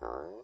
Huh?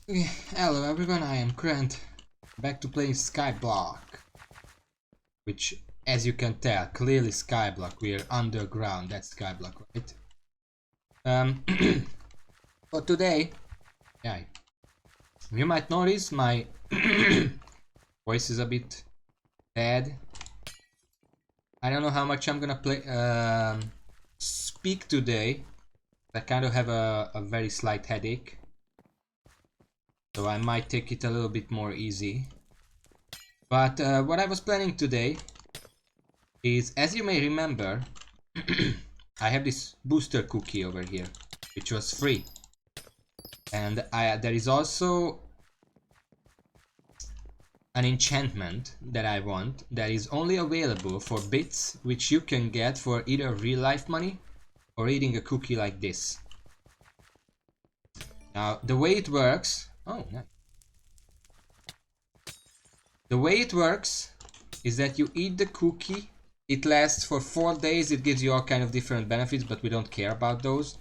Hello everyone, I am Grant, back to playing Skyblock, which, as you can tell, clearly Skyblock, we are underground, that's Skyblock, right? For today, yeah, you might notice my voice is a bit bad. I don't know how much I'm gonna speak today. I kind of have a very slight headache, so I might take it a little bit more easy. But what I was planning today is, as you may remember, I have this booster cookie over here, which was free. And there is also an enchantment that I want that is only available for bits, which you can get for either real life money or eating a cookie like this. Now, the way it works... Oh, nice. The way it works is that you eat the cookie. It lasts for 4 days. It gives you all kind of different benefits, but we don't care about those.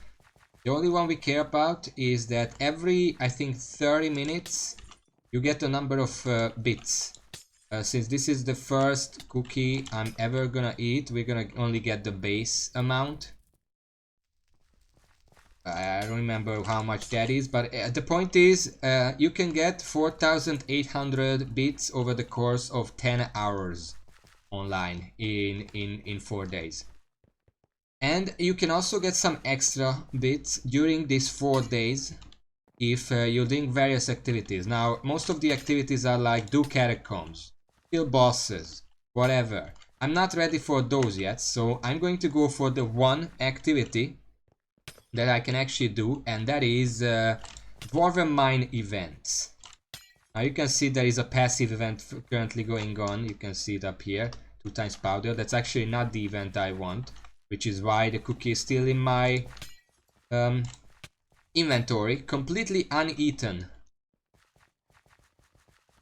The only one we care about is that every, I think, 30 minutes you get a number of bits. Since this is the first cookie I'm ever gonna eat, we're gonna only get the base amount. I don't remember how much that is, but the point is, you can get 4,800 bits over the course of 10 hours online in 4 days. And you can also get some extra bits during these 4 days if you're doing various activities. Now, most of the activities are like do catacombs, kill bosses, whatever. I'm not ready for those yet, so I'm going to go for the one activity that I can actually do, and that is Dwarven Mine events. Now you can see there is a passive event currently going on. You can see it up here, 2 times powder. That's actually not the event I want, which is why the cookie is still in my inventory, completely uneaten.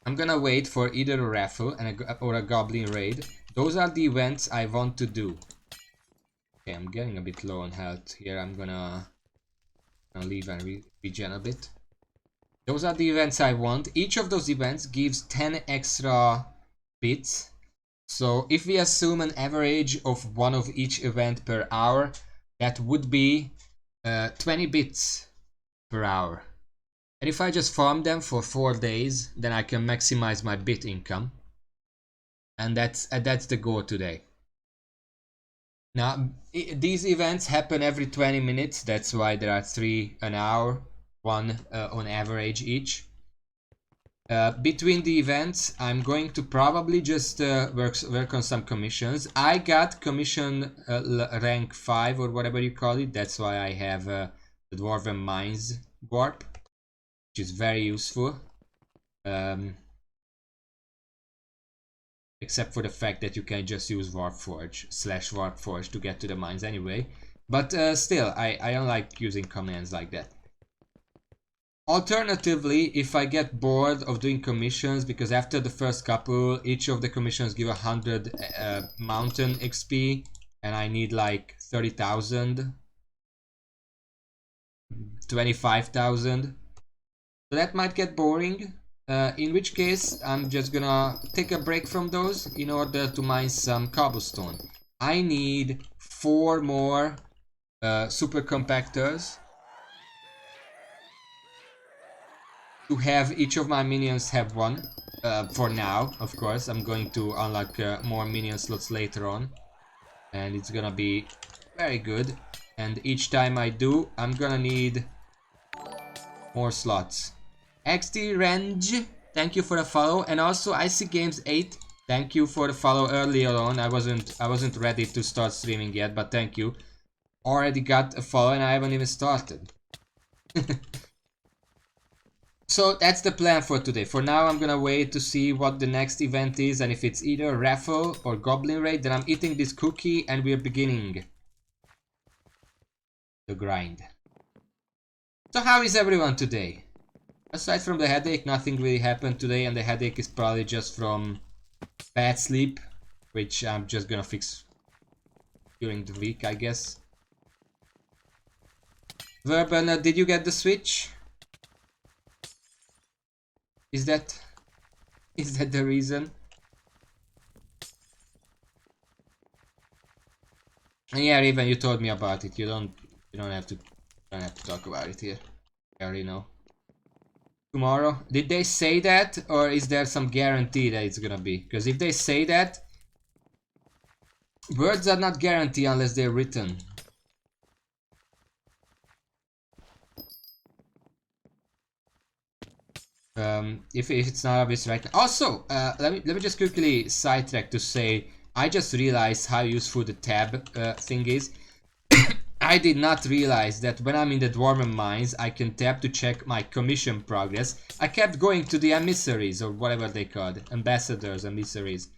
I'm gonna wait for either a raffle or a goblin raid. Those are the events I want to do. Okay, I'm getting a bit low on health here. I'm gonna leave and regen a bit. Those are the events I want. Each of those events gives 10 extra bits. So if we assume an average of one of each event per hour, that would be 20 bits per hour. And if I just farm them for 4 days, then I can maximize my bit income. And that's the goal today. Now, these events happen every 20 minutes. That's why there are 3 an hour, 1 on average each. Between the events, I'm going to probably just work on some commissions. I got commission rank 5 or whatever you call it. That's why I have the Dwarven Mines warp, which is very useful. Except for the fact that you can just use Warpforge/Warpforge to get to the mines anyway. But still, I don't like using commands like that. Alternatively, if I get bored of doing commissions, because after the first couple, each of the commissions give 100 mountain XP, and I need like 30,000, 25,000. So that might get boring. In which case, I'm just gonna take a break from those in order to mine some cobblestone. I need 4 more super compactors to have each of my minions have one. For now, of course, I'm going to unlock more minion slots later on, and it's gonna be very good. And each time I do, I'm gonna need more slots. XD Range, thank you for the follow, and also Icy Games 8, thank you for the follow earlier on. I wasn't ready to start streaming yet, but thank you. Already got a follow and I haven't even started. So that's the plan for today. For now, I'm gonna wait to see what the next event is, and if it's either raffle or goblin raid, then I'm eating this cookie and we're beginning the grind. So how is everyone today? Aside from the headache, nothing really happened today, and the headache is probably just from bad sleep, which I'm just gonna fix during the week, I guess. Verben, did you get the Switch? Is that the reason? And yeah, Raven, you told me about it. You don't have to talk about it here. I already know. Tomorrow? Did they say that, or is there some guarantee that it's gonna be? Because if they say that, words are not guaranteed unless they're written. If it's not obvious right now. Also, let me just quickly sidetrack to say I just realized how useful the tab thing is. I did not realize that when I'm in the Dwarven Mines, I can tap to check my commission progress. I kept going to the emissaries, or whatever they called, ambassadors, emissaries,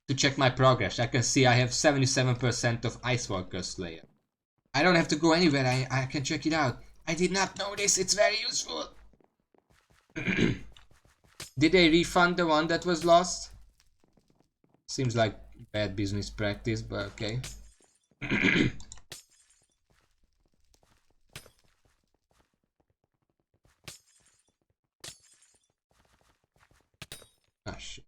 to check my progress. I can see I have 77% of Icewalker Slayer. I don't have to go anywhere, I can check it out. I did not know this, it's very useful. Did they refund the one that was lost? Seems like bad business practice, but okay. Ah, shit.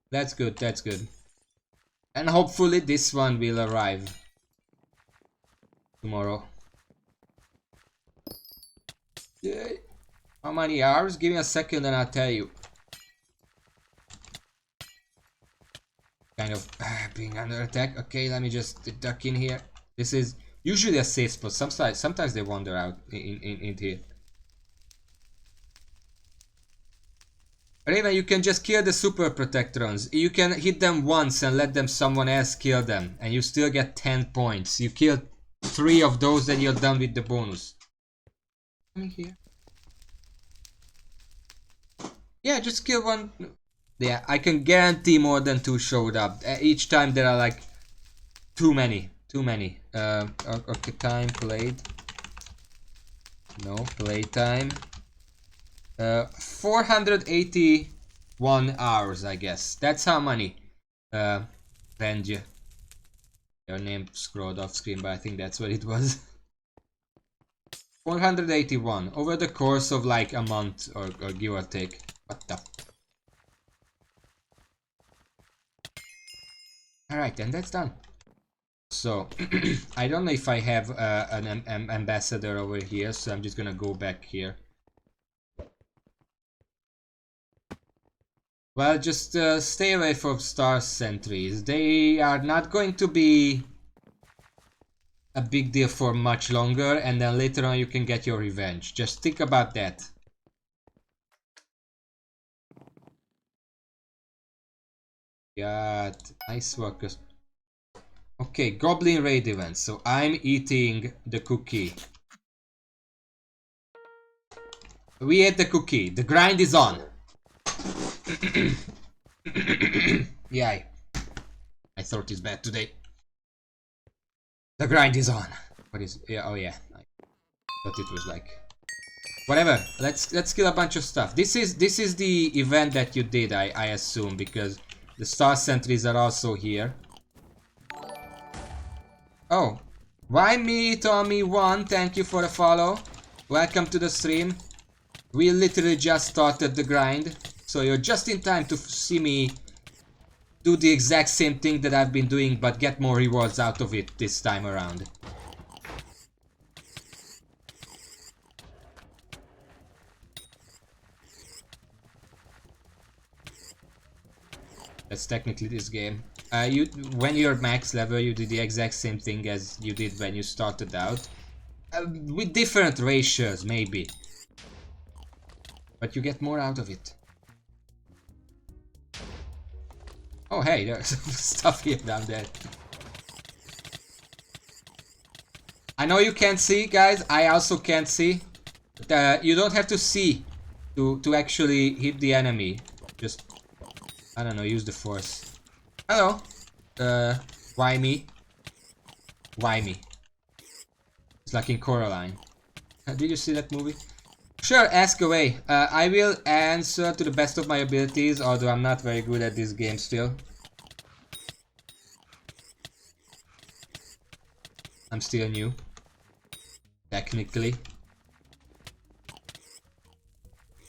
That's good, that's good. And hopefully this one will arrive tomorrow. Yay. How many hours? Give me a second and I'll tell you. Kind of being under attack. Okay, let me just duck in here. This is usually a safe spot. Sometimes they wander out in here. Raven, you can just kill the super protectrons. You can hit them once and let someone else kill them, and you still get 10 points. You kill 3 of those, then you're done with the bonus. Come here. Yeah, just kill one. Yeah, I can guarantee more than 2 showed up. Each time there are like too many. Okay, time played. No, playtime. 481 hours, I guess. That's how many. Benji. Your name scrolled off screen, but I think that's what it was. 481 over the course of like a month, or give or take. What the? Alright, then that's done. So, I don't know if I have an ambassador over here, so I'm just gonna go back here. Well, just stay away from star sentries. They are not going to be a big deal for much longer, and then later on you can get your revenge. Just think about that. Got ice workers. Okay, Goblin raid event. So I'm eating the cookie. We ate the cookie. The grind is on. Yeah, my throat is bad today. The grind is on. What is? Yeah, oh yeah. I thought it was like. Whatever. Let's kill a bunch of stuff. This is the event that you did, I assume, because the star sentries are also here. Oh, why me, Tommy1? Thank you for the follow. Welcome to the stream. We literally just started the grind, so you're just in time to see me do the exact same thing that I've been doing, but get more rewards out of it this time around. That's technically this game. When you're max level, you do the exact same thing as you did when you started out. With different ratios, maybe. But you get more out of it. Oh hey, there's stuff here down there. I know you can't see, guys. I also can't see. But, you don't have to see to actually hit the enemy. Just, I don't know, use the force. Hello. Why me? Why me? It's like in Coraline. Did you see that movie? Sure, ask away. I will answer to the best of my abilities, although I'm not very good at this game still. I'm still new. technically.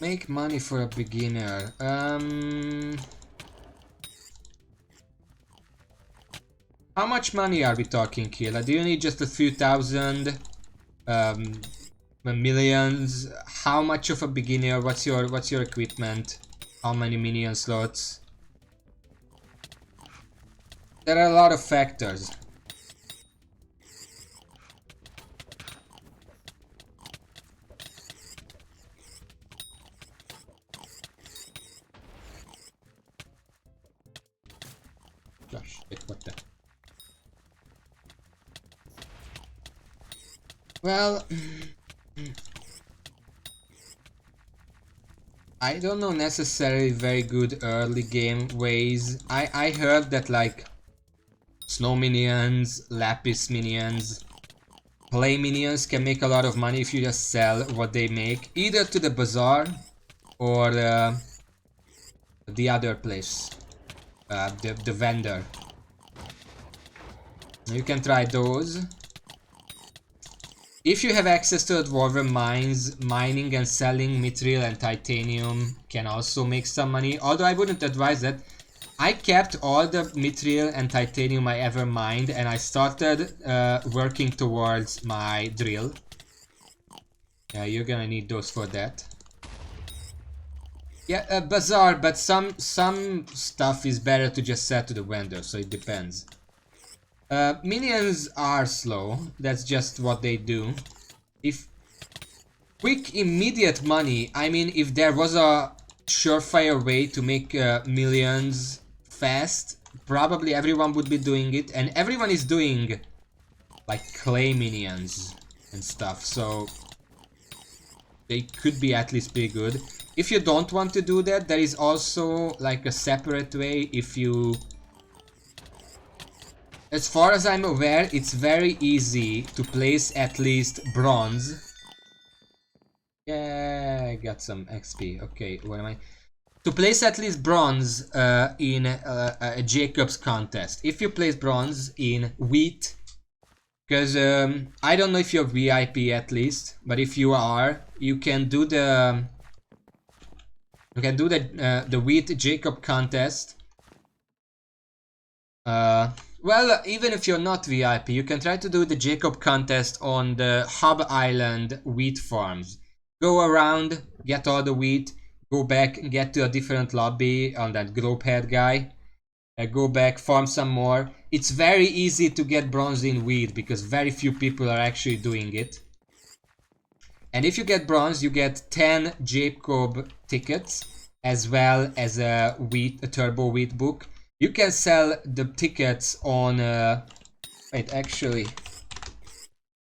Make money for a beginner. How much money are we talking here? Like, do you need just a few thousand? Millions? How much of a beginner? What's your equipment? How many minion slots? There are a lot of factors. Gosh, what the... Well, I don't know necessarily very good early game ways. I heard that like snow minions, lapis minions, clay minions can make a lot of money if you just sell what they make, either to the bazaar or the other place, the vendor. You can try those. If you have access to the dwarven mines, mining and selling mithril and titanium can also make some money. Although I wouldn't advise that. I kept all the mithril and titanium I ever mined, and I started working towards my drill. Yeah, you're gonna need those for that. Yeah, bazaar, but some stuff is better to just sell to the vendor, so it depends. Minions are slow, that's just what they do. If quick immediate money, I mean, if there was a surefire way to make millions fast, probably everyone would be doing it, and everyone is doing like clay minions and stuff, so they could be at least pretty good. If you don't want to do that, there is also like a separate way. If you... As far as I'm aware, it's very easy to place at least bronze. Yeah, I got some XP. Okay, what am I? To place at least bronze in a Jacob's contest. If you place bronze in wheat, because I don't know if you're VIP at least, but if you are, you can do the wheat Jacob contest. Well, even if you're not VIP, you can try to do the Jacob contest on the Hub Island wheat farms. Go around, get all the wheat, go back, get to a different lobby on that globe head guy. Go back, farm some more. It's very easy to get bronze in wheat because very few people are actually doing it. And if you get bronze, you get 10 Jacob tickets as well as a turbo wheat book. You can sell the tickets on wait, actually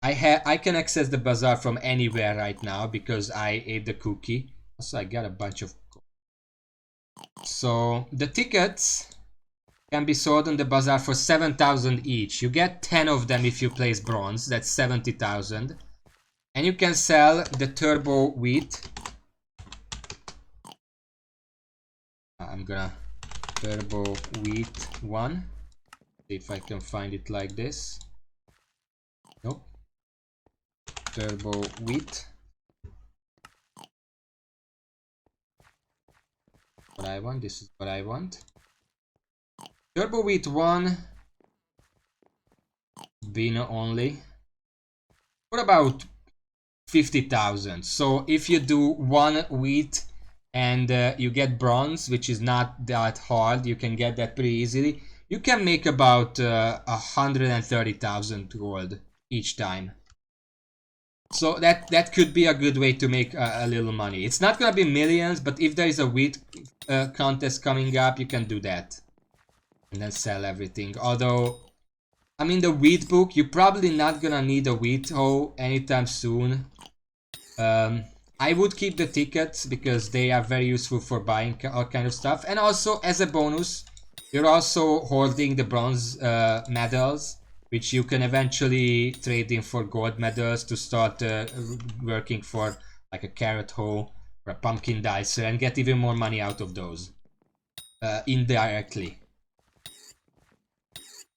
I can access the bazaar from anywhere right now because I ate the cookie. Also, I got a bunch of... So the tickets can be sold on the bazaar for 7,000 each. You get 10 of them if you place bronze. That's 70,000. And you can sell the turbo wheat. I'm gonna turbo wheat 1. See if I can find it like this. Nope. Turbo wheat. What I want, this is what I want. Turbo wheat 1. Bean only. For about 50,000. So if you do one wheat and you get bronze, which is not that hard, you can get that pretty easily. You can make about 130,000 gold each time. So that could be a good way to make a little money. It's not gonna be millions, but if there is a wheat contest coming up, you can do that and then sell everything. Although, I mean, the wheat book, you're probably not gonna need a wheat hoe anytime soon. I would keep the tickets because they are very useful for buying all kind of stuff. And also, as a bonus, you're also holding the bronze medals, which you can eventually trade in for gold medals to start working for like a carrot hoe or a pumpkin dicer and get even more money out of those indirectly.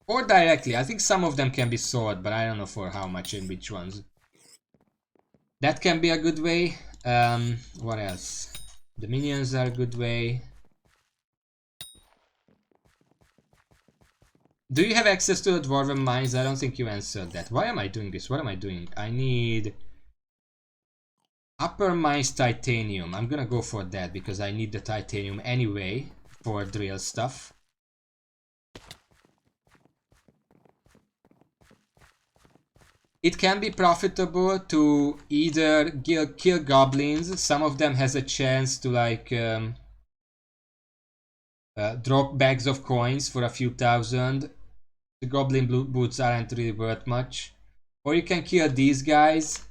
Or directly. I think some of them can be sold, but I don't know for how much and which ones. That can be a good way. What else? The minions are a good way. Do you have access to the dwarven mines? I don't think you answered that. Why am I doing this? What am I doing? I need upper mines titanium. I'm gonna go for that because I need the titanium anyway for drill stuff. It can be profitable to either kill goblins. Some of them has a chance to like drop bags of coins for a few thousand. The goblin boots aren't really worth much. Or you can kill these guys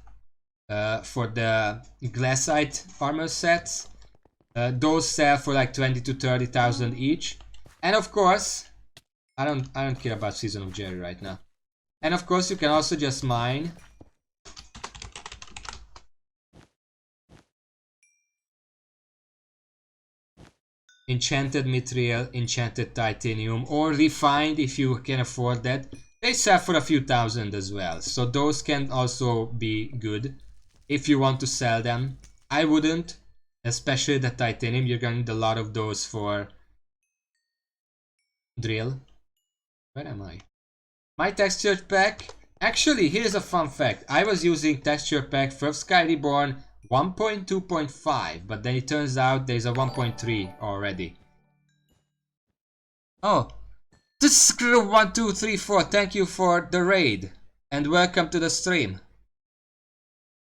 for the glassite armor sets. Those sell for like 20 to 30,000 each. And of course, I don't care about Season of Jerry right now. And of course you can also just mine. Enchanted mithril, enchanted titanium, or refined if you can afford that. They sell for a few thousand as well, so those can also be good if you want to sell them. I wouldn't, especially the titanium. You're gonna need a lot of those for drill. Where am I? My texture pack. Actually, here's a fun fact. I was using texture pack for Sky Reborn 1.2.5, but then it turns out there's a 1.3 already. Oh, this is Screw1234. Thank you for the raid and welcome to the stream.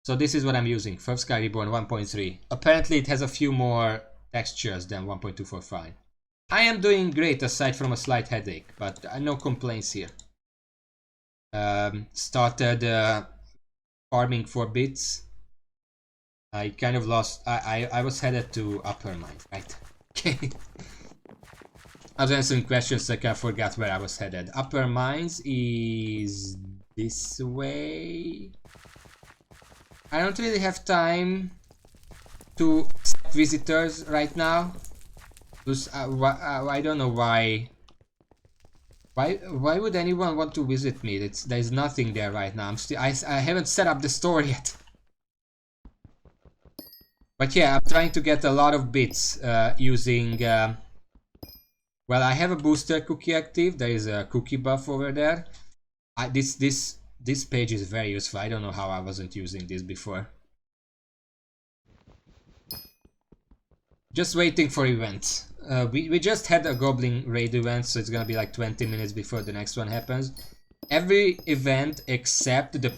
So this is what I'm using, First Sky Reborn 1.3. Apparently it has a few more textures than 1.245. I am doing great aside from a slight headache, but no complaints here. Started farming for bits. I kind of lost. I was headed to upper mine, right? Okay. I was answering questions like I forgot where I was headed. Upper mines is this way. I don't really have time to visitors right now. I don't know why. Why would anyone want to visit me? There's nothing there right now. I haven't set up the store yet. But yeah, I'm trying to get a lot of bits using. Well, I have a booster cookie active. There is a cookie buff over there. This page is very useful. I don't know how I wasn't using this before. Just waiting for events. We just had a Goblin raid event, so it's gonna be like 20 minutes before the next one happens. Every event except the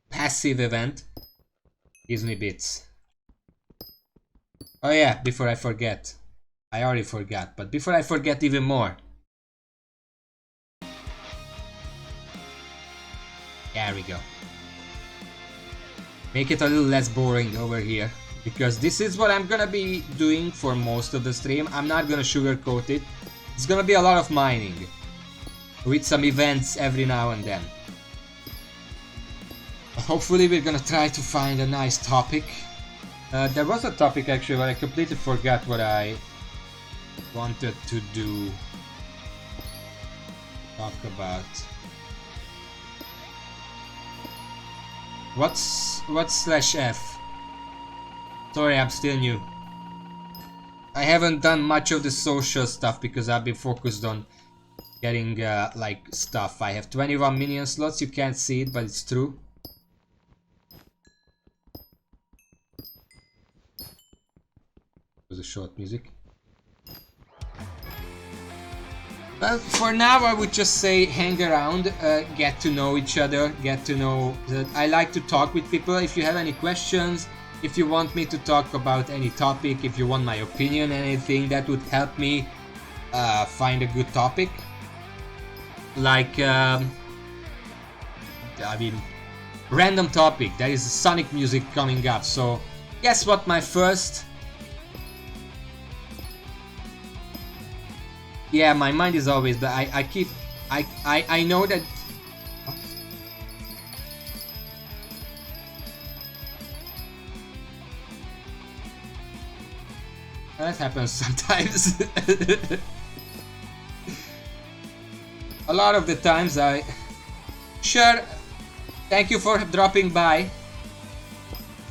passive event gives me bits. Oh yeah, before I forget. I already forgot, but before I forget even more. There we go. Make it a little less boring over here. Because this is what I'm gonna be doing for most of the stream. I'm not gonna sugarcoat it. It's gonna be a lot of mining. With some events every now and then. Hopefully we're gonna try to find a nice topic. There was a topic actually, but I completely forgot what I wanted to do. Talk about. What's /F? Sorry, I'm still new. I haven't done much of the social stuff because I've been focused on getting like stuff. I have 21 minion slots. You can't see it, but it's true. It was a short music. Well, for now I would just say hang around, get to know each other, get to know that I like to talk with people. If you have any questions, if you want me to talk about any topic, if you want my opinion on anything, that would help me find a good topic. Like, I mean, random topic. There is Sonic music coming up, so guess what my first... Yeah, my mind is always, but I know that... That happens sometimes. A lot of the times Sure, thank you for dropping by.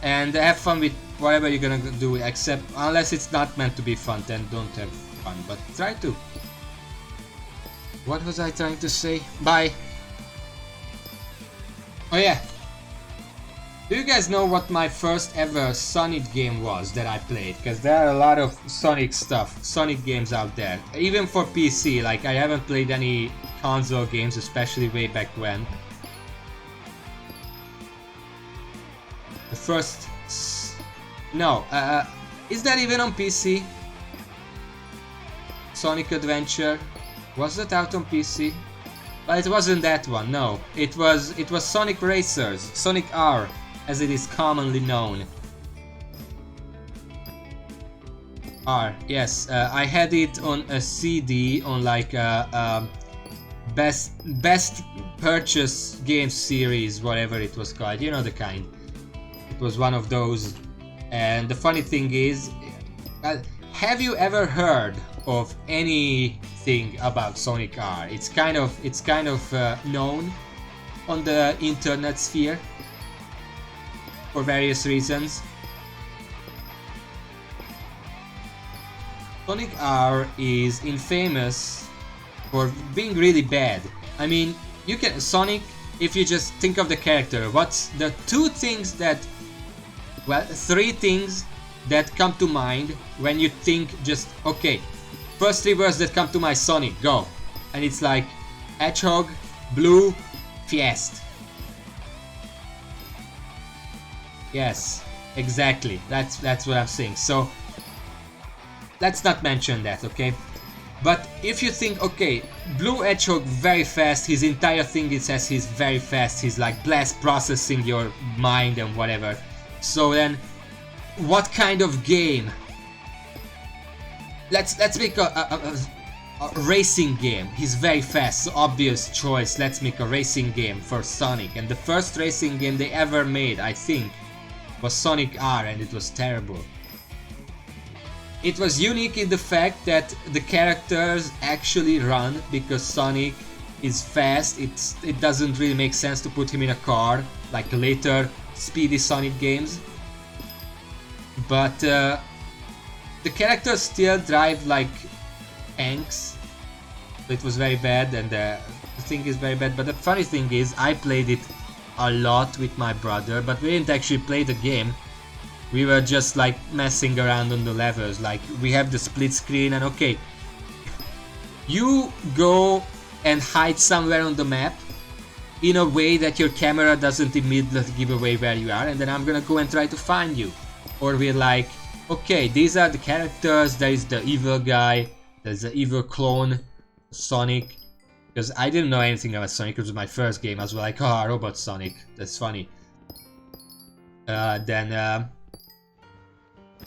And have fun with whatever you're gonna do, except unless it's not meant to be fun, then don't have fun, but try to. What was I trying to say? Bye. Oh yeah. Do you guys know what my first ever Sonic game was that I played? Because there are a lot of Sonic stuff, Sonic games out there. Even for PC, like I haven't played any console games, especially way back when. The first... No, is that even on PC? Sonic Adventure? Was that out on PC? But it wasn't that one, no. It was Sonic Racers, Sonic R, as it is commonly known. R, yes, I had it on a CD on like a best purchase game series, whatever it was called, you know the kind. It was one of those, and the funny thing is, have you ever heard of anything about Sonic R? It's kind of known on the internet sphere for various reasons. Sonic R is infamous for being really bad. I mean, you can Sonic, if you just think of the character, what's the three things that come to mind when you think just, okay, first three words that come to my Sonic, go. And it's like Hedgehog, Blue, Fiest. Yes, exactly. That's what I'm saying. So let's not mention that, okay? But if you think, okay, Blue Hedgehog very fast, his entire thing it says he's very fast, he's like blast processing your mind and whatever. So then, what kind of game? Let's make a racing game. He's very fast, so obvious choice. Let's make a racing game for Sonic. And the first racing game they ever made, I think, was Sonic R, and it was terrible. It was unique in the fact that the characters actually run, because Sonic is fast. It doesn't really make sense to put him in a car like later speedy Sonic games. But the characters still drive like tanks. It was very bad, and the thing is very bad. But the funny thing is, I played it a lot with my brother, but we didn't actually play the game. We were just like messing around on the levels. Like, we have the split screen, and okay, you go and hide somewhere on the map in a way that your camera doesn't immediately give away where you are, and then I'm gonna go and try to find you. Or we're like, okay, these are the characters, there is the evil guy, there's the evil clone, Sonic. Because I didn't know anything about Sonic, it was my first game. I was like, oh, Robot Sonic, that's funny. Then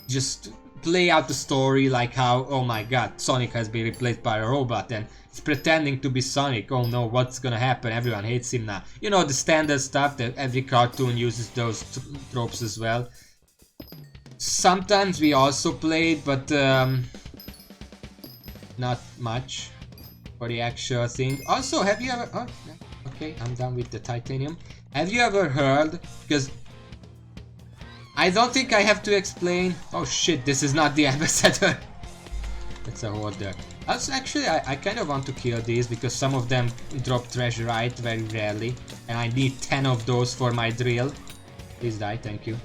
just play out the story, like how, oh my god, Sonic has been replaced by a robot, and it's pretending to be Sonic. Oh no, what's gonna happen? Everyone hates him now. You know, the standard stuff that every cartoon uses, those tropes as well. Sometimes we also played, but not much for the actual thing. Also, have you ever... Oh, okay, I'm done with the titanium. Have you ever heard... Because I don't think I have to explain... Oh shit, this is not the ambassador. That's a hoarder. Also, actually, I kind of want to kill these, because some of them drop treasureite very rarely. And I need 10 of those for my drill. Please die, thank you.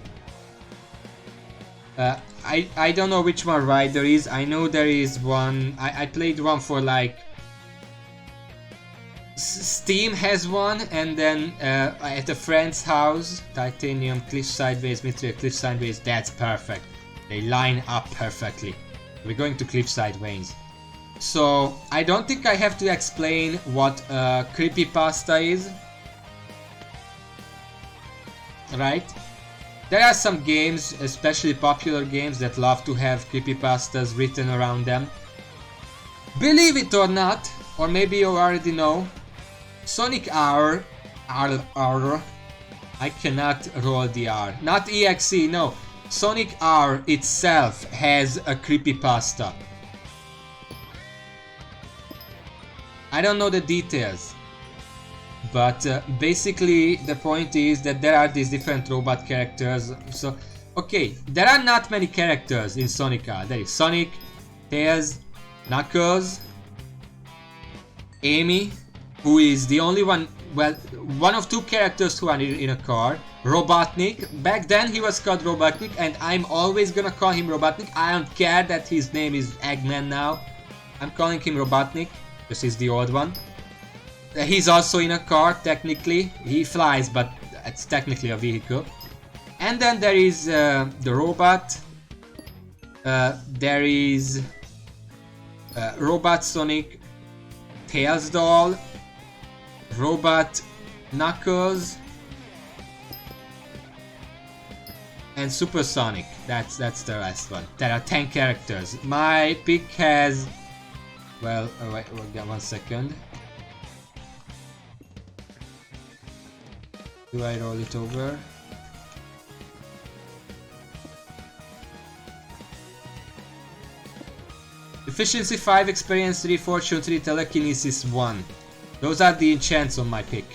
I don't know which one right there is. I know there is one. I played one for like Steam has one, and then at a friend's house, titanium, cliff sideways, mithril, cliff sideways. That's perfect. They line up perfectly. We're going to cliff sideways. So I don't think I have to explain what creepypasta is, right? There are some games, especially popular games, that love to have creepypastas written around them. Believe it or not, or maybe you already know, Sonic R, I cannot roll the R, not EXE, no. Sonic R itself has a creepypasta. I don't know the details, but basically the point is that there are these different robot characters. So okay, there are not many characters in Sonic R. There is Sonic, Tails, Knuckles, Amy, who is the only one, well, one of two characters who are in a car, Robotnik. Back then he was called Robotnik, and I'm always gonna call him Robotnik. I don't care that his name is Eggman now. I'm calling him Robotnik because he's the old one. He's also in a car, technically. He flies, but it's technically a vehicle. And then there is the robot. There is Robot Sonic, Tails doll, Robot Knuckles, and Super Sonic. That's the last one. There are 10 characters. My pick has, well, wait, 1 second. Do I roll it over? Efficiency 5, Experience 3, Fortune 3, Telekinesis 1. Those are the enchants on my pick.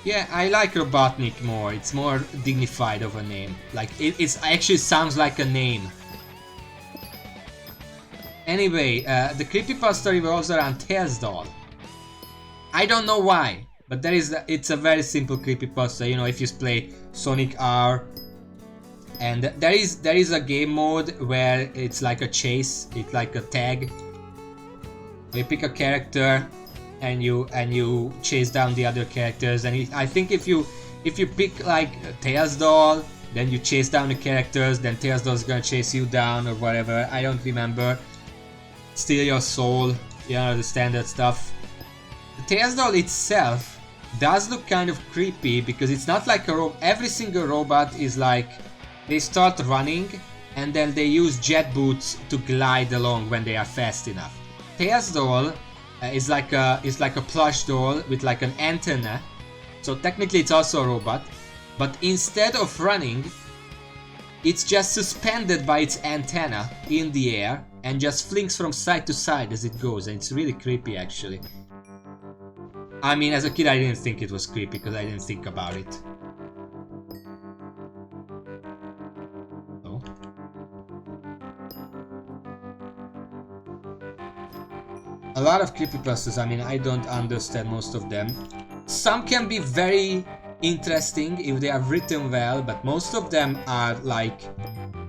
Yeah, I like Robotnik more. It's more dignified of a name. Like, it actually sounds like a name. Anyway, the creepypasta revolves around Tails doll. I don't know why, but it's a very simple creepypasta. You know, if you play Sonic R, and there is a game mode where it's like a chase, it's like a tag. You pick a character and you chase down the other characters, and I think if you pick like Tails doll, then you chase down the characters, then Tails doll's gonna chase you down or whatever. I don't remember. Steal your soul, you know, the standard stuff. The Tails doll itself does look kind of creepy because it's not like every single robot is like, they start running and then they use jet boots to glide along when they are fast enough. Tails doll is like a plush doll with like an antenna, so technically it's also a robot, but instead of running, it's just suspended by its antenna in the air and just flings from side to side as it goes, and it's really creepy actually. I mean, as a kid I didn't think it was creepy because I didn't think about it. A lot of creepypastas, I mean, I don't understand most of them. Some can be very interesting if they are written well, but most of them are like,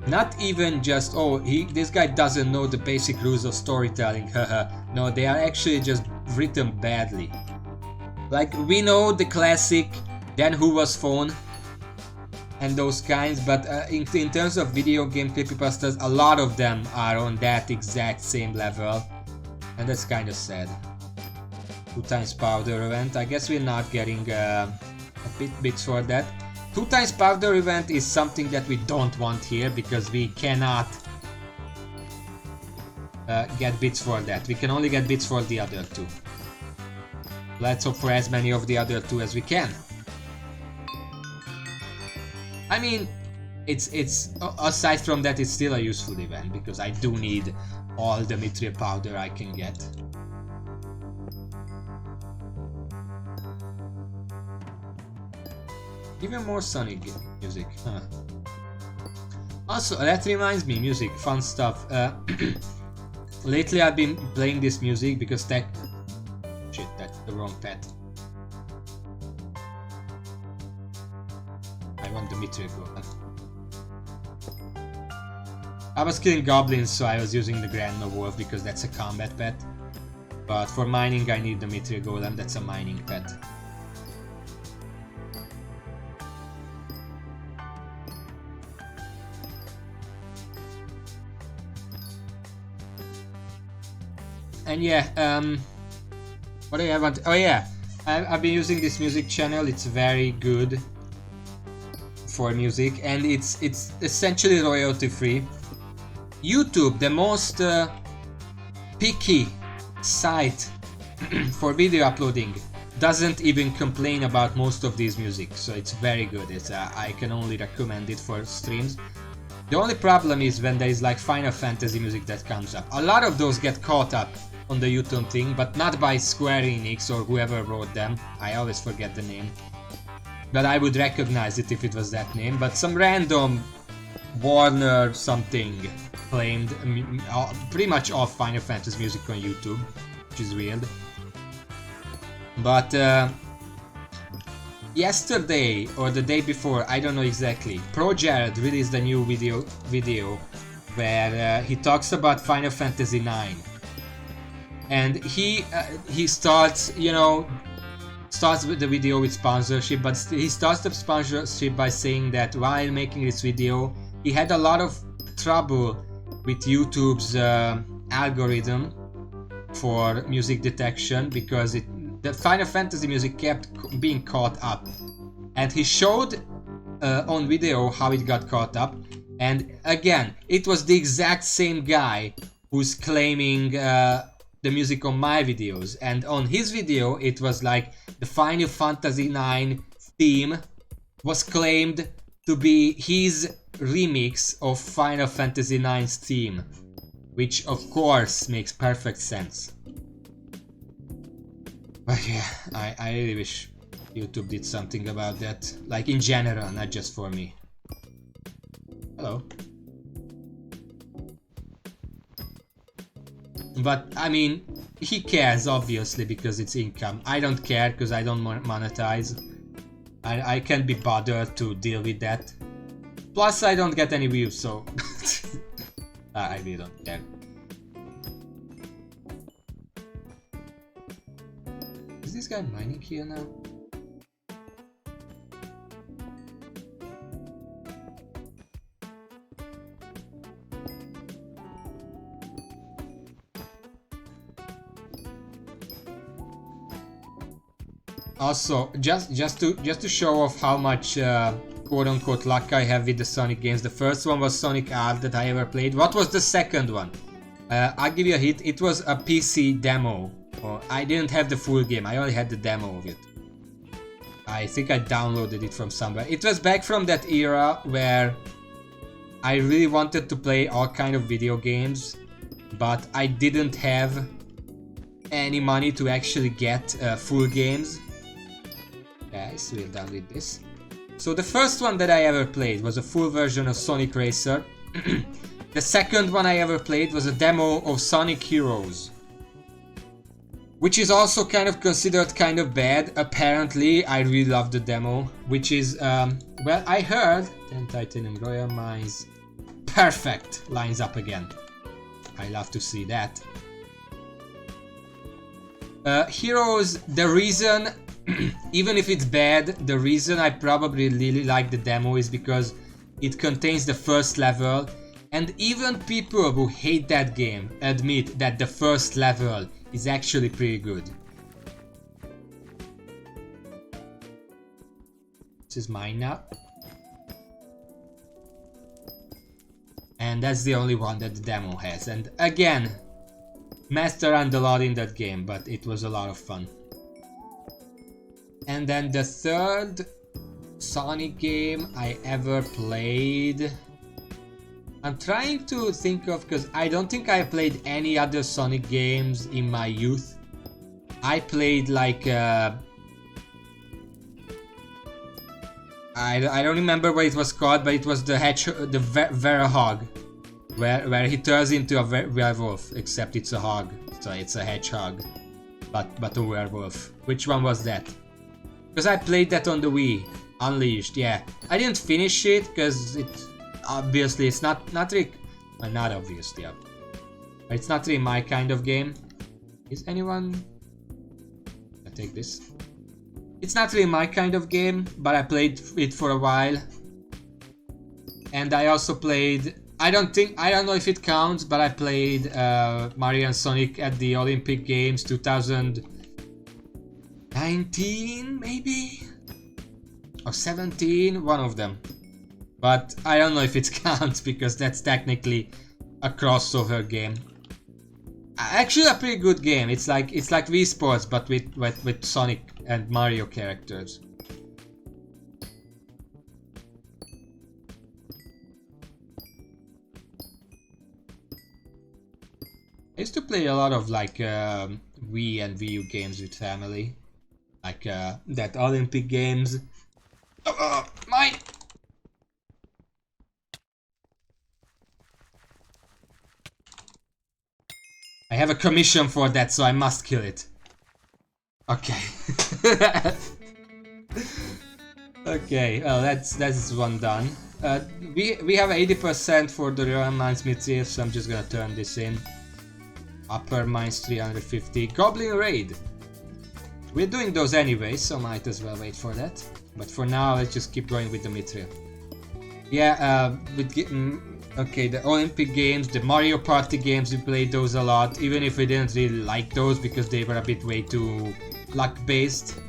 not even just, oh, this guy doesn't know the basic rules of storytelling, haha. No, they are actually just written badly. Like, we know the classic, then who was phone, and those kinds, but in terms of video game creepypastas, a lot of them are on that exact same level. And that's kind of sad. 2 times powder event. I guess we're not getting bits for that. 2 times powder event is something that we don't want here because we cannot get bits for that. We can only get bits for the other 2. Let's hope for as many of the other 2 as we can. I mean, it's aside from that, it's still a useful event because I do need all the mithril powder I can get. Even more Sonic music, huh? Also, that reminds me, music, fun stuff. Lately I've been playing this music because shit, that's the wrong pet. I want the mithril golem. I was killing goblins, so I was using the Grandma Wolf because that's a combat pet. But for mining I need the mithril golem, that's a mining pet. And yeah, what do I want? Oh yeah, I've been using this music channel. It's very good for music, and it's essentially royalty free. YouTube, the most picky site for video uploading, doesn't even complain about most of these music, so it's very good. I can only recommend it for streams. The only problem is when there is like Final Fantasy music that comes up. A lot of those get caught up on the YouTube thing, but not by Square Enix or whoever wrote them. I always forget the name. But I would recognize it if it was that name. But some random Warner something claimed pretty much all Final Fantasy music on YouTube, which is weird. But yesterday or the day before, I don't know exactly, ProJared released a new video where he talks about Final Fantasy IX. And he starts, you know, starts with the video with sponsorship, but he starts the sponsorship by saying that while making this video, he had a lot of trouble with YouTube's algorithm for music detection because the Final Fantasy music kept being caught up. And he showed on video how it got caught up. And again, it was the exact same guy who's claiming the music on my videos, and on his video it was like the Final Fantasy IX theme was claimed to be his remix of Final Fantasy IX's theme, which of course makes perfect sense. But yeah, I really wish YouTube did something about that, like in general, not just for me. Hello. But I mean, he cares obviously because it's income. I don't care because I don't monetize. I can't be bothered to deal with that. Plus I don't get any views, so I really don't care. Is this guy mining here now? Also, just to show off how much quote-unquote luck I have with the Sonic games. The first one was Sonic R that I ever played. What was the second one? I'll give you a hint. It was a PC demo. I didn't have the full game. I only had the demo of it. I think I downloaded it from somewhere. It was back from that era where I really wanted to play all kind of video games, but I didn't have any money to actually get full games. Guys, we're done with this. So the first one that I ever played was a full version of Sonic Racer. The second one I ever played was a demo of Sonic Heroes, which is also kind of considered kind of bad. Apparently, I really love the demo, which is, well, I heard 10 Titanium Royal Mines. Perfect! Lines up again. I love to see that. Heroes, the reason, even if it's bad, the reason I probably really like the demo is because it contains the first level, and even people who hate that game admit that the first level is actually pretty good. This is mine now. And that's the only one that the demo has. And again, messed around a lot in that game, but it was a lot of fun. And then the third Sonic game I ever played, I'm trying to think of, because I don't think I played any other Sonic games in my youth. I played like I don't remember what it was called, but it was the Verahog, where he turns into a werewolf, except it's a hog, so it's a hedgehog, but a werewolf. Which one was that? Because I played that on the Wii, Unleashed. Yeah, I didn't finish it because it obviously it's not really, well, not obviously, yeah. It's not really my kind of game. Is anyone? I take this. It's not really my kind of game, but I played it for a while. And I also played, I don't know if it counts, but I played Mario and Sonic at the Olympic Games 2019 maybe? Or 17, one of them. But I don't know if it counts because that's technically a crossover game. Actually a pretty good game. It's like Wii Sports but with Sonic and Mario characters. I used to play a lot of like Wii and Wii U games with family. Like that Olympic games. Mine! I have a commission for that, so I must kill it. Okay. Okay, well that's one done. We have 80% for the Royal Mines Mithril, so I'm just gonna turn this in. Upper Mines 350. Goblin Raid! We're doing those anyway, so might as well wait for that. But for now, let's just keep going with the Mithril. Yeah, okay, the Olympic games, the Mario Party games, we played those a lot, even if we didn't really like those because they were a bit way too luck-based.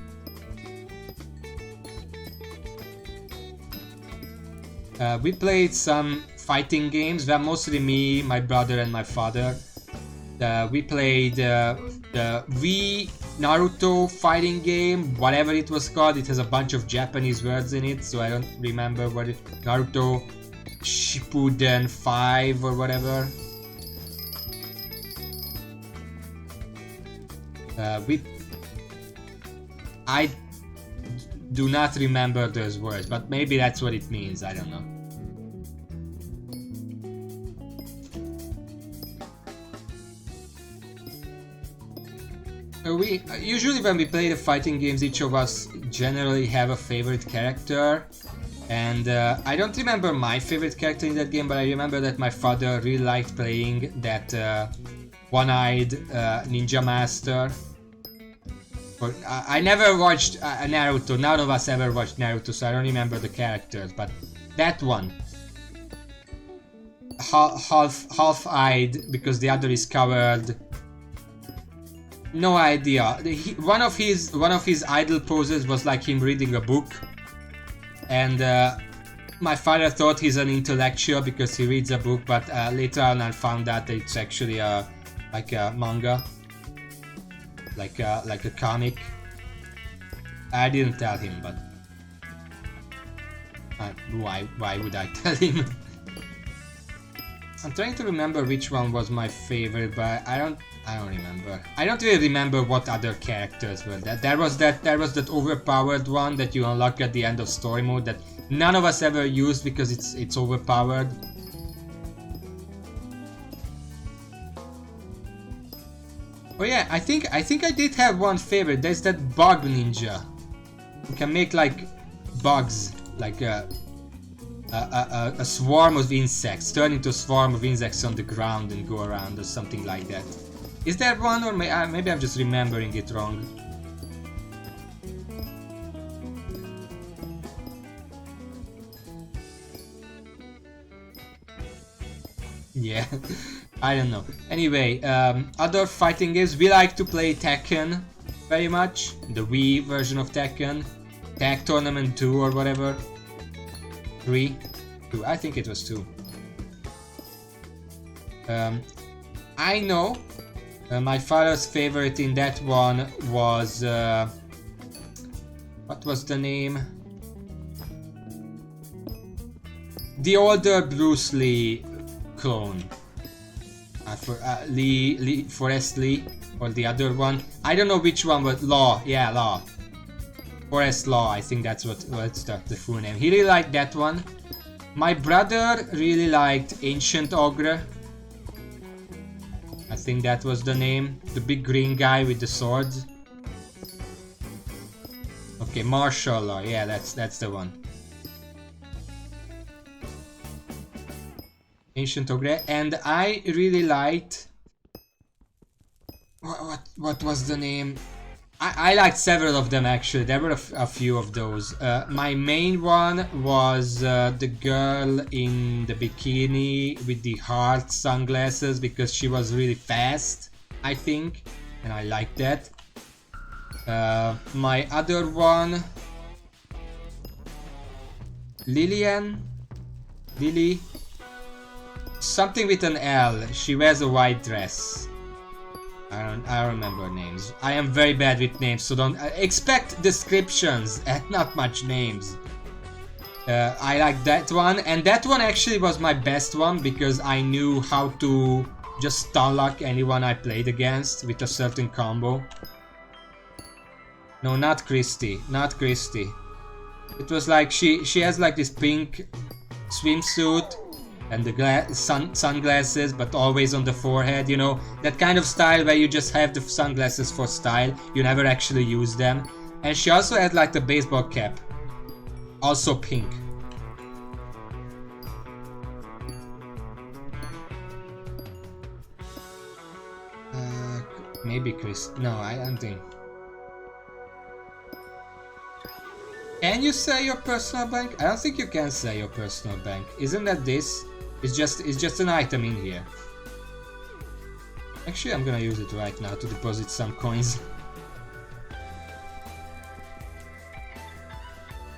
We played some fighting games, well, mostly me, my brother and my father. We played the Wii Naruto fighting game, whatever it was called. It has a bunch of Japanese words in it, so I don't remember what it... Naruto Shippuden 5 or whatever. I do not remember those words, but maybe that's what it means, I don't know. We usually when we play the fighting games, each of us generally have a favorite character, and I don't remember my favorite character in that game, but I remember that my father really liked playing that one-eyed ninja master. I never watched Naruto. None of us ever watched Naruto, so I don't remember the characters, but that one, half-eyed because the other is covered. No idea. One of his idle poses was like him reading a book, and my father thought he's an intellectual because he reads a book, but later on I found out that it's actually like a manga, like a comic. I didn't tell him, but why would I tell him? I'm trying to remember which one was my favorite, but I don't remember. I don't really remember what other characters were. There was that overpowered one that you unlock at the end of story mode that none of us ever used because it's overpowered. Oh yeah, I think I did have one favorite. There's that bug ninja. You can make like bugs, like a swarm of insects, turn into a swarm of insects on the ground and go around or something like that. Is there one, or maybe I'm just remembering it wrong? Yeah, I don't know. Anyway, other fighting games, we like to play Tekken very much. The Wii version of Tekken. Tag Tournament 2 or whatever. 3? 2, I think it was 2. I know my father's favorite in that one was... what was the name? The older Bruce Lee clone. Forrest Lee, or the other one. I don't know which one, but Law. Yeah, Law. Forrest Law, I think that's what's the full name. He really liked that one. My brother really liked Ancient Ogre. I think that was the name. The big green guy with the swords. Okay, Martial Law. Yeah, that's the one. Ancient Ogre. And I really liked... What was the name? I liked several of them actually. There were a few of those. My main one was the girl in the bikini with the heart sunglasses because she was really fast, I think, and I liked that. My other one, Lily, something with an L. She wears a white dress. I don't remember names. I am very bad with names, so don't expect descriptions and not much names. I like that one, and that one actually was my best one because I knew how to just stun lock anyone I played against with a certain combo. No, not Christy. Not Christy. It was like she has like this pink swimsuit and the sunglasses, but always on the forehead, you know, that kind of style where you just have the sunglasses for style, you never actually use them. And she also had like the baseball cap, also pink. Maybe Chris. No, I don't think. Can you sell your personal bank? I don't think you can sell your personal bank. Isn't that this? It's just an item in here. Actually, I'm gonna use it right now to deposit some coins.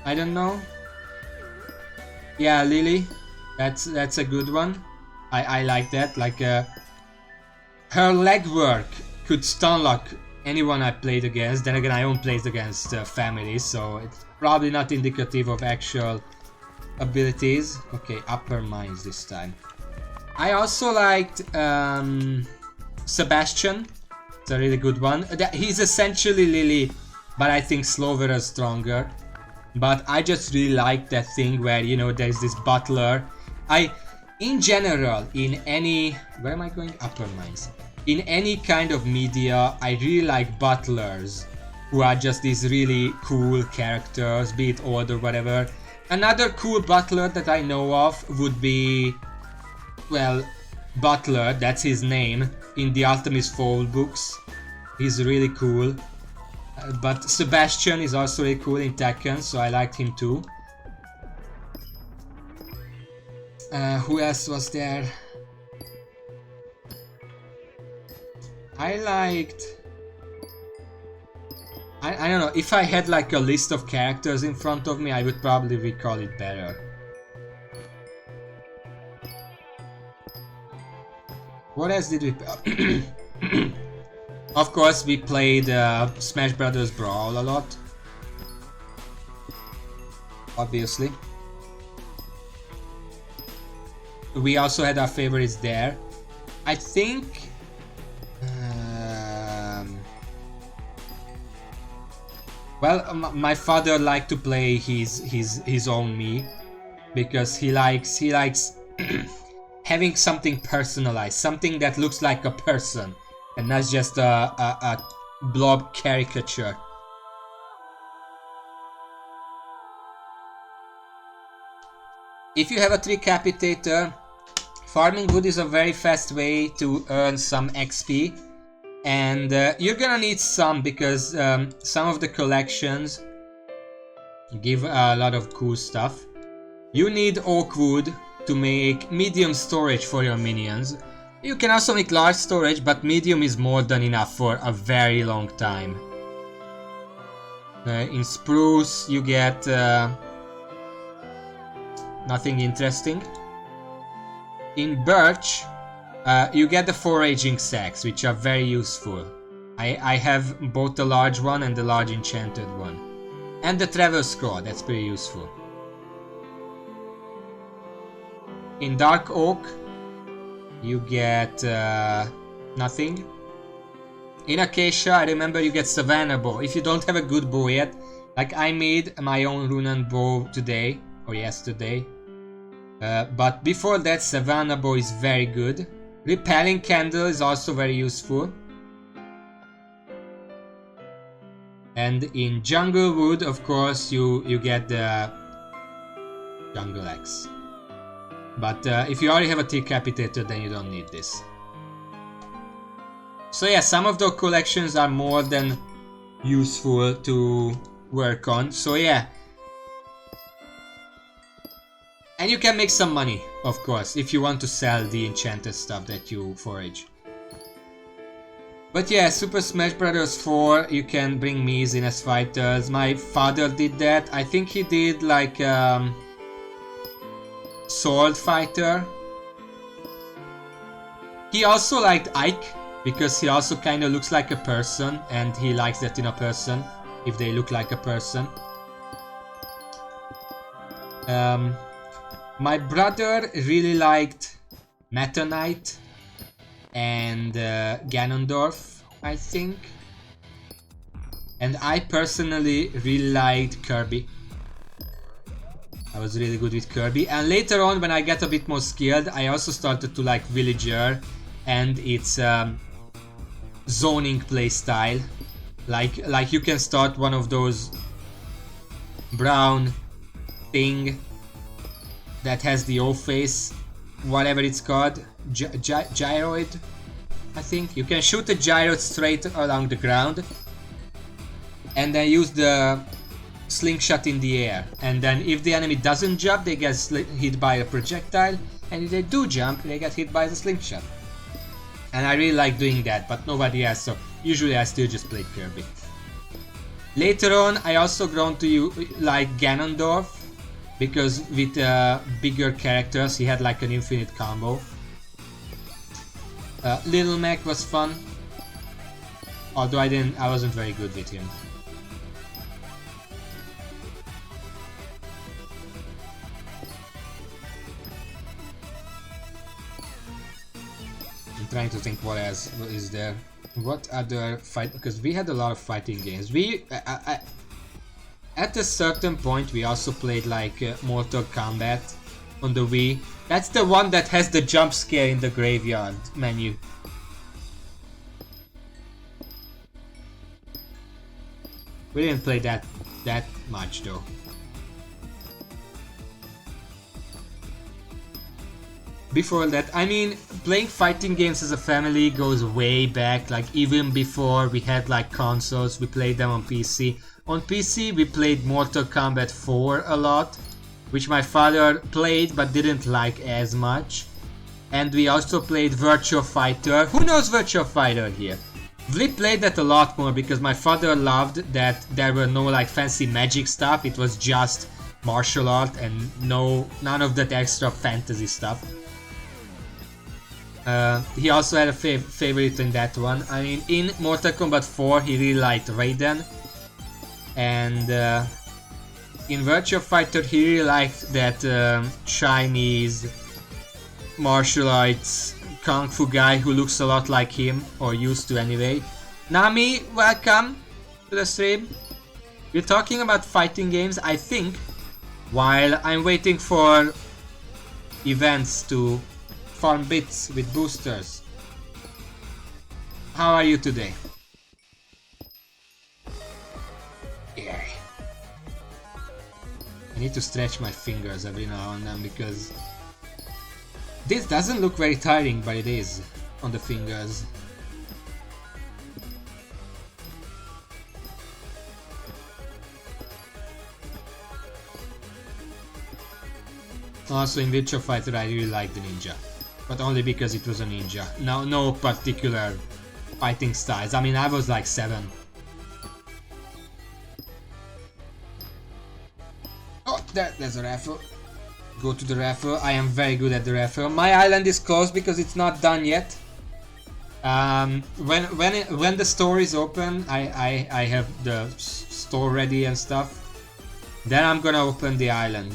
I don't know. Yeah, Lily. That's a good one. I like that. Like her legwork could stun lock anyone I played against. Then again, I only played against families, so it's probably not indicative of actual abilities. Okay, upper mines this time. I also liked Sebastian. It's a really good one. He's essentially Lily, but I think slower and stronger. But I just really like that thing where, you know, there's this butler. In general, in any... Where am I going? Upper mines. In any kind of media, I really like butlers, who are just these really cool characters, be it old or whatever. Another cool butler that I know of would be, well, Butler, that's his name, in the Artemis Fowl books. He's really cool. But Sebastian is also really cool in Tekken, so I liked him too. Who else was there? I liked... I don't know, if I had like a list of characters in front of me, I would probably recall it better. What else did we... Of course, we played Smash Brothers Brawl a lot. Obviously. We also had our favorites there. I think... well, my father liked to play his own me, because he likes having something personalized, something that looks like a person and not just a blob caricature. If you have a Tricapitator, farming wood is a very fast way to earn some XP. And you're gonna need some, because some of the collections give a lot of cool stuff. You need oak wood to make medium storage for your minions. You can also make large storage, but medium is more than enough for a very long time. In spruce you get nothing interesting. In birch you get the foraging sacks, which are very useful. I have both the large one and the large enchanted one. And the travel scroll, that's pretty useful. In dark oak, you get nothing. In acacia, I remember you get savannah bow. If you don't have a good bow yet, like I made my own runen bow today, or yesterday. But before that, savannah bow is very good. Repelling candle is also very useful. And in jungle wood, of course, you get the jungle axe. But if you already have a Tricapitator, then you don't need this. So yeah, some of the collections are more than useful to work on. So yeah. And you can make some money, of course, if you want to sell the enchanted stuff that you forage. But yeah, Super Smash Bros. 4, you can bring Miis in as fighters. My father did that. I think he did like Sword Fighter. He also liked Ike, because he also kind of looks like a person, and he likes that in a person, if they look like a person. My brother really liked Meta Knight. and Ganondorf, I think. And I personally really liked Kirby. I was really good with Kirby. And later on, when I get a bit more skilled, I also started to like Villager and its zoning playstyle. Like you can start one of those brown thing that has the O face, whatever it's called, gyroid, I think. You can shoot a gyroid straight along the ground and then use the slingshot in the air, and then if the enemy doesn't jump, they get hit by a projectile, and if they do jump, they get hit by the slingshot. And I really like doing that, but nobody else, so usually I still just play Kirby. Later on, I also grown to like Ganondorf, because with bigger characters, he had like an infinite combo. Little Mac was fun, although I wasn't very good with him. I'm trying to think what else is there. What other fight? Because we had a lot of fighting games. At a certain point, we also played like Mortal Kombat on the Wii. That's the one that has the jump scare in the graveyard menu. We didn't play that much though. Before that, I mean, playing fighting games as a family goes way back, like even before we had like consoles, we played them on PC. On PC we played Mortal Kombat 4 a lot, which my father played but didn't like as much. And we also played Virtua Fighter. Who knows Virtua Fighter here? We played that a lot more because my father loved that there were no like fancy magic stuff, it was just martial art and none of that extra fantasy stuff. He also had a favorite in that one. I mean, in Mortal Kombat 4 he really liked Raiden, and in Virtua Fighter he really liked that Chinese martial arts kung fu guy who looks a lot like him, or used to anyway. Nami, welcome to the stream. We're talking about fighting games, I think, while I'm waiting for events to farm bits with boosters. How are you today? Yeah. I need to stretch my fingers every now and then because this doesn't look very tiring, but it is on the fingers. Also in Virtua Fighter I really like the ninja. But only because it was a ninja. No particular fighting styles. I mean, I was like 7. Oh, there's a raffle. Go to the raffle. I am very good at the raffle. My island is closed because it's not done yet. When the store is open, I have the store ready and stuff. Then I'm gonna open the island.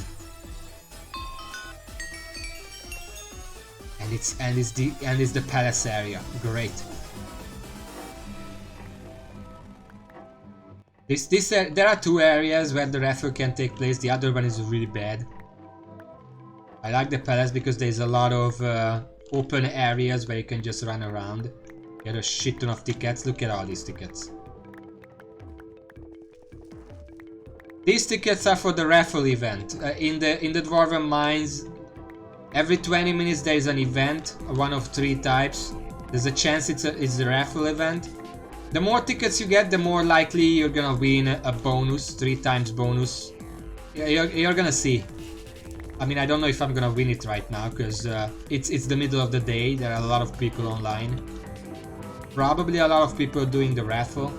And it's the palace area. Great. There are 2 areas where the raffle can take place. The other one is really bad. I like the palace because there's a lot of open areas where you can just run around. Get a shit ton of tickets. Look at all these tickets. These tickets are for the raffle event. In the Dwarven Mines, every 20 minutes there is an event, one of 3 types. There's a chance it's the raffle event. The more tickets you get, the more likely you're gonna win a bonus, 3 times bonus. You're gonna see. I mean, I don't know if I'm gonna win it right now, because it's the middle of the day, there are a lot of people online. Probably a lot of people doing the raffle.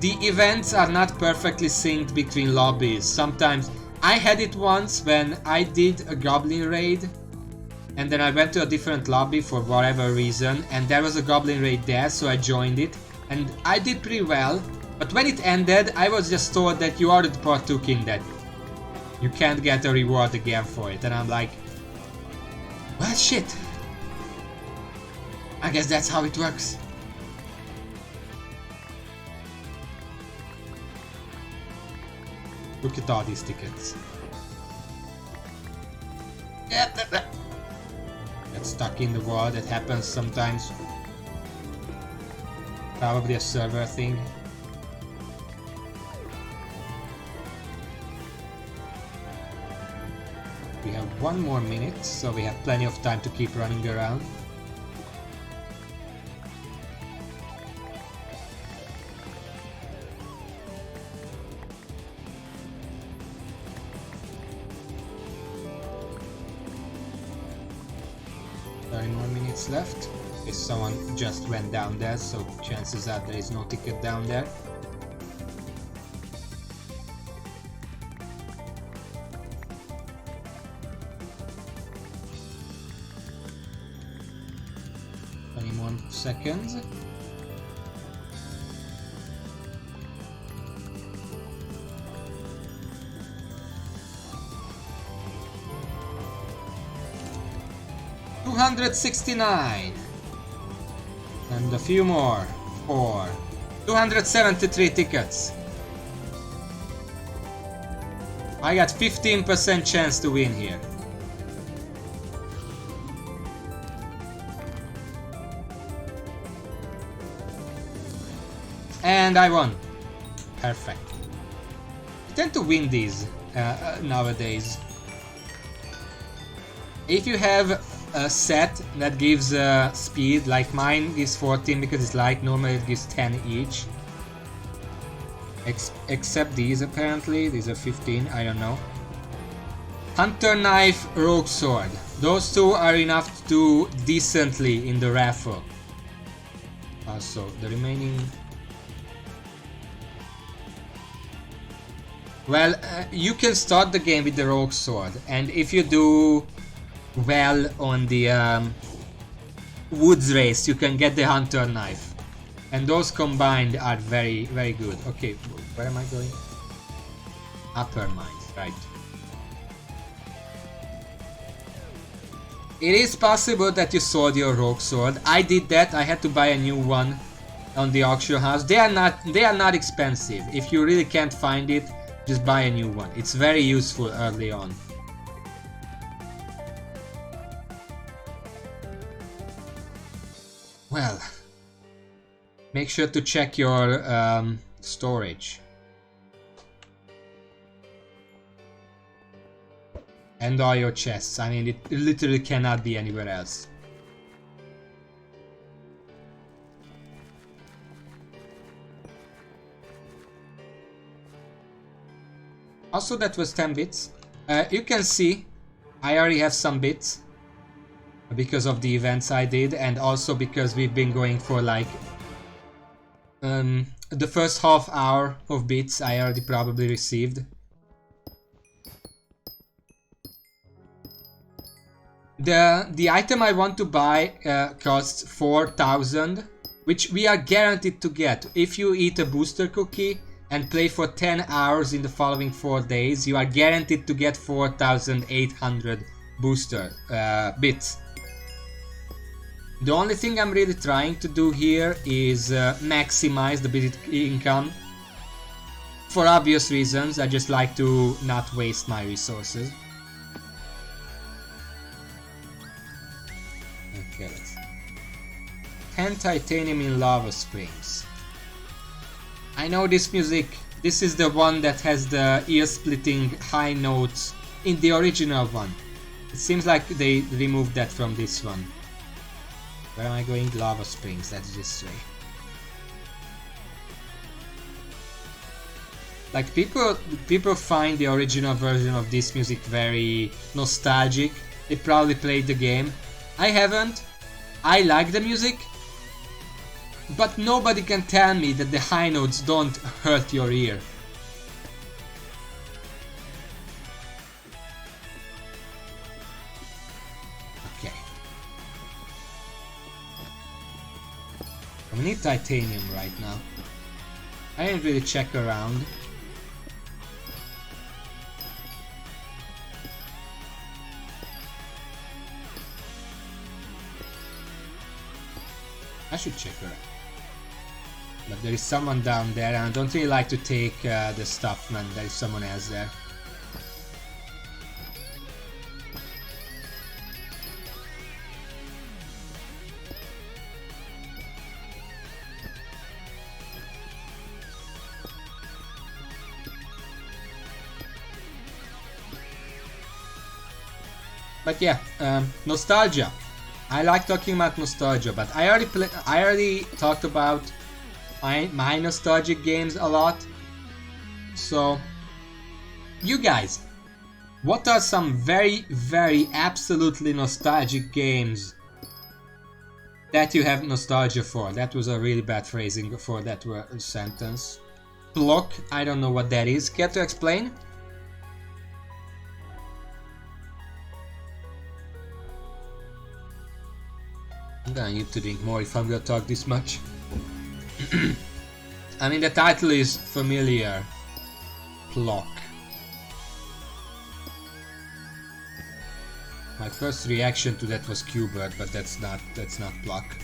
The events are not perfectly synced between lobbies. Sometimes I had it once when I did a Goblin raid and then I went to a different lobby for whatever reason, and there was a Goblin raid there, so I joined it and I did pretty well, but when it ended I was just told that you already partook in that. You can't get a reward again for it. And I'm like, well, shit. I guess that's how it works. Look at all these tickets. Get stuck in the wall. That happens sometimes. Probably a server thing. We have 1 more minute, so we have plenty of time to keep running around. Left. If someone just went down there, so chances are there is no ticket down there. More seconds. $269 and a few more. 4. 273 tickets. I got 15% chance to win here. And I won. Perfect. I tend to win these nowadays. If you have a set that gives speed, like mine gives 14 because it's light, normally it gives 10 each. Except these apparently, these are 15, I don't know. Hunter Knife, Rogue Sword. Those two are enough to do decently in the raffle. Also, the remaining... Well, you can start the game with the Rogue Sword, and if you do well on the woods race, you can get the Hunter Knife. And those combined are very, very good. Okay, where am I going? Upper Mines, right. It is possible that you sold your Rogue Sword. I did that. I had to buy a new one on the auction house. They are not expensive. If you really can't find it, just buy a new one. It's very useful early on. Well, make sure to check your storage. And all your chests. I mean, it literally cannot be anywhere else. Also, that was 10 bits. You can see I already have some bits because of the events I did, and also because we've been going for like the first half hour of bits I already probably received. The item I want to buy costs 4,000, which we are guaranteed to get. If you eat a booster cookie and play for 10 hours in the following 4 days, you are guaranteed to get 4,800 booster bits. The only thing I'm really trying to do here is maximize the bit income. For obvious reasons, I just like to not waste my resources. Okay, let's see. 10 titanium in lava springs. I know this music. This is the one that has the ear-splitting high notes in the original one. It seems like they removed that from this one. Where am I going? Lava springs, that's this way. Like people find the original version of this music very nostalgic. They probably played the game. I haven't. I like the music. But nobody can tell me that the high notes don't hurt your ear. Okay. We need titanium right now. I didn't really check around. I should check her. But there is someone down there, and I don't really like to take the stuff when there is someone else there. But yeah, nostalgia. I like talking about nostalgia, but I already talked about my nostalgic games a lot. So, you guys, what are some very, very absolutely nostalgic games that you have nostalgia for? That was a really bad phrasing for that sentence. Block, I don't know what that is. Care to explain? I'm gonna need to drink more if I'm gonna talk this much. I mean, the title is familiar. Block. My first reaction to that was Qbert, but that's not Block.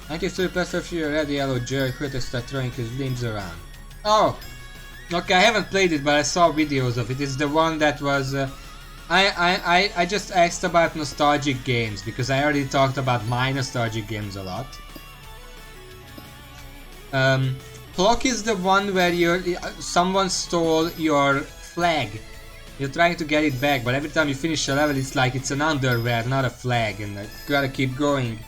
93% of you red yellow jerk who to start throwing his limbs around. Oh! Okay, I haven't played it, but I saw videos of it. It's the one that was... I just asked about nostalgic games because I already talked about my nostalgic games a lot. Clock is the one where someone stole your flag. You're trying to get it back, but every time you finish a level, it's like it's an underwear, not a flag, and you gotta keep going.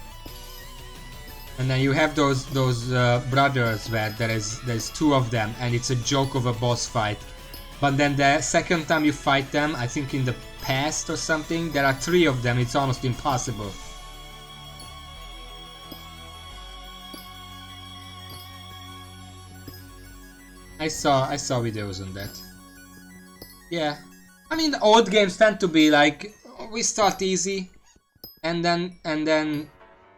And then you have those brothers where there's two of them, and it's a joke of a boss fight. But then the second time you fight them, I think in the past or something, there are three of them. It's almost impossible. I saw videos on that. Yeah, I mean the old games tend to be like we start easy, and then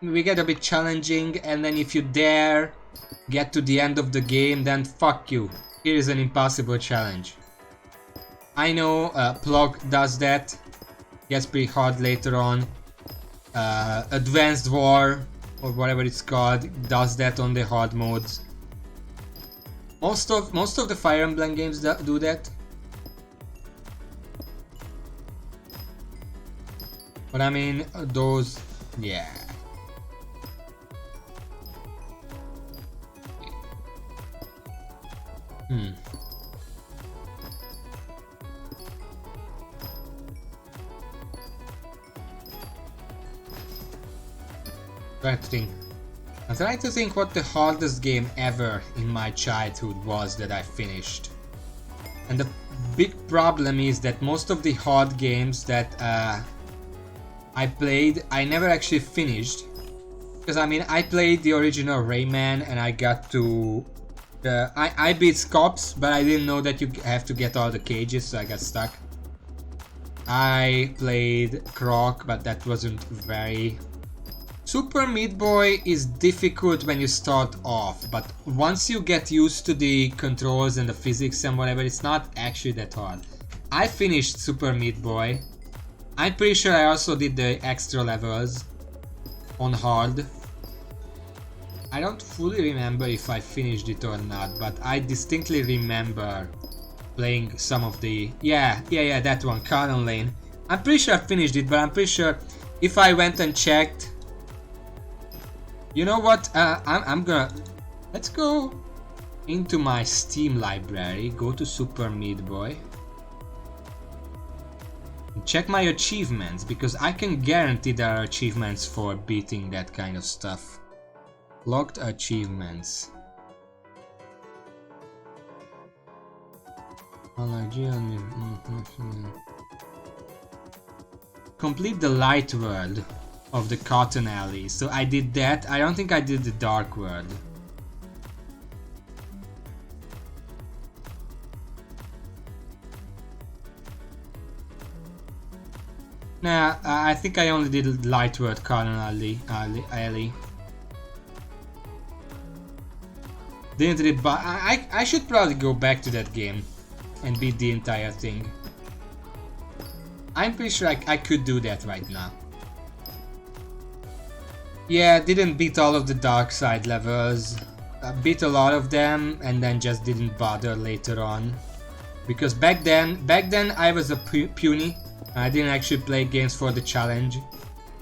we get a bit challenging, and then if you dare get to the end of the game, then fuck you. Here is an impossible challenge. I know Plog does that. Gets pretty hard later on. Advanced War or whatever it's called does that on the hard modes. Most of the Fire Emblem games do that. But I mean those, yeah. I'm trying to think what the hardest game ever in my childhood was that I finished. And the big problem is that most of the hard games that I played, I never actually finished. Because I mean, I played the original Rayman and I got to... I beat Scops, but I didn't know that you have to get all the cages, so I got stuck. I played Croc, but that wasn't very... Super Meat Boy is difficult when you start off, but once you get used to the controls and the physics and whatever, it's not actually that hard. I finished Super Meat Boy. I'm pretty sure I also did the extra levels on hard. I don't fully remember if I finished it or not, but I distinctly remember playing some of the... Yeah, that one, Carnon Lane. I'm pretty sure I finished it, but I'm pretty sure if I went and checked... You know what, I'm gonna... Let's go into my Steam library, go to Super Meat Boy. And check my achievements, because I can guarantee there are achievements for beating that kind of stuff. Locked achievements. Complete the light world of the Cotton Alley. So I did that. I don't think I did the dark world. Nah, I think I only did light world Cotton Alley. Didn't it, but I should probably go back to that game and beat the entire thing. I'm pretty sure I could do that right now. Yeah, didn't beat all of the dark side levels. Beat a lot of them and then just didn't bother later on. Because back then I was a puny. I didn't actually play games for the challenge,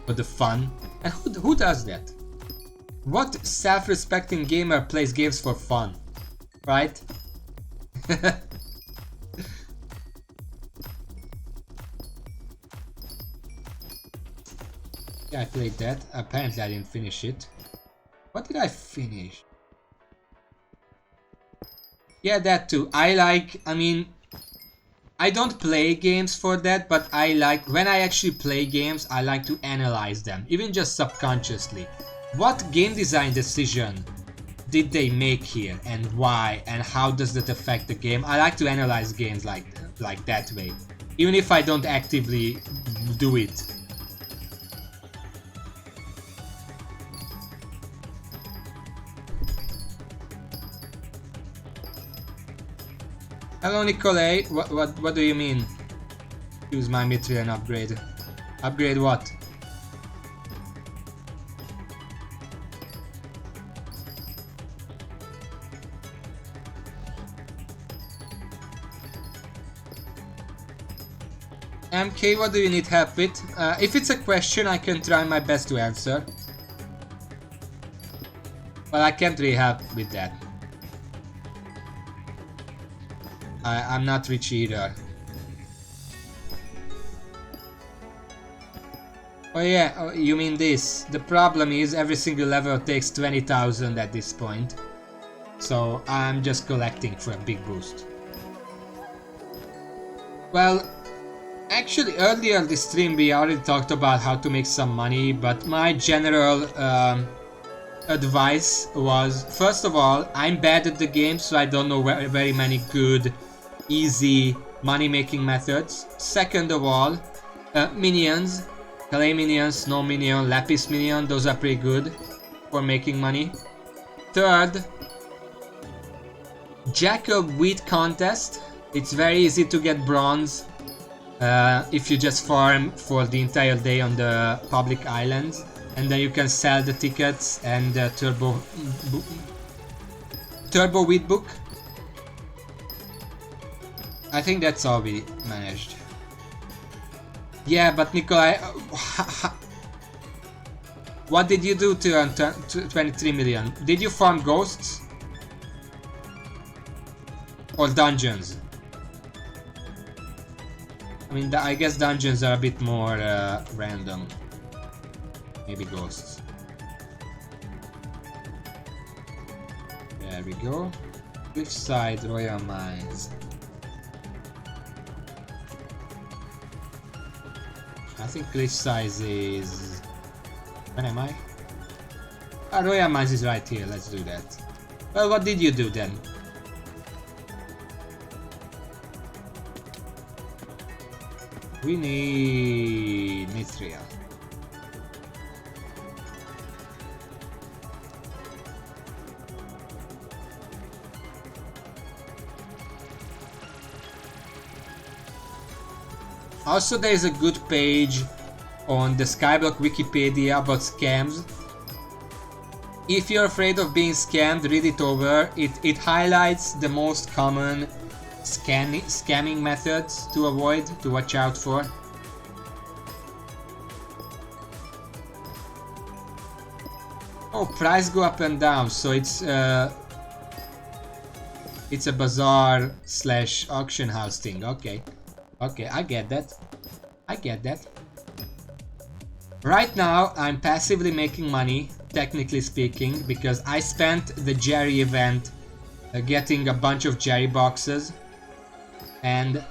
for the fun. And who does that? What self-respecting gamer plays games for fun? Right? Yeah, I played that. Apparently I didn't finish it. What did I finish? Yeah, that too. I mean, I don't play games for that, but I like, when I actually play games, I like to analyze them, even just subconsciously. What game design decision did they make here, and why, and how does that affect the game? I like to analyze games like that way, even if I don't actively do it. Hello Nicolay, what do you mean? Use my Mithril and upgrade. Upgrade what? MK, what do you need help with? If it's a question, I can try my best to answer. But I can't really help with that. I'm not rich either. Oh yeah, oh, you mean this. The problem is every single level takes 20,000 at this point. So I'm just collecting for a big boost. Well, actually earlier this stream we already talked about how to make some money, but my general advice was, first of all, I'm bad at the game, so I don't know very many good easy money making methods. Second of all, minions, clay minion, snow minion, lapis minion, those are pretty good for making money. Third, Jack of Wheat contest. It's very easy to get bronze if you just farm for the entire day on the public islands, and then you can sell the tickets and the turbo wheat book. I think that's all we managed. Yeah, but Nikolai, what did you do to earn 23 million? Did you farm ghosts? Or dungeons? I mean, I guess dungeons are a bit more random. Maybe ghosts. There we go. Cliffside Royal Mines. I think Cliffside is... Where am I? Ah, Royal Mines is right here, let's do that. Well, what did you do then? We need Mithril. Also, there is a good page on the Skyblock Wikipedia about scams. If you're afraid of being scammed, read it over. It highlights the most common scamming methods to avoid, to watch out for. Oh, price go up and down, so it's a bazaar / auction house thing. Okay, okay, I get that. I get that. Right now, I'm passively making money, technically speaking, because I spent the Jerry event getting a bunch of Jerry boxes. And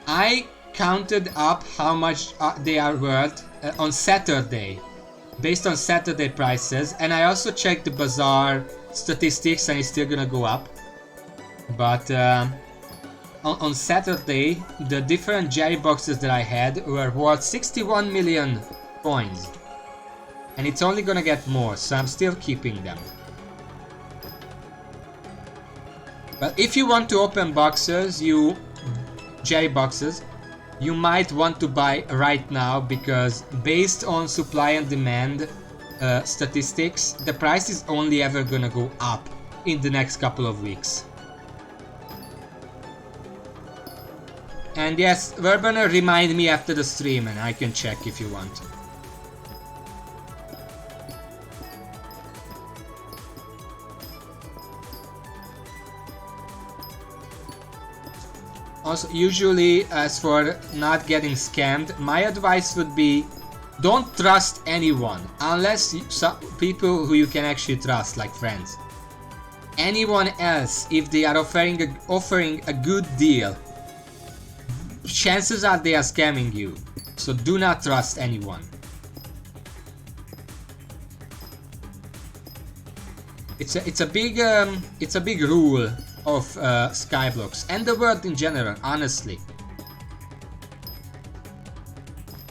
I counted up how much they are worth on Saturday, based on Saturday prices, and I also checked the bazaar statistics, and it's still gonna go up. But on Saturday, the different Jerry boxes that I had were worth 61 million coins, and it's only gonna get more, so I'm still keeping them. But if you want to open boxes, Jerry boxes, you might want to buy right now, because based on supply and demand, statistics, the price is only ever gonna go up in the next couple of weeks. And yes, Verburner, remind me after the stream and I can check if you want. Also, usually, as for not getting scammed, my advice would be don't trust anyone unless some people who you can actually trust, like friends. Anyone else, if they are offering a good deal, chances are they are scamming you. So do not trust anyone. It's a big rule of Skyblocks and the world in general, honestly.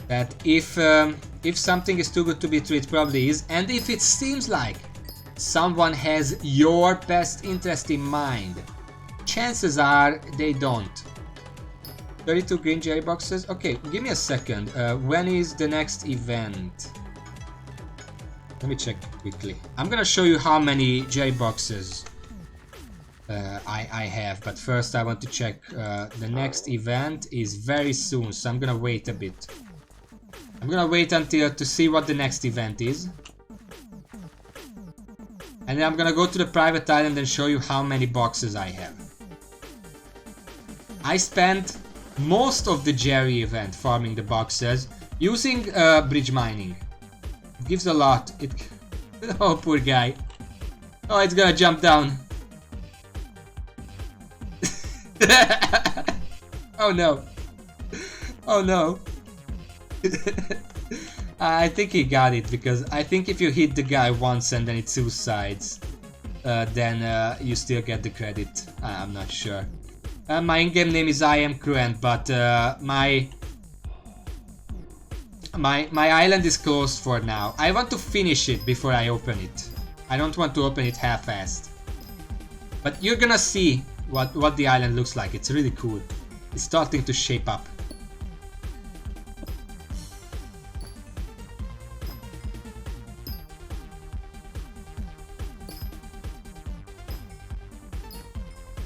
That if something is too good to be true, it probably is, and if it seems like someone has your best interest in mind, chances are they don't. 32 green jerry boxes. Okay, give me a second. When is the next event? Let me check quickly. I'm gonna show you how many jerry boxes I have, but first I want to check. The next event is very soon, so I'm gonna wait a bit. I'm gonna wait until to see what the next event is, and then I'm gonna go to the private island and show you how many boxes I have. I spent most of the Jerry event farming the boxes using bridge mining. It gives a lot. Oh, poor guy. Oh, it's gonna jump down. Oh no. Oh no. I think he got it, because I think if you hit the guy once and then it suicides, then you still get the credit. I'm not sure. My in-game name is I am Cruent, but my island is closed for now. I want to finish it before I open it. I don't want to open it half-assed. But you're gonna see what the island looks like. It's really cool. It's starting to shape up.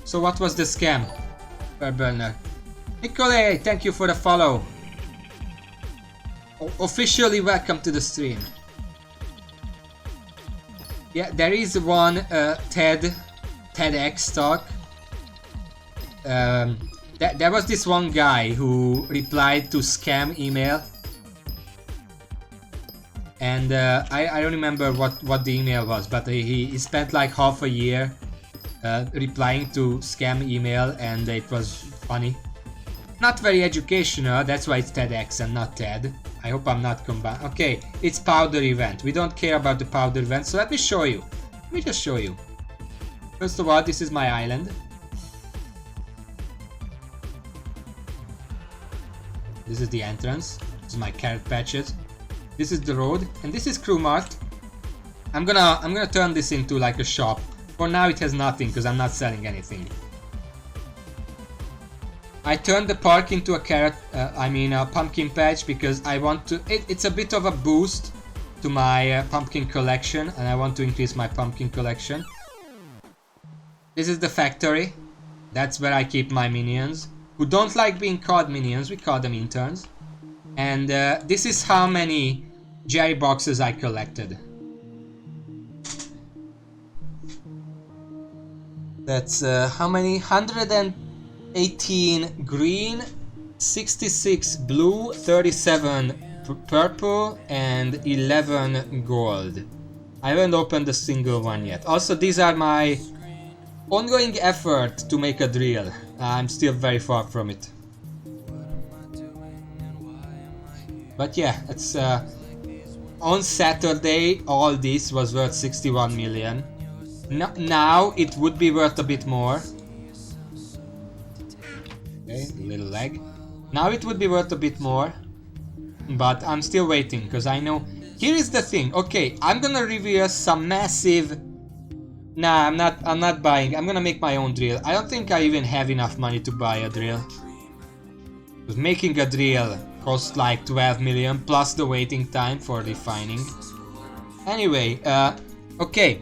So what was the scam, Burner? Nicolay, thank you for the follow. Officially welcome to the stream. Yeah, there is one TEDx talk. There was this one guy who replied to scam email, and I don't remember what the email was, but he spent like half a year replying to scam email, and it was funny. Not very educational, that's why it's TEDx and not TED. I hope I'm not combined. Okay, it's powder event. We don't care about the powder event, so let me show you. Let me just show you. First of all, this is my island. This is the entrance. This is my carrot patches. This is the road, and this is Crew Mart. I'm gonna turn this into like a shop. For now it has nothing because I'm not selling anything. I turned the park into a a pumpkin patch because I want to. It's a bit of a boost to my pumpkin collection, and I want to increase my pumpkin collection. This is the factory. That's where I keep my minions, who don't like being called minions. We call them interns. And this is how many Jerry boxes I collected. That's how many? 118 green, 66 blue, 37 purple, and 11 gold. I haven't opened a single one yet. Also, these are my ongoing effort to make a drill. I'm still very far from it. But yeah, it's on Saturday all this was worth 61 million. Now it would be worth a bit more. Okay, a little lag. Now it would be worth a bit more, but I'm still waiting because I know. Here is the thing. Okay, I'm gonna reveal some massive. Nah, I'm not buying. I'm gonna make my own drill. I don't think I even have enough money to buy a drill. Because making a drill costs like 12 million plus the waiting time for refining. Anyway, okay.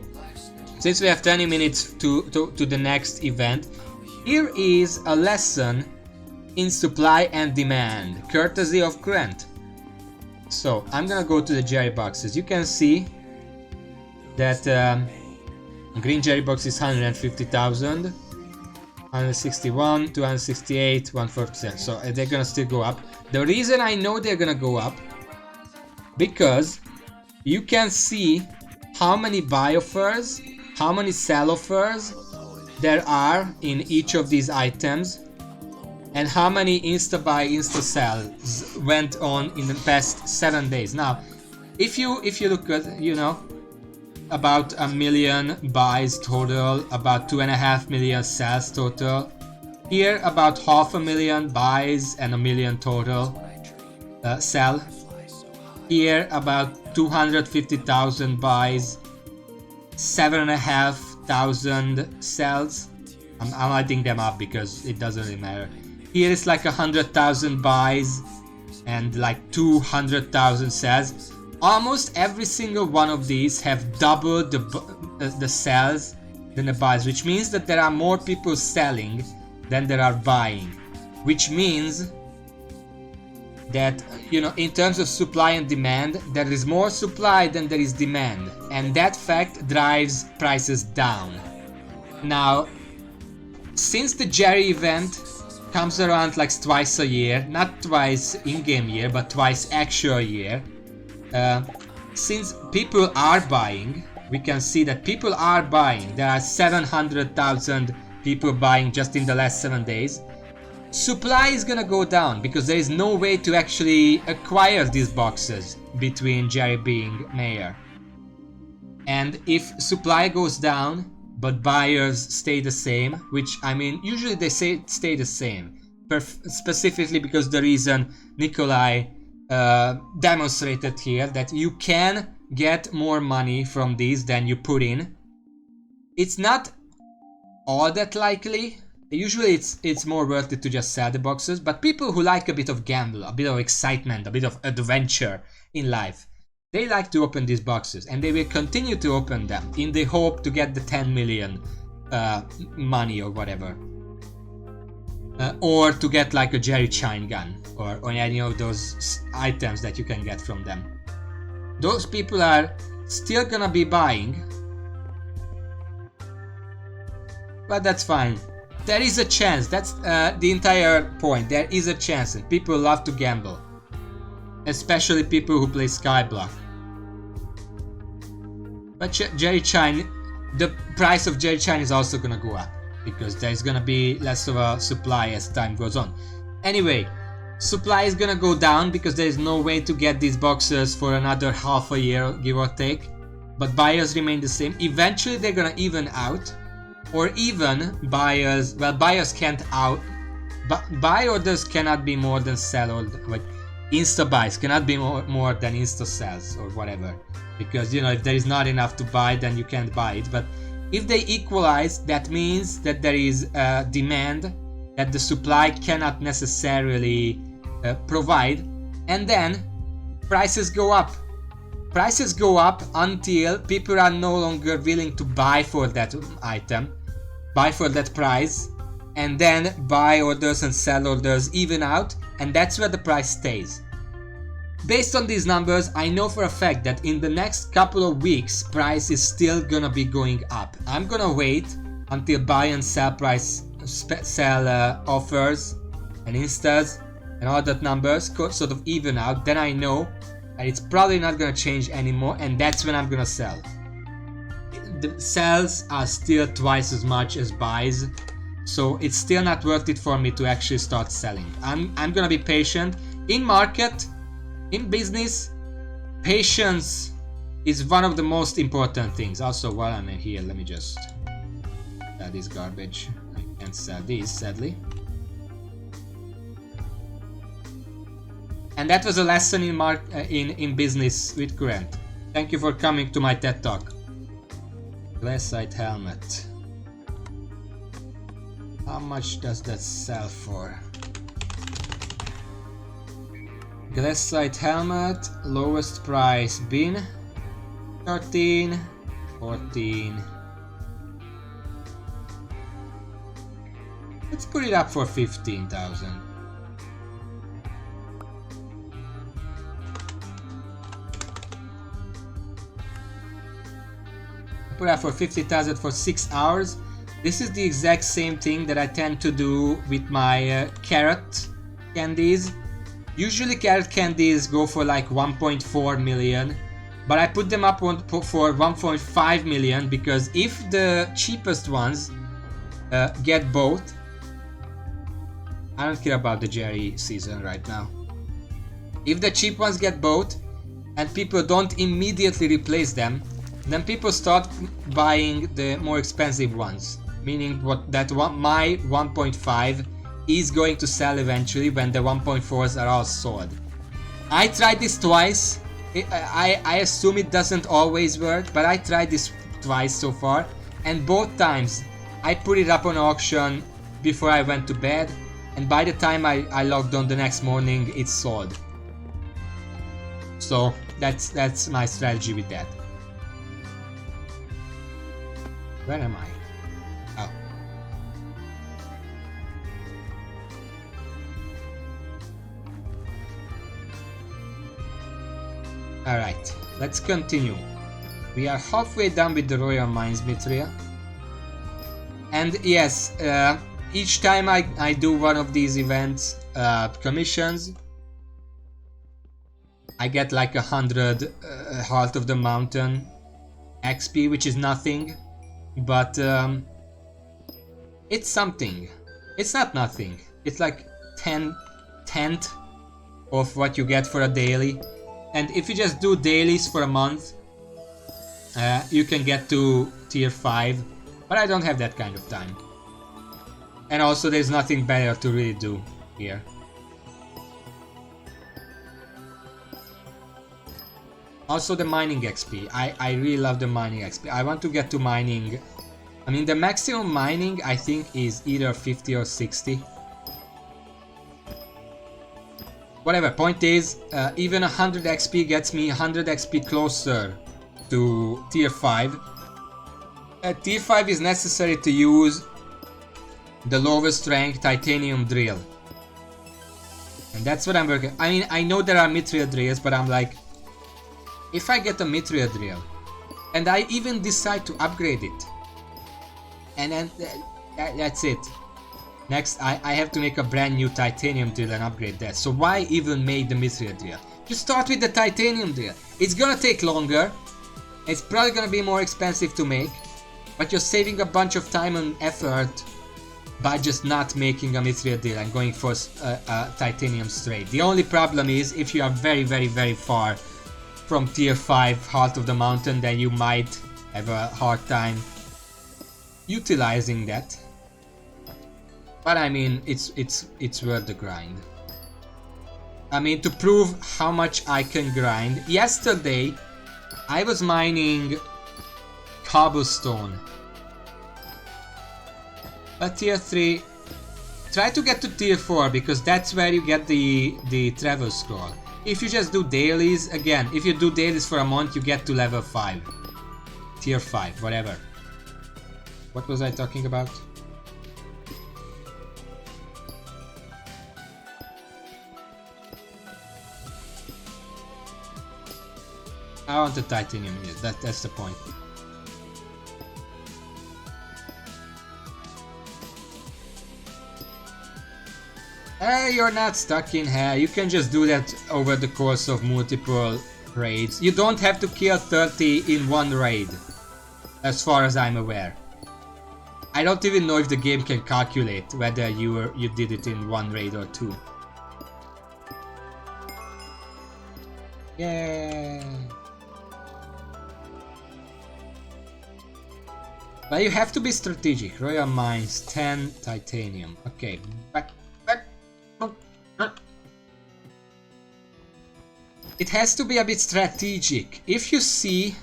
Since we have 20 minutes to the next event, here is a lesson in supply and demand, courtesy of Grant. So I'm gonna go to the Jerry boxes. You can see that green Jerry box is 150,000, 161, 268, 147. So they're gonna still go up. The reason I know they're gonna go up, because you can see how many buy offers, how many sell offers there are in each of these items, and how many insta buy, insta sells went on in the past 7 days. Now, if you look at, you know, about 1 million buys total, about 2.5 million sales total. Here, about 500,000 buys and 1 million total sell. Here, about 250,000 buys, 7,500 sells. I'm adding them up because it doesn't really matter. Here is like 100,000 buys and like 200,000 sells. Almost every single one of these have double the sells than the buys, which means that there are more people selling than there are buying, which means that, you know, in terms of supply and demand, there is more supply than there is demand, and that fact drives prices down. Now, since the Jerry event comes around like twice a year, not twice in-game year, but twice actual year, since people are buying, we can see that people are buying. There are 700,000 people buying just in the last 7 days. Supply is gonna go down because there is no way to actually acquire these boxes between Jerry being mayor. And if supply goes down but buyers stay the same, which, I mean, usually they say stay the same, specifically because the reason Nikolai demonstrated here, that you can get more money from these than you put in. It's not all that likely. Usually it's more worth it to just sell the boxes, but people who like a bit of gamble, a bit of excitement, a bit of adventure in life, they like to open these boxes, and they will continue to open them in the hope to get the 10 million money or whatever. Or to get like a Jerry Chine gun or any of those items that you can get from them. Those people are still gonna be buying, but that's fine. There is a chance, that's the entire point. There is a chance, and people love to gamble, especially people who play Skyblock. But Jerry Chine, the price of Jerry Chine is also gonna go up, because there's gonna be less of a supply as time goes on. Anyway, supply is gonna go down because there is no way to get these boxes for another half a year, give or take. But buyers remain the same. Eventually they're gonna even out. Or even buyers, well, buyers can't out, buy orders cannot be more than sell, or like insta buys cannot be more than insta sells or whatever. Because, you know, if there is not enough to buy, then you can't buy it. But if they equalize, that means that there is demand that the supply cannot necessarily provide, and then prices go up. Prices go up until people are no longer willing to buy for that item, buy for that price, and then buy orders and sell orders even out, and that's where the price stays. Based on these numbers, I know for a fact that in the next couple of weeks, price is still gonna be going up. I'm gonna wait until buy and sell price, offers and instas and all that numbers sort of even out. Then I know that it's probably not gonna change anymore, and that's when I'm gonna sell. The sells are still twice as much as buys, so it's still not worth it for me to actually start selling. I'm gonna be patient. In market, in business, patience is one of the most important things. Also, while I'm in here, let me just sell this garbage. I can't sell these, sadly. And that was a lesson in business with Grant. Thank you for coming to my TED Talk. Glassite helmet. How much does that sell for? Glassite helmet, lowest price bin. 13, 14. Let's put it up for 15,000. Put up for 50,000 for 6 hours. This is the exact same thing that I tend to do with my carrot candies. Usually carrot candies go for like 1.4 million, but I put them up for 1.5 million because if the cheapest ones get both, I don't care about the Jerry season right now. If the cheap ones get both and people don't immediately replace them, then people start buying the more expensive ones, meaning my 1.5 is going to sell eventually when the 1.4s are all sold. I tried this twice. I assume it doesn't always work, but I tried this twice so far, and both times I put it up on auction before I went to bed, and by the time I logged on the next morning, it's sold. So that's my strategy with that. Where am I? Oh. Alright, let's continue. We are halfway done with the Royal Mines Mithria. And yes, each time I do one of these events, commissions, I get like 100 Heart of the Mountain XP, which is nothing. But it's something. It's not nothing. It's like 10th of what you get for a daily. And if you just do dailies for a month, you can get to tier 5. But I don't have that kind of time. And also there's nothing better to really do here. Also the mining XP. I really love the mining XP. I want to get to mining. I mean, the maximum mining I think is either 50 or 60. Whatever, point is, even 100 XP gets me 100 XP closer to tier 5. At tier 5 is necessary to use the lowest rank titanium drill. And that's what I'm working. I mean, I know there are Mithria drills, but I'm like, if I get a Mithria drill, and I even decide to upgrade it, and then that's it. Next, I have to make a brand new titanium drill and upgrade that. So why even make the Mithria drill? Just start with the titanium drill. It's gonna take longer. It's probably gonna be more expensive to make, but you're saving a bunch of time and effort by just not making a Mithria drill and going for a titanium straight. The only problem is if you are very, very, very far from tier 5 Heart of the Mountain, then you might have a hard time utilizing that. But I mean, it's worth the grind. I mean, to prove how much I can grind, yesterday I was mining cobblestone at tier 3. Try to get to tier 4 because that's where you get the travel scroll. If you just do dailies, again, if you do dailies for a month, you get to level 5. Tier 5, whatever. What was I talking about? I want the titanium, yes, that's the point. You're not stuck in hell. You can just do that over the course of multiple raids. You don't have to kill 30 in one raid, as far as I'm aware. I don't even know if the game can calculate whether you did it in one raid or two. Yeah. But you have to be strategic. Royal Mines, 10 titanium. Okay, back. It has to be a bit strategic. If you see,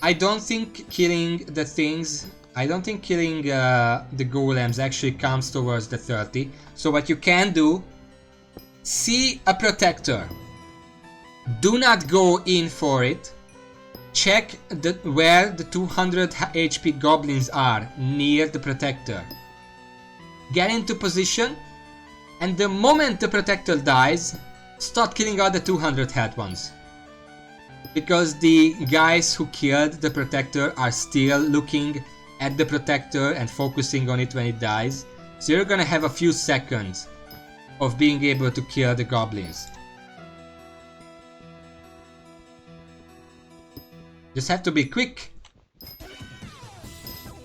I don't think killing the things, I don't think killing the golems actually counts towards the 30. So what you can do, see a protector. Do not go in for it. check where the 200 HP goblins are near the protector. Get into position, and the moment the protector dies, start killing all the 200 health ones. Because the guys who killed the protector are still looking at the protector and focusing on it when it dies. So you're gonna have a few seconds of being able to kill the goblins. Just have to be quick,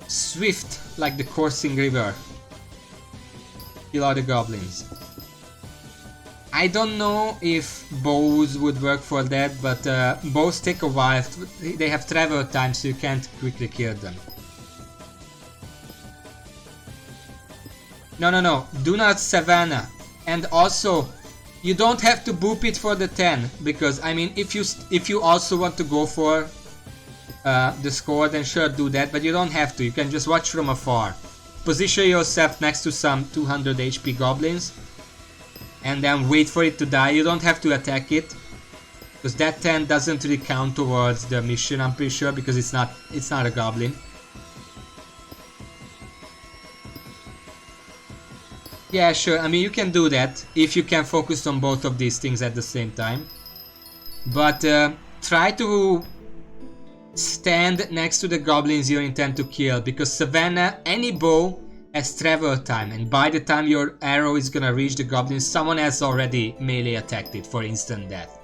swift like the coursing river. Kill all the goblins. I don't know if bows would work for that, but bows take a while. They have travel time, so you can't quickly kill them. No, do not Savannah. And also, you don't have to boop it for the 10, because I mean, if you also want to go for the score, then sure, do that, but you don't have to. You can just watch from afar. Position yourself next to some 200 HP goblins and then wait for it to die. You don't have to attack it, because that 10 doesn't really count towards the mission, I'm pretty sure, because it's not a goblin. Yeah, sure, I mean, you can do that if you can focus on both of these things at the same time. But try to stand next to the goblins you intend to kill, because Savannah, any bow has travel time, and by the time your arrow is gonna reach the goblins, someone else already melee attacked it for instant death.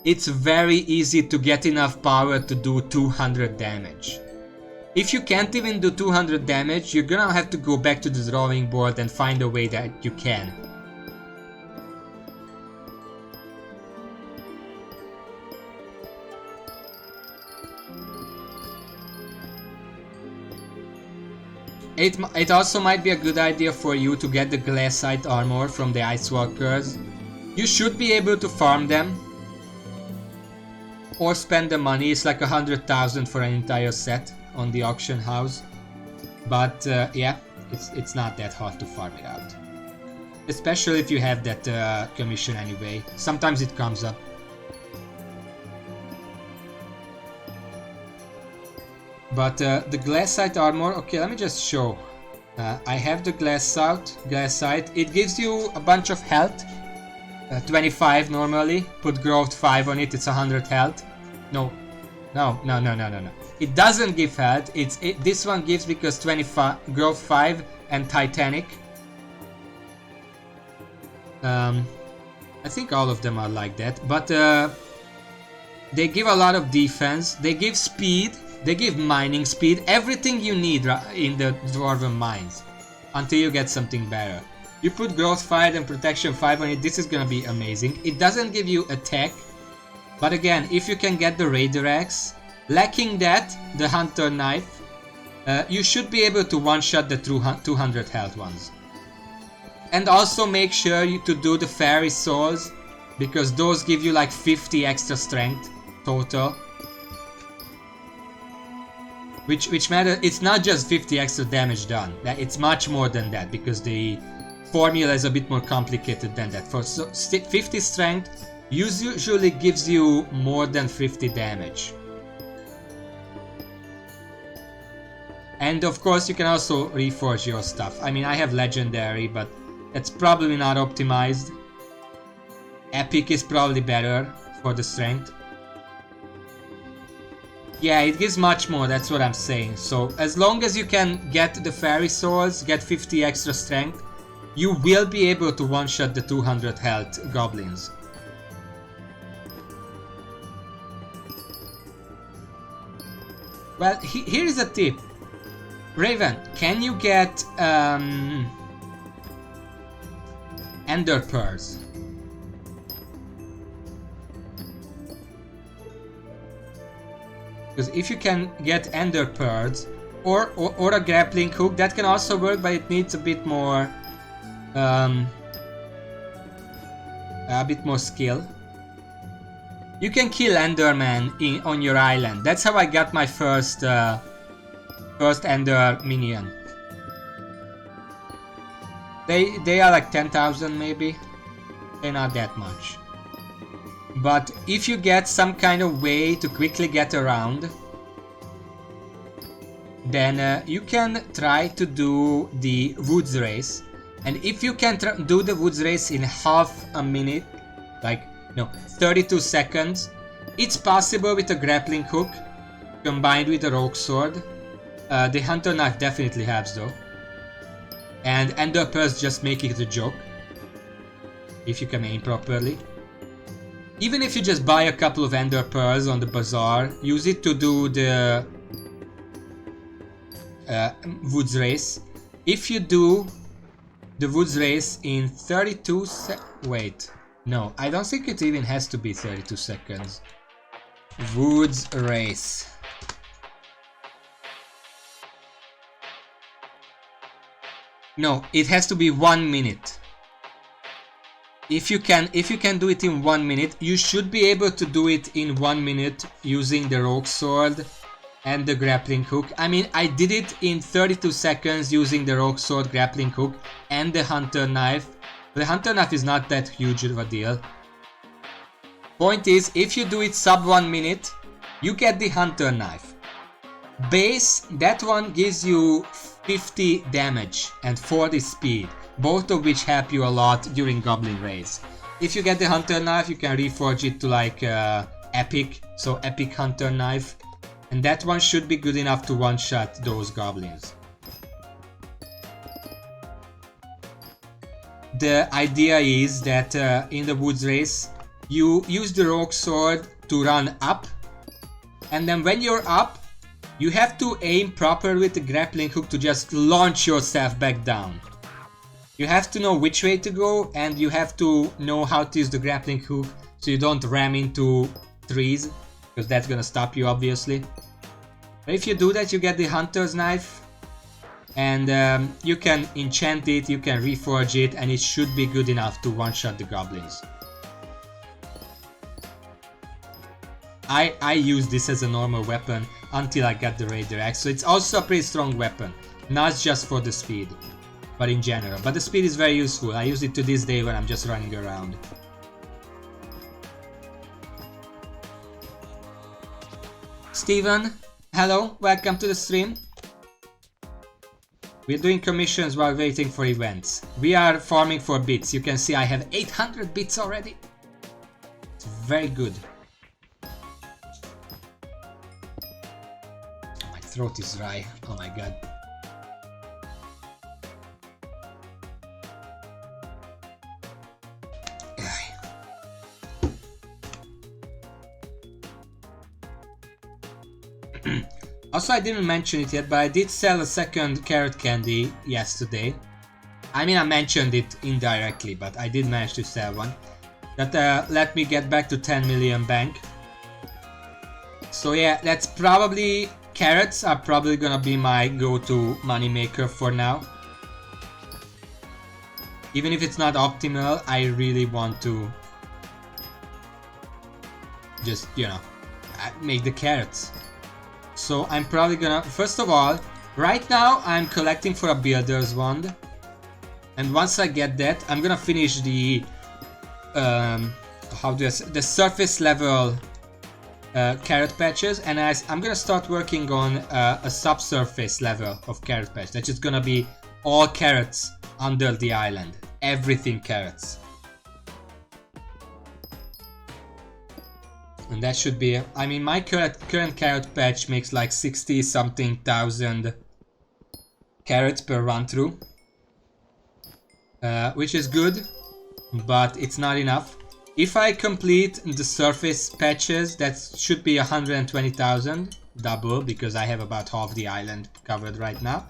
It's very easy to get enough power to do 200 damage. If you can't even do 200 damage, you're gonna have to go back to the drawing board and find a way that you can. It also might be a good idea for you to get the glassite armor from the Ice Walkers. You should be able to farm them or spend the money. It's like 100,000 for an entire set on the auction house. But yeah, it's not that hard to farm it out. Especially if you have that commission anyway. Sometimes it comes up. But the glassite armor, okay, let me just show. I have the glassite. It gives you a bunch of health. 25 normally. Put growth 5 on it, it's 100 health. No. It doesn't give health. This one gives because 25 growth 5 and Titanic. I think all of them are like that. But they give a lot of defense. They give speed. They give mining speed, everything you need in the Dwarven mines, until you get something better. You put growth 5 and protection 5 on it, this is gonna be amazing. It doesn't give you attack, but again, if you can get the Raider Axe, lacking that, the Hunter Knife, you should be able to one-shot the 200 health ones. And also make sure to do the Fairy Souls, because those give you like 50 extra strength total. Which matters, it's not just 50 extra damage done, it's much more than that, because the formula is a bit more complicated than that. For 50 strength usually gives you more than 50 damage. And of course you can also reforge your stuff. I mean, I have legendary, but that's probably not optimized. Epic is probably better for the strength. Yeah, it gives much more, that's what I'm saying. So as long as you can get the Fairy Swords, get 50 extra strength, you will be able to one-shot the 200 health goblins. Well, here is a tip. Raven, can you get Ender Pearls? Because if you can get Ender Pearls or a grappling hook, that can also work, but it needs a bit more skill. You can kill Enderman on your island. That's how I got my first Ender minion. They are like 10,000 maybe. They're not that much. But if you get some kind of way to quickly get around, then you can try to do the woods race. And if you can do the woods race in half a minute, like, no, 32 seconds, it's possible with a grappling hook combined with a rogue sword. The hunter knife definitely helps though. And ender pearls just make it a joke, if you can aim properly. Even if you just buy a couple of ender pearls on the bazaar, use it to do the woods race. If you do the woods race in 32 wait, no, I don't think it even has to be 32 seconds. Woods race. No, it has to be 1 minute. If you can do it in 1 minute, you should be able to do it in 1 minute using the rogue sword and the grappling hook. I mean, I did it in 32 seconds using the rogue sword, grappling hook, and the hunter knife. The hunter knife is not that huge of a deal. Point is, if you do it sub 1 minute, you get the hunter knife. Base, that one gives you 50 damage and 40 speed, both of which help you a lot during goblin raids. If you get the hunter knife, you can reforge it to like epic, so epic hunter knife, and that one should be good enough to one-shot those goblins. The idea is that in the woods race, you use the rogue sword to run up, and then when you're up, you have to aim proper with the grappling hook to just launch yourself back down. You have to know which way to go, and you have to know how to use the grappling hook so you don't ram into trees, because that's gonna stop you obviously. But if you do that, you get the hunter's knife, and you can enchant it, you can reforge it, and it should be good enough to one-shot the goblins. I use this as a normal weapon until I got the Raider Axe, so it's also a pretty strong weapon, not just for the speed, but in general. But the speed is very useful. I use it to this day when I'm just running around. Steven, hello, welcome to the stream. We're doing commissions while waiting for events. We are farming for bits. You can see I have 800 bits already. It's very good. My throat is dry. Oh my god. Also, I didn't mention it yet, but I did sell a second carrot candy yesterday. I mean, I mentioned it indirectly, but I did manage to sell one. That let me get back to 10 million bank. So yeah, that's probably... Carrots are probably gonna be my go-to money maker for now. Even if it's not optimal, I really want to just, you know, make the carrots. So I'm probably gonna, first of all, right now I'm collecting for a builder's wand, and once I get that, I'm gonna finish the the surface level carrot patches, and I'm gonna start working on a subsurface level of carrot patch. That's just gonna be all carrots under the island, everything carrots. And that should be, I mean, my current carrot patch makes like 60 something thousand carrots per run through, which is good, but it's not enough. If I complete the surface patches, that should be 120,000, double, because I have about half the island covered right now.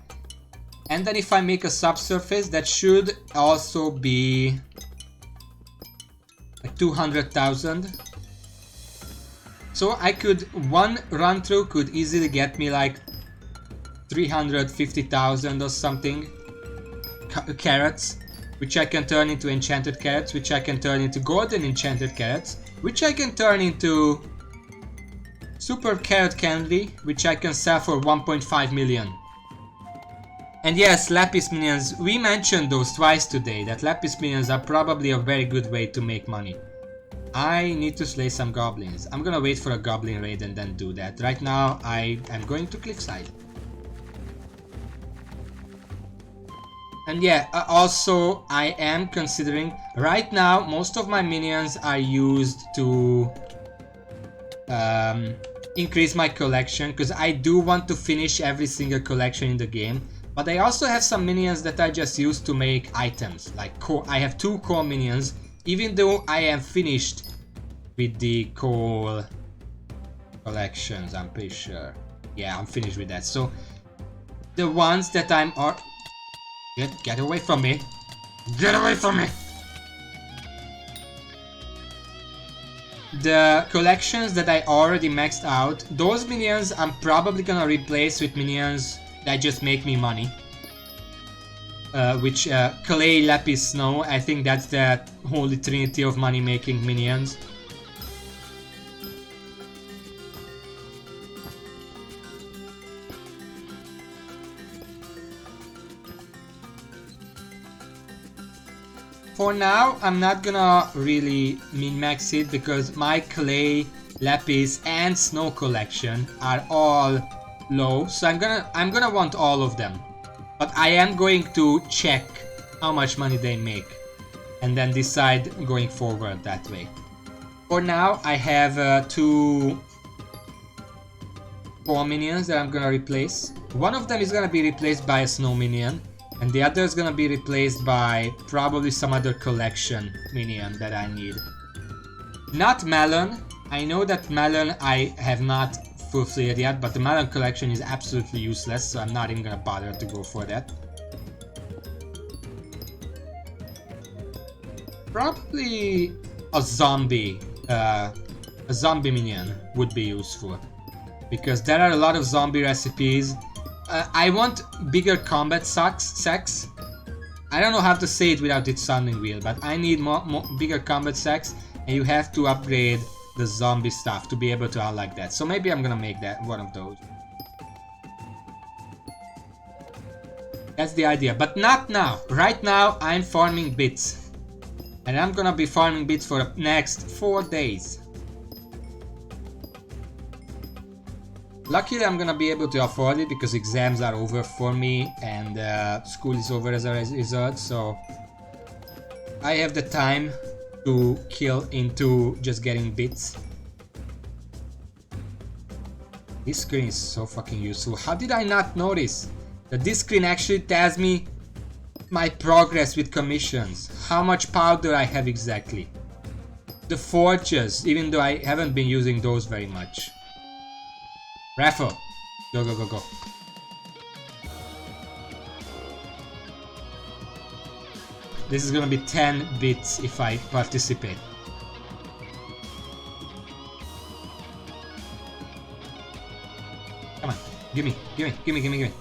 And then if I make a subsurface, that should also be like 200,000. So I could, one run through could easily get me like 350,000 or something carrots, which I can turn into enchanted carrots, which I can turn into golden enchanted carrots, which I can turn into super carrot candy, which I can sell for 1.5 million. And yes, lapis minions, we mentioned those twice today, that lapis minions are probably a very good way to make money. I need to slay some goblins. I'm gonna wait for a goblin raid and then do that. Right now, I am going to cliffside. And yeah, also I am considering, right now most of my minions are used to increase my collection, because I do want to finish every single collection in the game. But I also have some minions that I just used to make items, like I have 2 core minions, even though I am finished with the coal collections, I'm pretty sure. Yeah, I'm finished with that. So the ones that I'm... Get away from me! Get away from me! The collections that I already maxed out, those minions I'm probably gonna replace with minions that just make me money. Which clay, lapis, snow, I think that's the holy trinity of money making minions. For now, I'm not gonna really min-max it because my clay, lapis, and snow collection are all low. So I'm gonna want all of them. But I am going to check how much money they make and then decide going forward that way. For now, I have 2 core minions that I'm gonna replace. One of them is gonna be replaced by a snow minion. And the other is gonna be replaced by probably some other collection minion that I need. Not Melon. I know that Melon I have not fulfilled yet, but the Melon collection is absolutely useless, so I'm not even gonna bother to go for that. Probably a zombie minion would be useful, because there are a lot of zombie recipes. I want bigger combat sacks. I don't know how to say it without it sounding weird, but I need bigger combat sacks, and you have to upgrade the zombie stuff to be able to unlock that. So maybe I'm gonna make that one of those. That's the idea, but not now. Right now I'm farming bits, and I'm gonna be farming bits for the next 4 days. Luckily I'm gonna be able to afford it because exams are over for me and school is over as a result, so I have the time to kill into just getting bits. This screen is so fucking useful. How did I not notice that this screen actually tells me my progress with commissions? How much powder I have exactly. The forges, even though I haven't been using those very much. Raffle! Go, go, go, go. This is gonna be 10 bits if I participate. Come on, gimme, gimme, gimme, gimme, gimme.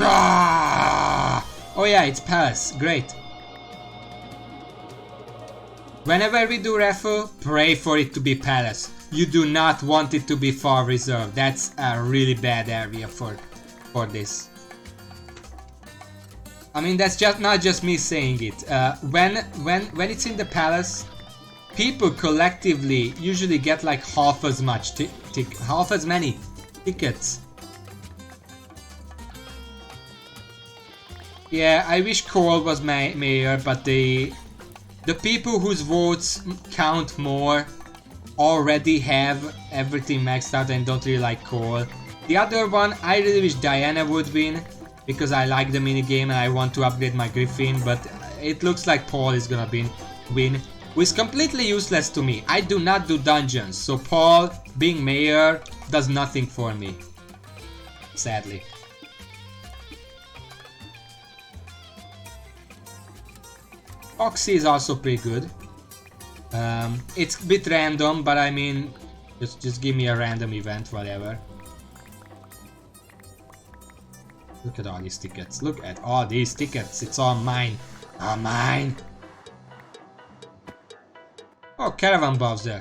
Ah! Oh yeah, it's Palace, great. Whenever we do raffle, pray for it to be Palace. You do not want it to be Far Reserve. That's a really bad area for this. I mean, that's just not just me saying it. When it's in the Palace, people collectively usually get like half as many tickets. Yeah, I wish Cole was mayor, but the people whose votes count more already have everything maxed out and don't really like Cole. The other one, I really wish Diana would win because I like the minigame and I want to upgrade my Griffin, but it looks like Paul is gonna win, who is completely useless to me. I do not do dungeons, so Paul being mayor does nothing for me, sadly. Oxy is also pretty good. It's a bit random, but I mean, just give me a random event, whatever. Look at all these tickets. Look at all these tickets. It's all mine. All mine. Oh, Caravan Bowser.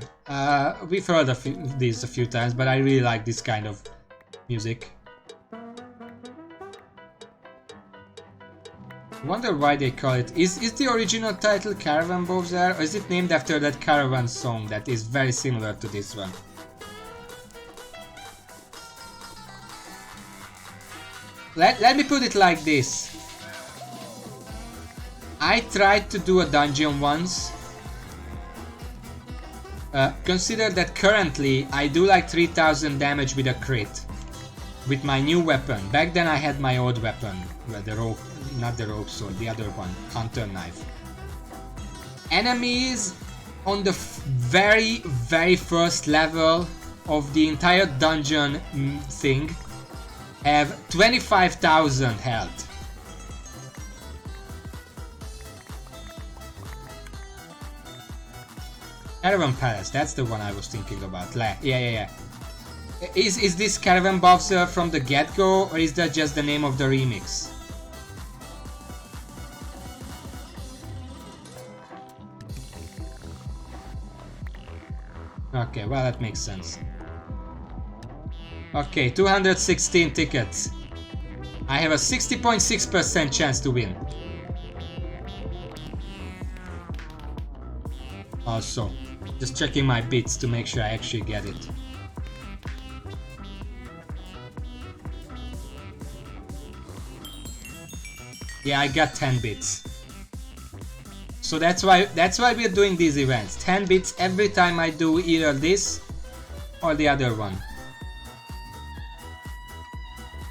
We've heard of these a few times, but I really like this kind of music. Wonder why they call it. Is the original title Caravan Bowser, or is it named after that Caravan song that is very similar to this one? Let me put it like this. I tried to do a dungeon once. Consider that currently I do like 3000 damage with a crit. With my new weapon. Back then I had my old weapon. The rope, not the rope sword, the other one. Hunter knife. Enemies on the very first level of the entire dungeon thing have 25,000 health. Caravan Palace, that's the one I was thinking about. Yeah. Is this Caravan Bowser from the get-go, or is that just the name of the remix? Okay, well that makes sense. Okay, 216 tickets. I have a 60.6% chance to win. Also, just checking my bits to make sure I actually get it. Yeah, I got 10 bits. So that's why we're doing these events. 10 bits every time I do either this or the other one.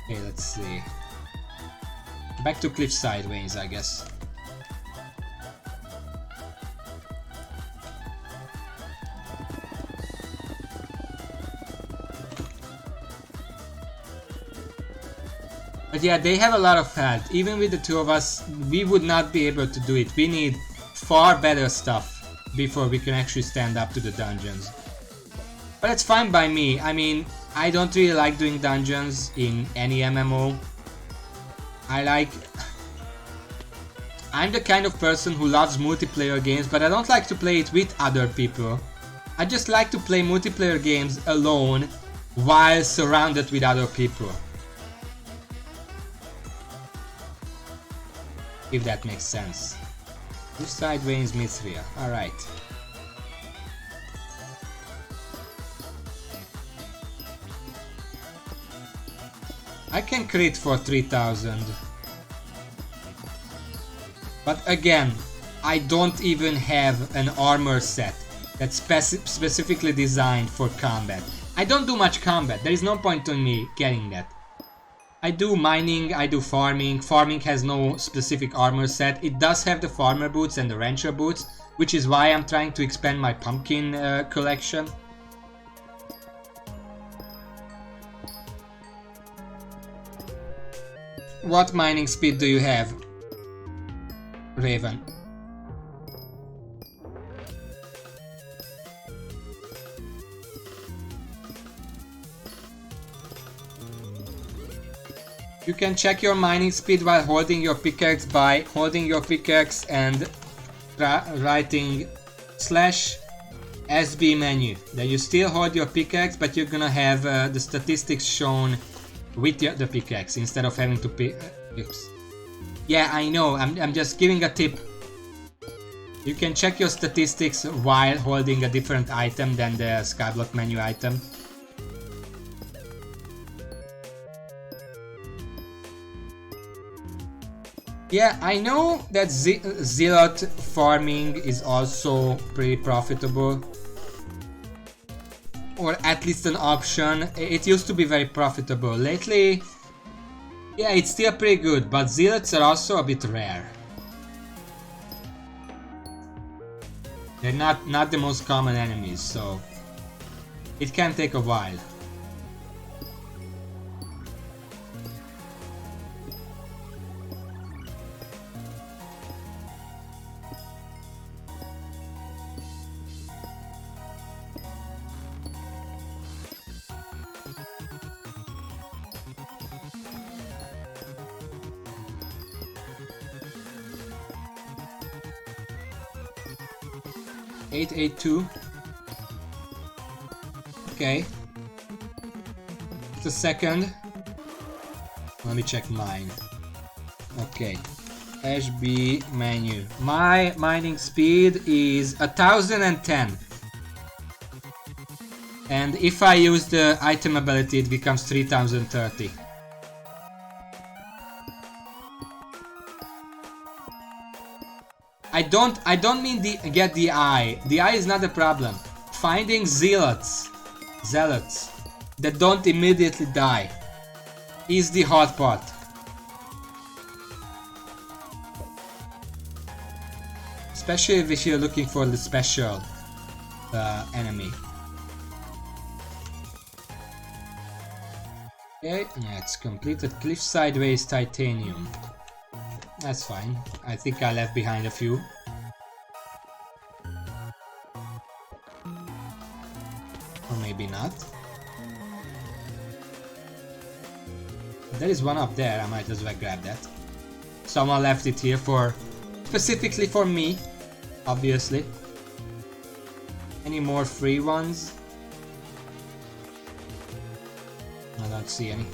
Okay, let's see. Back to cliff sideways, I guess. But yeah, they have a lot of health. Even with the two of us, we would not be able to do it. We need far better stuff before we can actually stand up to the dungeons. But it's fine by me. I mean, I don't really like doing dungeons in any MMO. I'm the kind of person who loves multiplayer games, but I don't like to play it with other people. I just like to play multiplayer games alone while surrounded with other people. If that makes sense. This sideways Mithria. Alright. I can crit for 3000. But again, I don't even have an armor set that's specifically designed for combat. I don't do much combat. There is no point in me getting that. I do mining, I do farming. Farming has no specific armor set. It does have the farmer boots and the rancher boots, which is why I'm trying to expand my pumpkin collection. What mining speed do you have, Raven? You can check your mining speed while holding your pickaxe by holding your pickaxe and writing /SB menu. Then you still hold your pickaxe, but you're gonna have the statistics shown with the pickaxe instead of having to oops. Yeah, I know, I'm just giving a tip. You can check your statistics while holding a different item than the skyblock menu item. Yeah, I know that zealot farming is also pretty profitable. Or at least an option. It used to be very profitable. Lately, yeah, it's still pretty good, but zealots are also a bit rare. They're not the most common enemies, so it can take a while. $882. Okay. Just a second. Let me check mine. Okay. HB menu. My mining speed is 1010. And if I use the item ability, it becomes 3030. I don't mean get the eye. The eye is not a problem. Finding zealots that don't immediately die is the hard part. Especially if you're looking for the special enemy. Okay, yeah, it's completed. Cliff Sideways Titanium. That's fine. I think I left behind a few. Or maybe not. There is one up there, I might as well grab that. Someone left it here specifically for me, obviously. Any more free ones? I don't see any.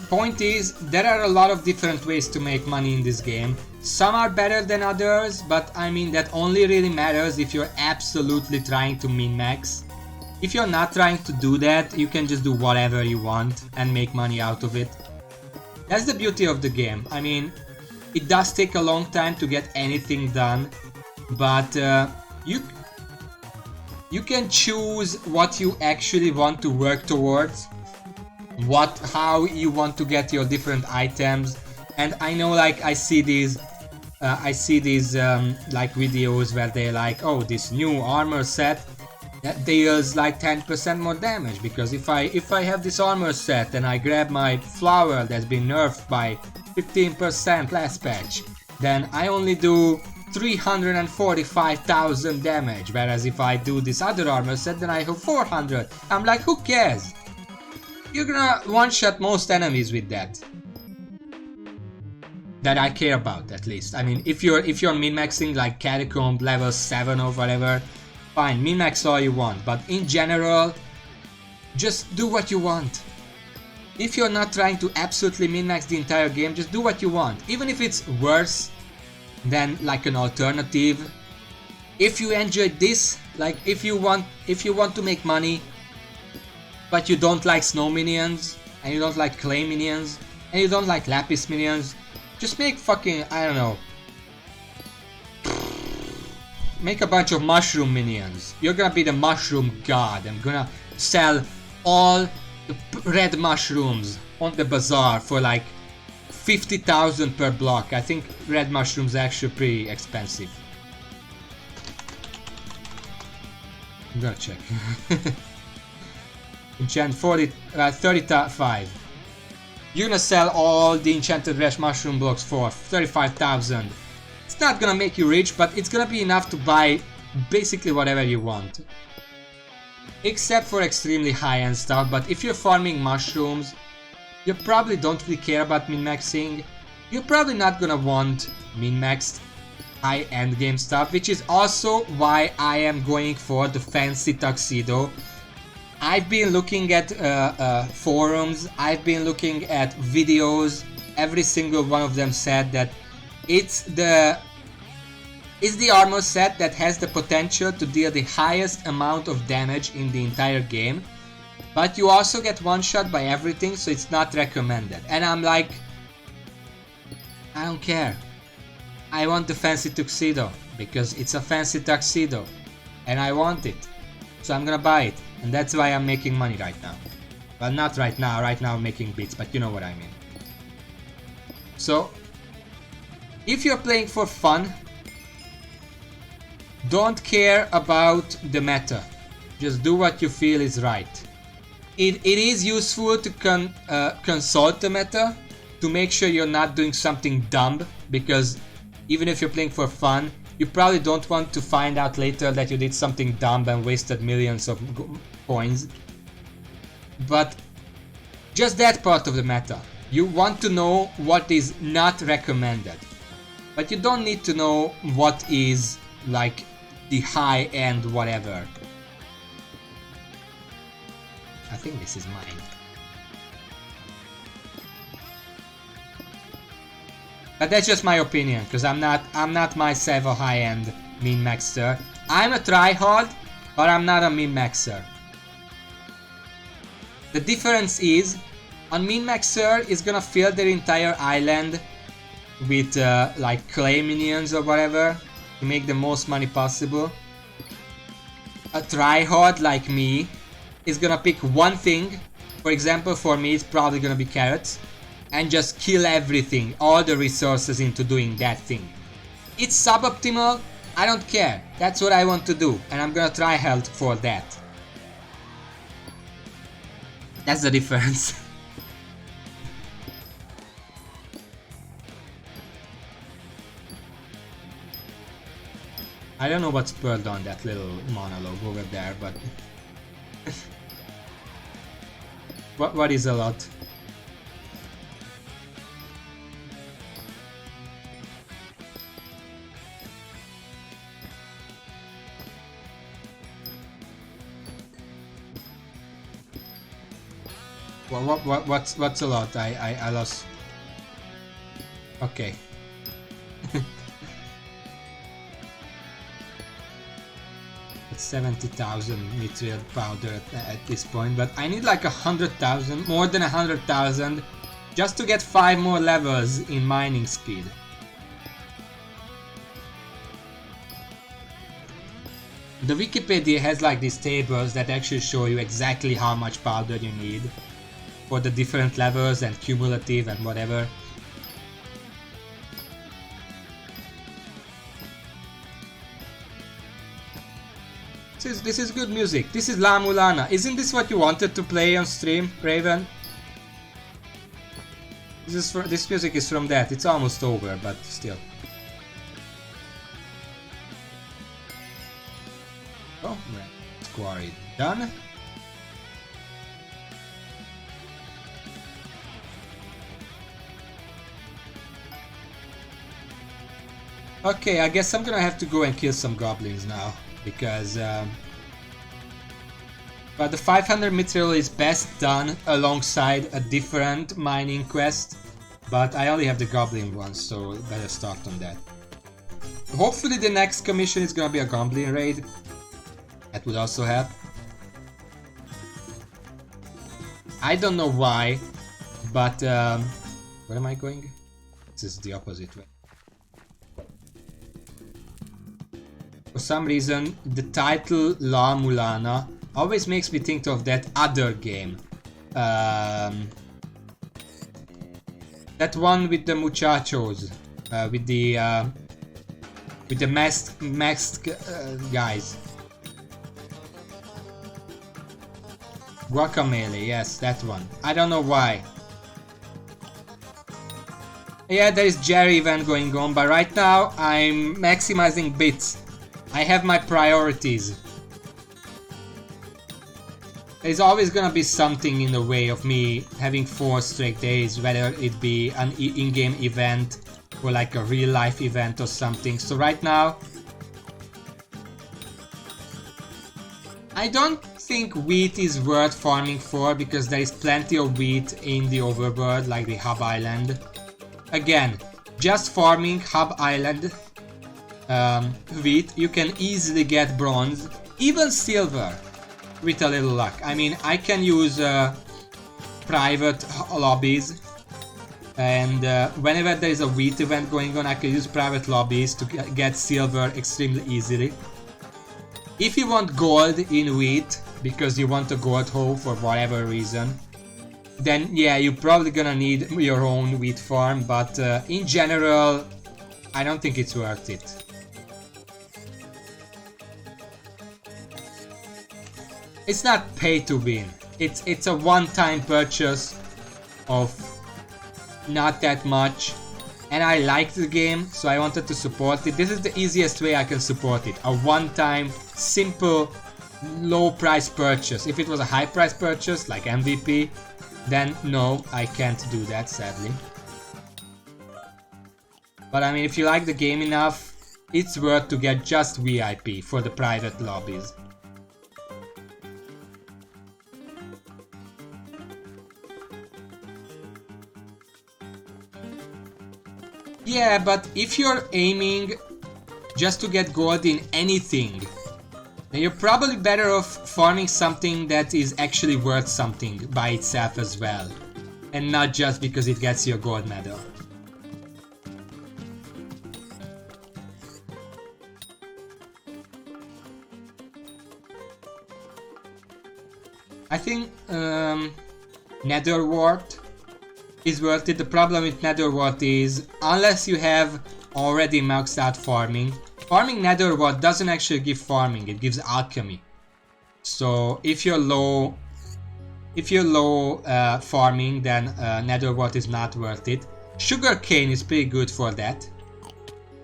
Point is, there are a lot of different ways to make money in this game. Some are better than others, but I mean that only really matters if you're absolutely trying to min-max. If you're not trying to do that, you can just do whatever you want and make money out of it. That's the beauty of the game. I mean, it does take a long time to get anything done, but you can choose what you actually want to work towards. How you want to get your different items. And I know, like, I see these like videos where they're like, oh, this new armor set that deals like 10% more damage, because if I have this armor set and I grab my flower that's been nerfed by 15% last patch, then I only do 345,000 damage, whereas if I do this other armor set, then I have 400. I'm like, who cares? You're gonna one-shot most enemies with that. That I care about, at least. I mean, if you're min-maxing like Catacomb level 7 or whatever, fine, min-max all you want. But in general, just do what you want. If you're not trying to absolutely min-max the entire game, just do what you want. Even if it's worse than like an alternative. If you enjoyed this, like if you want to make money, but you don't like snow minions, and you don't like clay minions, and you don't like lapis minions, just make fucking, I don't know, make a bunch of mushroom minions. You're gonna be the mushroom god. I'm gonna sell all the red mushrooms on the bazaar for like 50,000 per block. I think red mushrooms are actually pretty expensive. I'm gonna check. Enchant 35. You're gonna sell all the enchanted red mushroom blocks for 35,000. It's not gonna make you rich, but it's gonna be enough to buy basically whatever you want. Except for extremely high-end stuff, but if you're farming mushrooms, you probably don't really care about min-maxing. You're probably not gonna want min-maxed high-end game stuff, which is also why I am going for the fancy tuxedo. I've been looking at forums, I've been looking at videos, every single one of them said that it's the armor set that has the potential to deal the highest amount of damage in the entire game, but you also get one shot by everything, so it's not recommended. And I'm like, I don't care. I want the fancy tuxedo because it's a fancy tuxedo and I want it, so I'm gonna buy it. And that's why I'm making money right now. Well, not right now I'm making bits, but you know what I mean. So, if you're playing for fun, don't care about the meta. Just do what you feel is right. It is useful to consult the meta to make sure you're not doing something dumb, because even if you're playing for fun, you probably don't want to find out later that you did something dumb and wasted millions of coins. But just that part of the meta. You want to know what is not recommended. But you don't need to know what is like the high-end whatever. I think this is mine. But that's just my opinion, because I'm not myself a high-end min-maxer. I'm a tryhard, but I'm not a min-maxer. The difference is, a min-maxer is gonna fill their entire island with like clay minions or whatever to make the most money possible. A tryhard like me is gonna pick one thing. For example, for me it's probably gonna be carrots, and just kill everything, all the resources into doing that thing. It's suboptimal, I don't care. That's what I want to do, and I'm gonna try hard for that. That's the difference. I don't know what's spurred on that little monologue over there, but what is a lot? What's a lot? I lost. Okay. It's 70,000 mithril powder at this point, but I need like 100,000, more than 100,000, just to get 5 more levels in mining speed. The Wikipedia has like these tables that actually show you exactly how much powder you need for the different levels and cumulative and whatever. This is good music. This is La Mulana. Isn't this what you wanted to play on stream, Raven? This music is from that. It's almost over, but still. Oh, right. Quarry done. Okay, I guess I'm gonna have to go and kill some goblins now, because but the 500 mithril is best done alongside a different mining quest, but I only have the goblin one, so better start on that. Hopefully the next commission is gonna be a goblin raid. That would also help. I don't know why, but where am I going? This is the opposite way. For some reason, the title La Mulana always makes me think of that other game. That one with the muchachos, with the masked guys. Guacamole, yes, that one. I don't know why. Yeah, there is Jerry event going on, but right now I'm maximizing bits. I have my priorities. There's always gonna be something in the way of me having 4 straight days, whether it be an in-game event or like a real-life event or something. So right now, I don't think wheat is worth farming for, because there is plenty of wheat in the overworld, like the Hub Island. Again, just farming Hub Island wheat, you can easily get bronze, even silver, with a little luck. I mean, I can use private lobbies, and whenever there is a wheat event going on, I can use private lobbies to get silver extremely easily. If you want gold in wheat, because you want a gold hoe for whatever reason, then yeah, you're probably gonna need your own wheat farm, but in general, I don't think it's worth it. It's not pay to win. It's a one-time purchase of not that much, and I liked the game, so I wanted to support it. This is the easiest way I can support it. A one-time, simple, low price purchase. If it was a high price purchase, like MVP, then no, I can't do that, sadly. But I mean, if you like the game enough, it's worth to get just VIP for the private lobbies. Yeah, but if you're aiming just to get gold in anything, then you're probably better off farming something that is actually worth something by itself as well, and not just because it gets you a gold medal. I think Nether Wart is worth it. The problem with Nether Wart is, unless you have already maxed out farming, Nether Wart doesn't actually give farming, it gives alchemy. So if you're low farming, then Nether Wart is not worth it. Sugarcane is pretty good for that.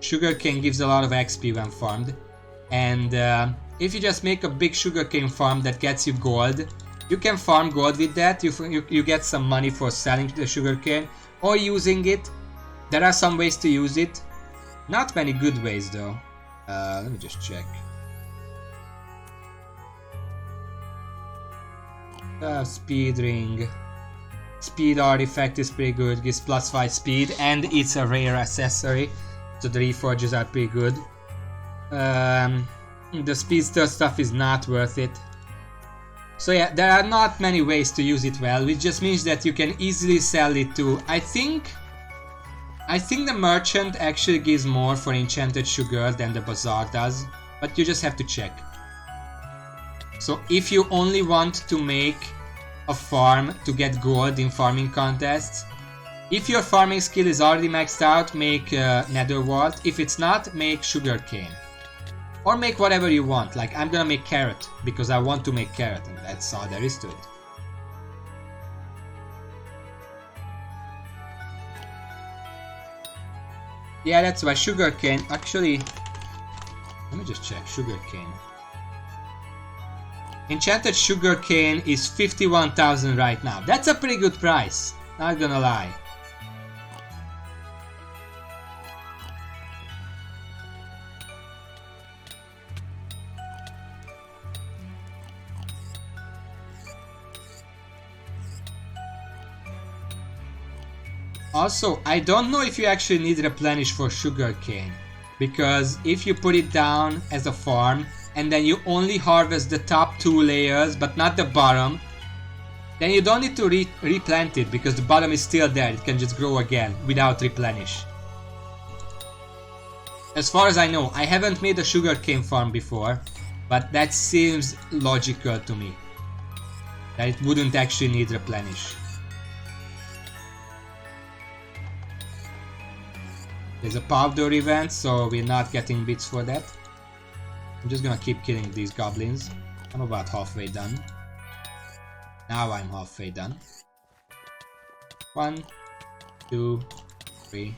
Sugarcane gives a lot of XP when farmed, and if you just make a big sugarcane farm that gets you gold, you can farm gold with that. You get some money for selling the sugarcane or using it. There are some ways to use it. Not many good ways though. Let me just check. Speed ring. Speed artifact is pretty good. Gives +5 speed and it's a rare accessory. So the reforges are pretty good. The speedster stuff is not worth it. So yeah, there are not many ways to use it well, which just means that you can easily sell it to... I think the merchant actually gives more for enchanted sugar than the bazaar does, but you just have to check. So if you only want to make a farm to get gold in farming contests, if your farming skill is already maxed out, make Nether Wart. If it's not, make sugarcane. Or make whatever you want, like I'm gonna make carrot, because I want to make carrot, and that's all there is to it. Yeah, that's why sugarcane, actually, let me just check, sugarcane. Enchanted sugarcane is 51,000 right now. That's a pretty good price, not gonna lie. Also, I don't know if you actually need replenish for sugarcane, because if you put it down as a farm and then you only harvest the top 2 layers but not the bottom, then you don't need to replant it because the bottom is still there, it can just grow again without replenish. As far as I know, I haven't made a sugarcane farm before, but that seems logical to me, that it wouldn't actually need replenish. There's a powder event, so we're not getting bits for that. I'm just gonna keep killing these goblins. I'm about halfway done. Now I'm halfway done. 1, 2, 3.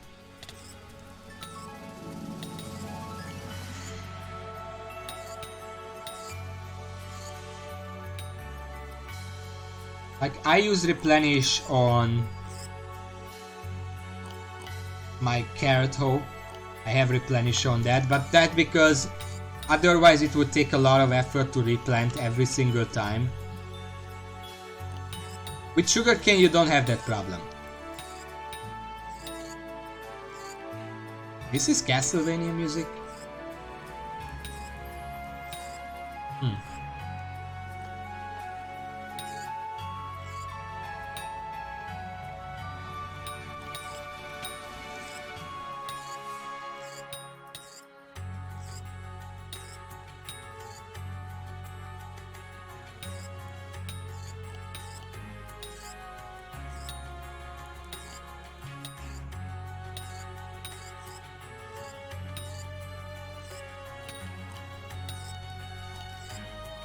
Like, I use replenish on my carrot hoe. I have replenish on that, but that because otherwise it would take a lot of effort to replant every single time. With sugarcane you don't have that problem. This is Castlevania music?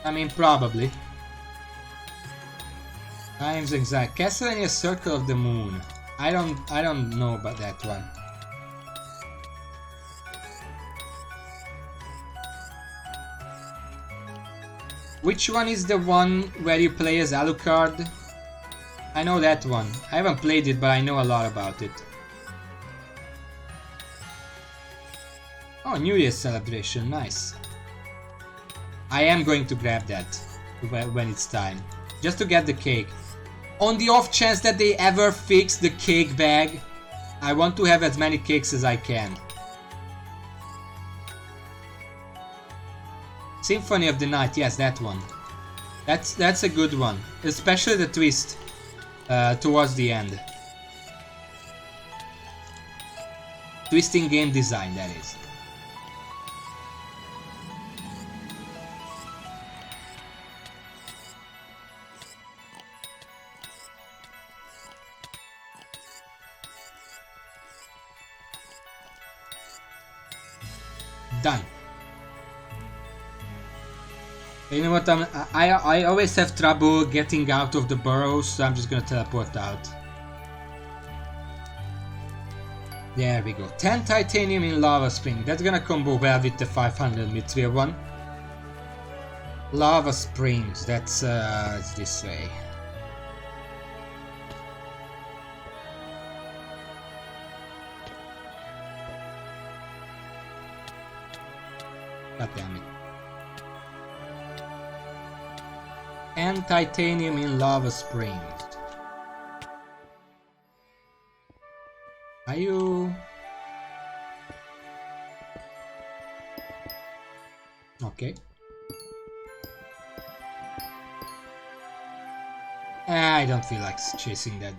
I mean, probably. Times exact. Castlevania Circle of the Moon. I don't know about that one. Which one is the one where you play as Alucard? I know that one. I haven't played it, but I know a lot about it. Oh, New Year's celebration, nice. I am going to grab that when it's time. Just to get the cake. On the off chance that they ever fix the cake bag, I want to have as many cakes as I can. Symphony of the Night, yes, that one. That's a good one, especially the twist towards the end. Twisting game design, that is. Done. You know what? I always have trouble getting out of the burrows, so I'm just gonna teleport out. There we go. 10 titanium in lava spring. That's gonna combo well with the 500 mithril one. Lava springs. That's it's this way. God damn it. And titanium in lava springs. Are you... Okay. I don't feel like chasing that.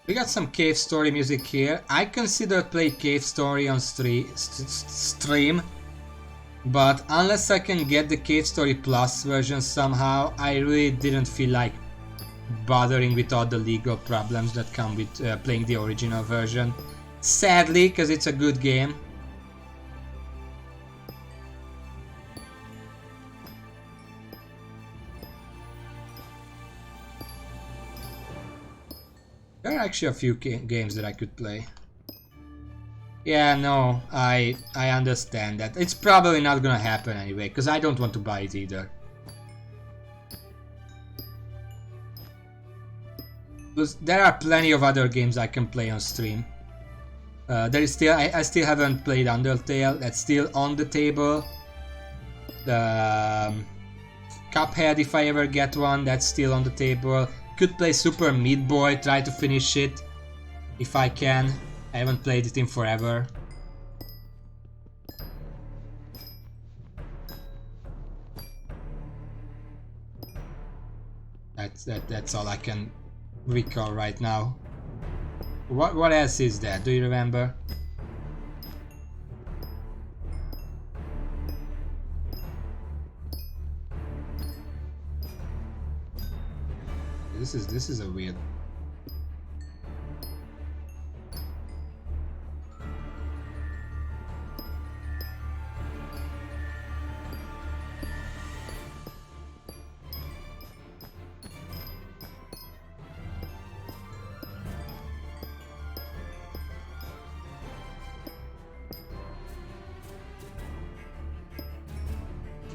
We got some cave story music here. I considered play cave story on stream, but unless I can get the cave story plus version somehow, I really didn't feel like bothering with all the legal problems that come with playing the original version. Sadly, because it's a good game. There are actually a few games that I could play. Yeah, no, I understand that. It's probably not gonna happen anyway, because I don't want to buy it either. Plus, there are plenty of other games I can play on stream. There is still, I still haven't played Undertale. That's still on the table. The Cuphead, if I ever get one, that's still on the table. Could play Super Meat Boy, try to finish it if I can. I haven't played it in forever. That's all I can recall right now. What else is there? Do you remember? This is a weird.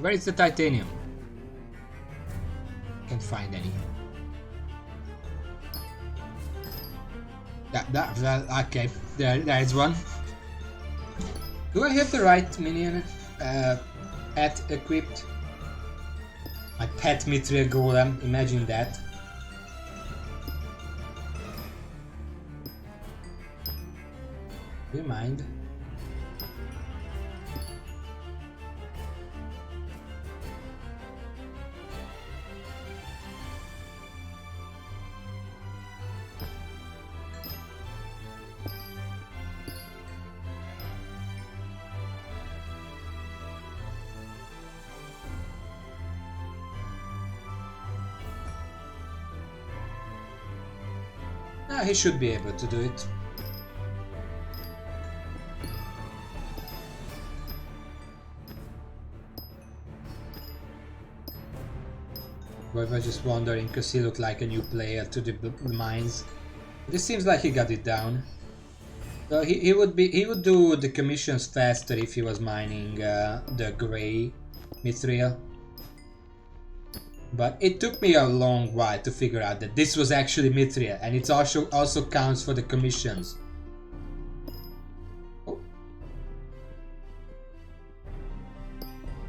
Where is the titanium? Can't find any. Okay, there is one. Do I have the right minion pet equipped? My pet mithril golem, imagine that. Do you mind? He should be able to do it. I was just wondering because he looked like a new player to the mines. This seems like he got it down. So he would do the commissions faster if he was mining the gray mithril. But it took me a long while to figure out that this was actually mithril, and it also counts for the commissions. Oh.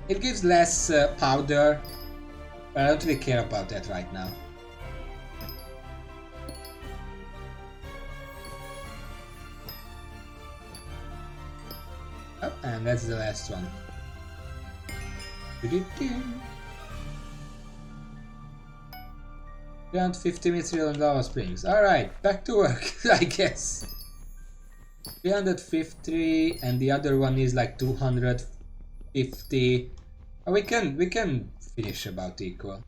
It gives less powder, but I don't really care about that right now. Oh, and that's the last one. 350 mithril and lava springs. Alright, back to work, I guess. 350 and the other one is like 250. Oh, we can finish about equal.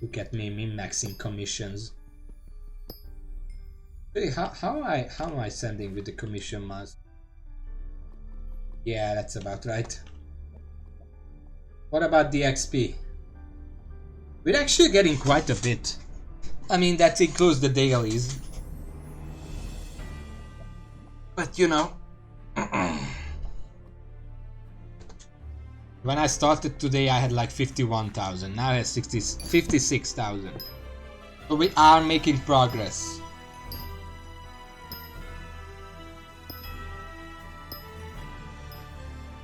Look at me min-maxing commissions. Really, how am I sending with the commission mouse? Yeah, that's about right. What about the XP? We're actually getting quite a bit. I mean, that includes the dailies. But you know, when I started today I had like 51,000, now I have 56,000. So we are making progress.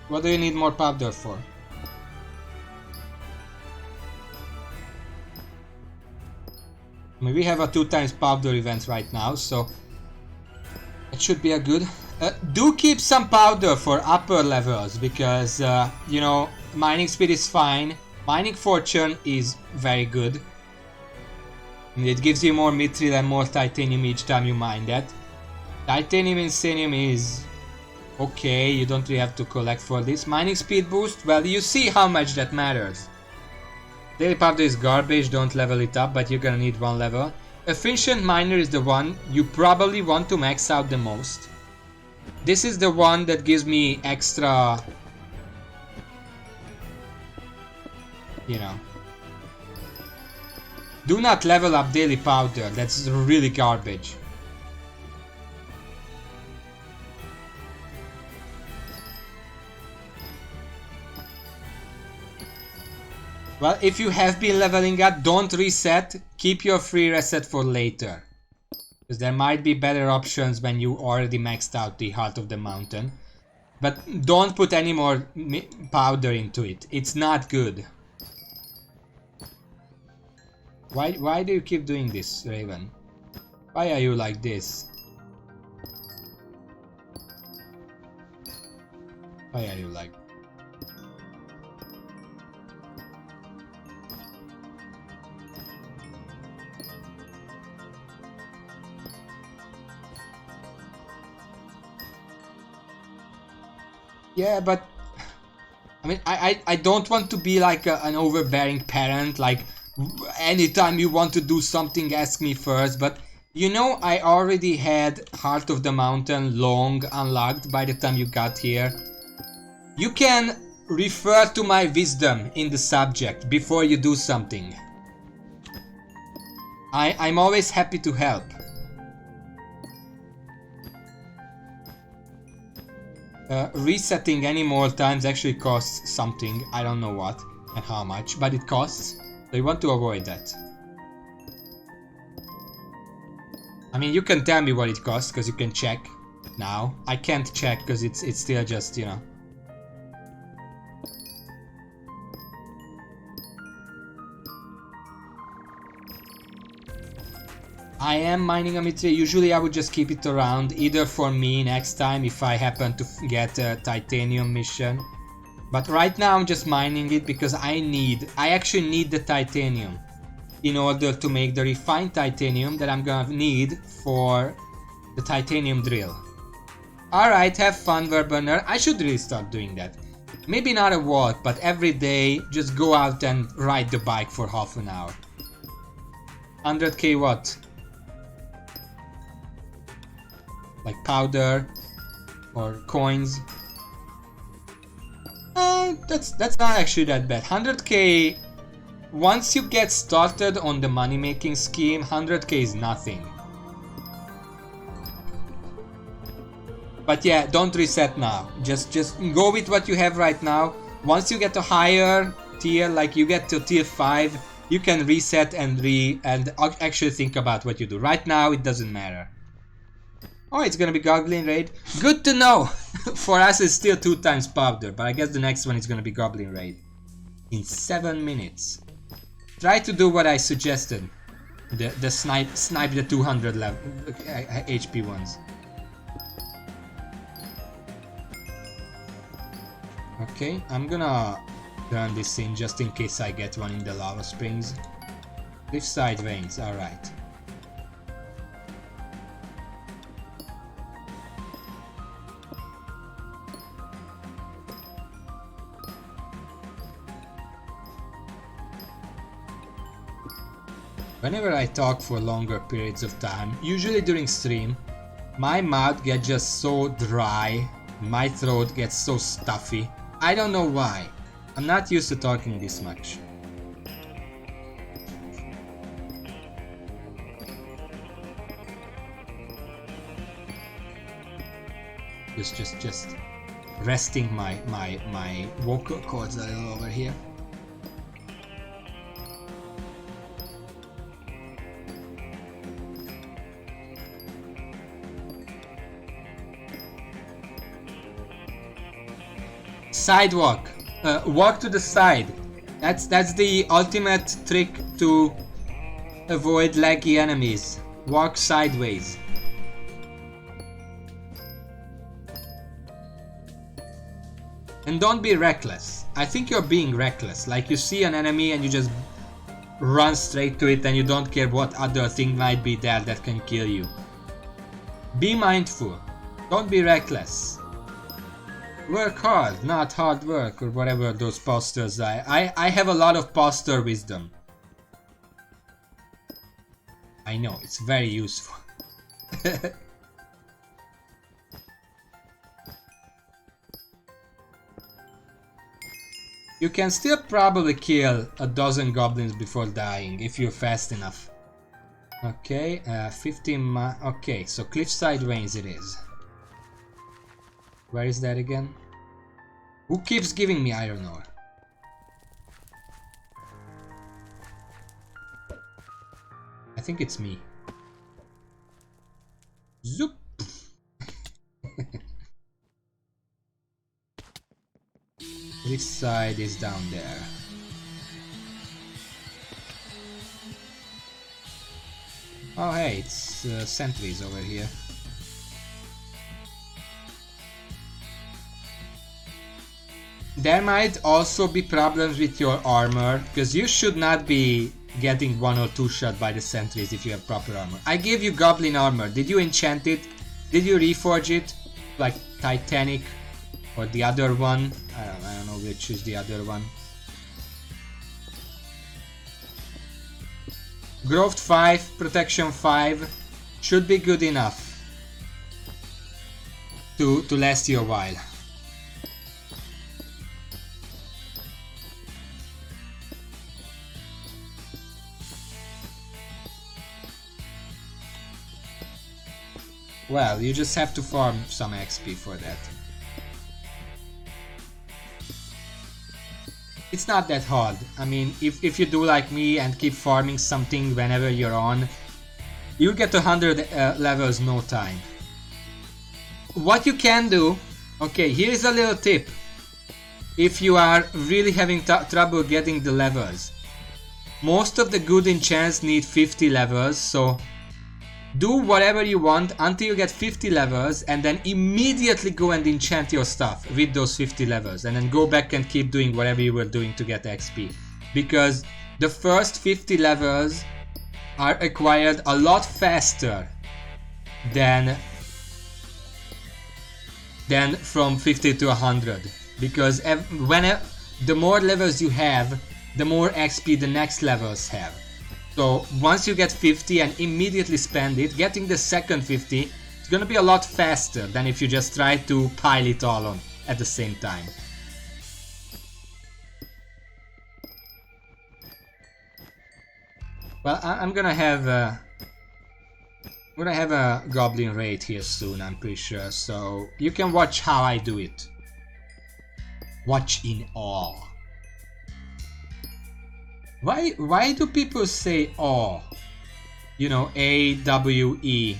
What do you need more powder for? I mean, we have a 2x powder event right now, so it should be a good. Do keep some powder for upper levels because, you know, mining speed is fine. Mining fortune is very good. I mean, it gives you more mithril and more titanium each time you mine that. Titanium insanium is okay, you don't really have to collect for this. Mining speed boost, well, you see how much that matters. Daily powder is garbage, don't level it up, but you're gonna need one level. Efficient miner is the one you probably want to max out the most. This is the one that gives me extra, you know. Do not level up daily powder, that's really garbage. Well, if you have been leveling up, don't reset. Keep your free reset for later. Because there might be better options when you already maxed out the Heart of the Mountain. But don't put any more powder into it. It's not good. Why do you keep doing this, Raven? Why are you like this? Why are you like this? Yeah, but I mean, I don't want to be like an overbearing parent, like anytime you want to do something ask me first, but you know, I already had Heart of the Mountain long unlocked by the time you got here. You can refer to my wisdom in the subject before you do something. I'm always happy to help. Resetting any more times actually costs something. I don't know what and how much, but it costs. So you want to avoid that. I mean, you can tell me what it costs because you can check now. I can't check because it's still just, you know. I am mining a mithril. Usually I would just keep it around, either for me next time if I happen to get a titanium mission. But right now I'm just mining it because I actually need the titanium in order to make the refined titanium that I'm gonna need for the titanium drill. Alright, have fun, Verburner. I should really start doing that. Maybe not a walk, but every day just go out and ride the bike for half an hour. 100k what? Like powder or coins. That's not actually that bad. 100k. Once you get started on the money making scheme, 100k is nothing. But yeah, don't reset now. Just go with what you have right now. Once you get to higher tier, like you get to tier 5, you can reset and actually think about what you do. Right now, it doesn't matter. Oh, it's gonna be Goblin Raid. Good to know! For us, it's still 2 times powder, but I guess the next one is gonna be Goblin Raid. In 7 minutes. Try to do what I suggested. The snipe the 200 level HP ones. Okay, I'm gonna turn this in just in case I get one in the lava springs. Cliffside veins, alright. Whenever I talk for longer periods of time, usually during stream, my mouth gets just so dry, my throat gets so stuffy. I don't know why. I'm not used to talking this much. Just resting my vocal cords a little over here. Sidewalk. Walk to the side. That's the ultimate trick to avoid laggy enemies. Walk sideways. And don't be reckless. I think you're being reckless. Like you see an enemy and you just run straight to it and you don't care what other thing might be there that can kill you. Be mindful. Don't be reckless. Work hard, not hard work, or whatever those posters are. I have a lot of poster wisdom. I know, it's very useful. You can still probably kill a dozen goblins before dying, if you're fast enough. Okay, 15 okay, so cliffside veins it is. Where is that again? Who keeps giving me iron ore? I think it's me. Zoop! This side is down there. Oh hey, it's sentries over here. There might also be problems with your armor, because you should not be getting 1 or 2 shot by the sentries if you have proper armor. I gave you goblin armor. Did you enchant it? Did you reforge it? Like Titanic or the other one? I don't know which is the other one. Growth 5, protection 5 should be good enough to last you a while. Well, you just have to farm some XP for that. It's not that hard. I mean, if you do like me and keep farming something whenever you're on, you'll get to 100 levels no time. What you can do, okay, here's a little tip. If you are really having trouble getting the levels, most of the good enchants need 50 levels, so do whatever you want until you get 50 levels and then immediately go and enchant your stuff with those 50 levels and then go back and keep doing whatever you were doing to get XP. Because the first 50 levels are acquired a lot faster than from 50 to 100. Because the more levels you have, the more XP the next levels have. So once you get 50 and immediately spend it, getting the second 50 is gonna be a lot faster than if you just try to pile it all on at the same time. Well, I'm gonna have a goblin raid here soon, I'm pretty sure. So you can watch how I do it. Watch in awe. Why do people say awe? You know, A-W-E.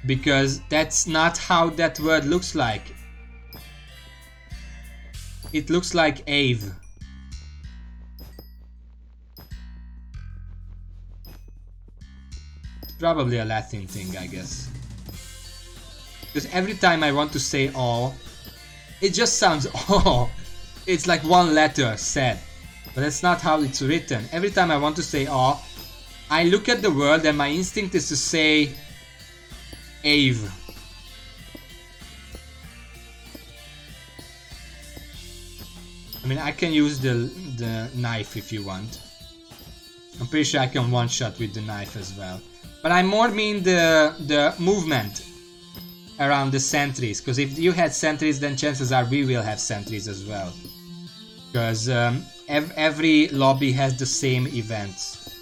Because that's not how that word looks like. It looks like Ave. Probably a Latin thing, I guess. Because every time I want to say awe, it just sounds awe. It's like one letter said. But that's not how it's written. Every time I want to say awe, I look at the word and my instinct is to say Ave. I mean, I can use the knife if you want. I'm pretty sure I can one-shot with the knife as well. But I more mean the movement around the sentries. Because if you had sentries, then chances are we will have sentries as well. Because every lobby has the same events.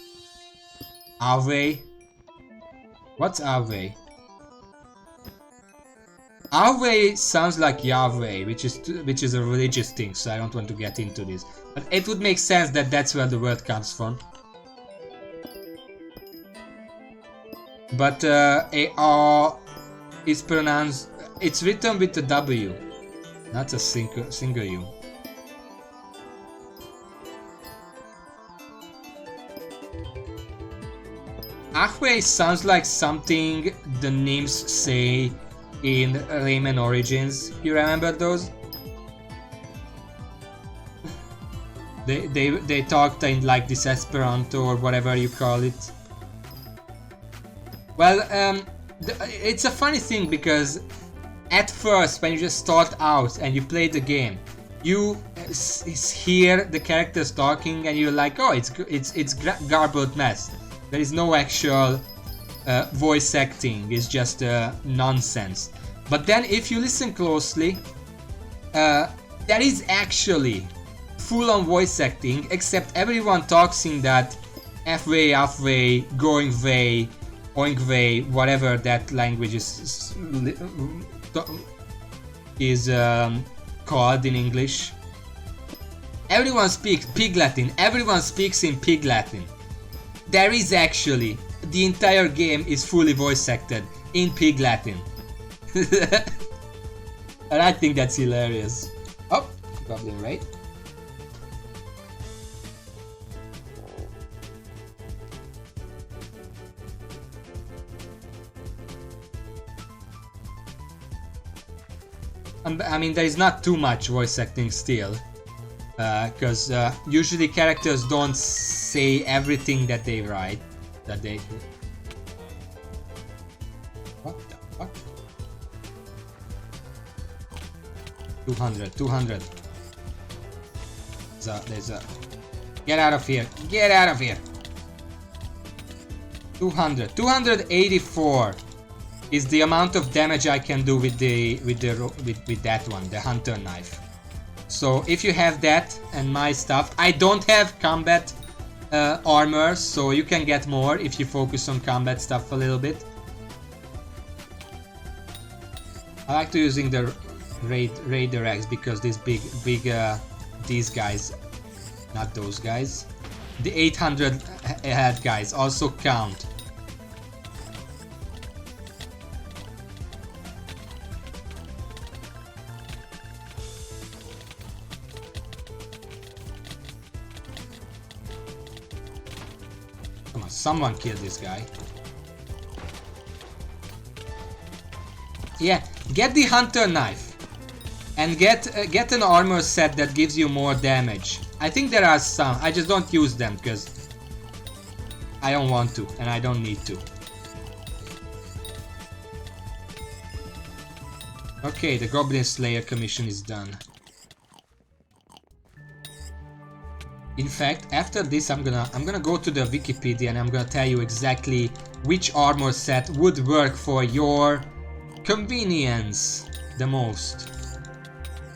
Ave? What's Ave? Ave sounds like Yahweh, which is a religious thing, so I don't want to get into this. But it would make sense that that's where the word comes from. But A-R is pronounced... It's written with a W, not a single U. Ahway sounds like something the nymphs say in Rayman Origins. You remember those? They talked in like this Esperanto or whatever you call it. Well, it's a funny thing because at first when you just start out and you play the game, you hear the characters talking and you're like, oh, it's garbled mess. There is no actual voice acting, it's just nonsense. But then if you listen closely, there is actually full-on voice acting, except everyone talks in that F-way, off-way, going-way, oink-way, whatever that language is called in English. Everyone speaks Pig Latin, everyone speaks in Pig Latin. There is actually, the entire game is fully voice acted in Pig Latin. And I think that's hilarious. Oh, Goblin raid. I mean, there is not too much voice acting still. Because usually characters don't say everything that they write. What the fuck? 200. There's a... Get out of here! Get out of here! 284 is the amount of damage I can do with that one, the hunter knife. So if you have that and my stuff, I don't have combat armor, so you can get more if you focus on combat stuff a little bit. I like to using the Raider X because these big these guys, not those guys, the 800 head guys also count. Come on, someone kill this guy. Yeah, get the hunter knife and get an armor set that gives you more damage. I think there are some, I just don't use them because I don't want to and I don't need to. Okay, the Goblin Slayer commission is done. In fact, after this I'm gonna go to the Wikipedia and I'm gonna tell you exactly which armor set would work for your convenience the most.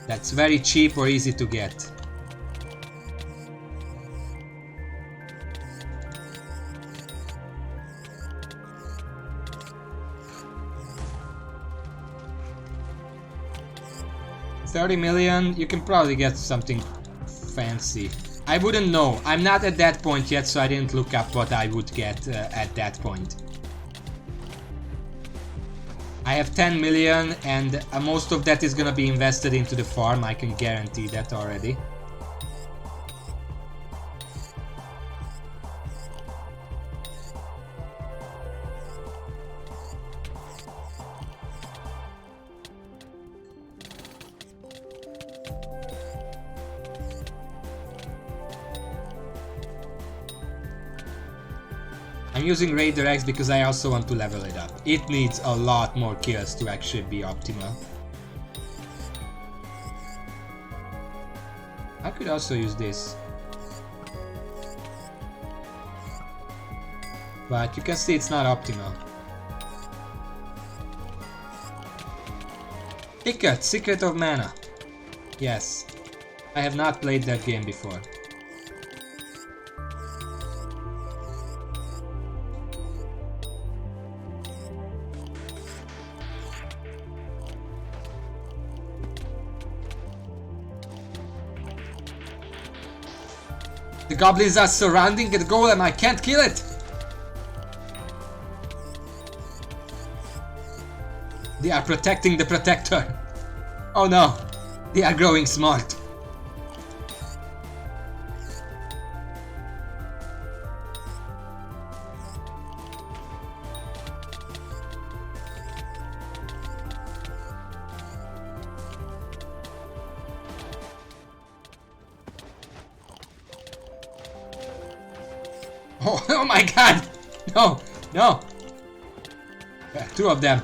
That's very cheap or easy to get. 30 million, you can probably get something fancy. I wouldn't know. I'm not at that point yet, so I didn't look up what I would get at that point. I have 10 million and most of that is gonna be invested into the farm, I can guarantee that already. I'm using Raider X because I also want to level it up. It needs a lot more kills to actually be optimal. I could also use this. But you can see it's not optimal. Ikat, Secret of Mana. Yes. I have not played that game before. The goblins are surrounding the golem, I can't kill it! They are protecting the protector. Oh no, they are growing smart. Oh my god! No! No! Two of them.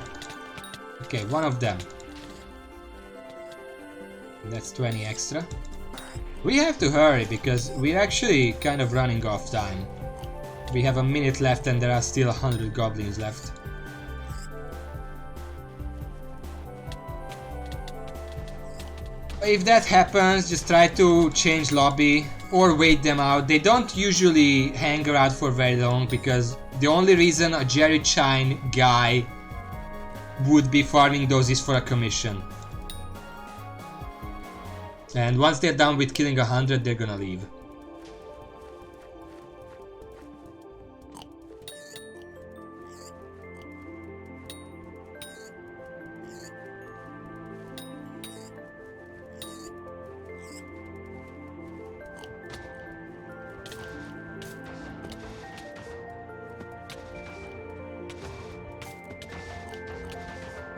Okay, one of them. That's 20 extra. We have to hurry because we're actually kind of running off time. We have a minute left and there are still 100 goblins left. If that happens, just try to change lobby or wait them out. They don't usually hang around for very long because the only reason a Jerry Chine guy would be farming those is for a commission. And once they're done with killing 100, they're gonna leave.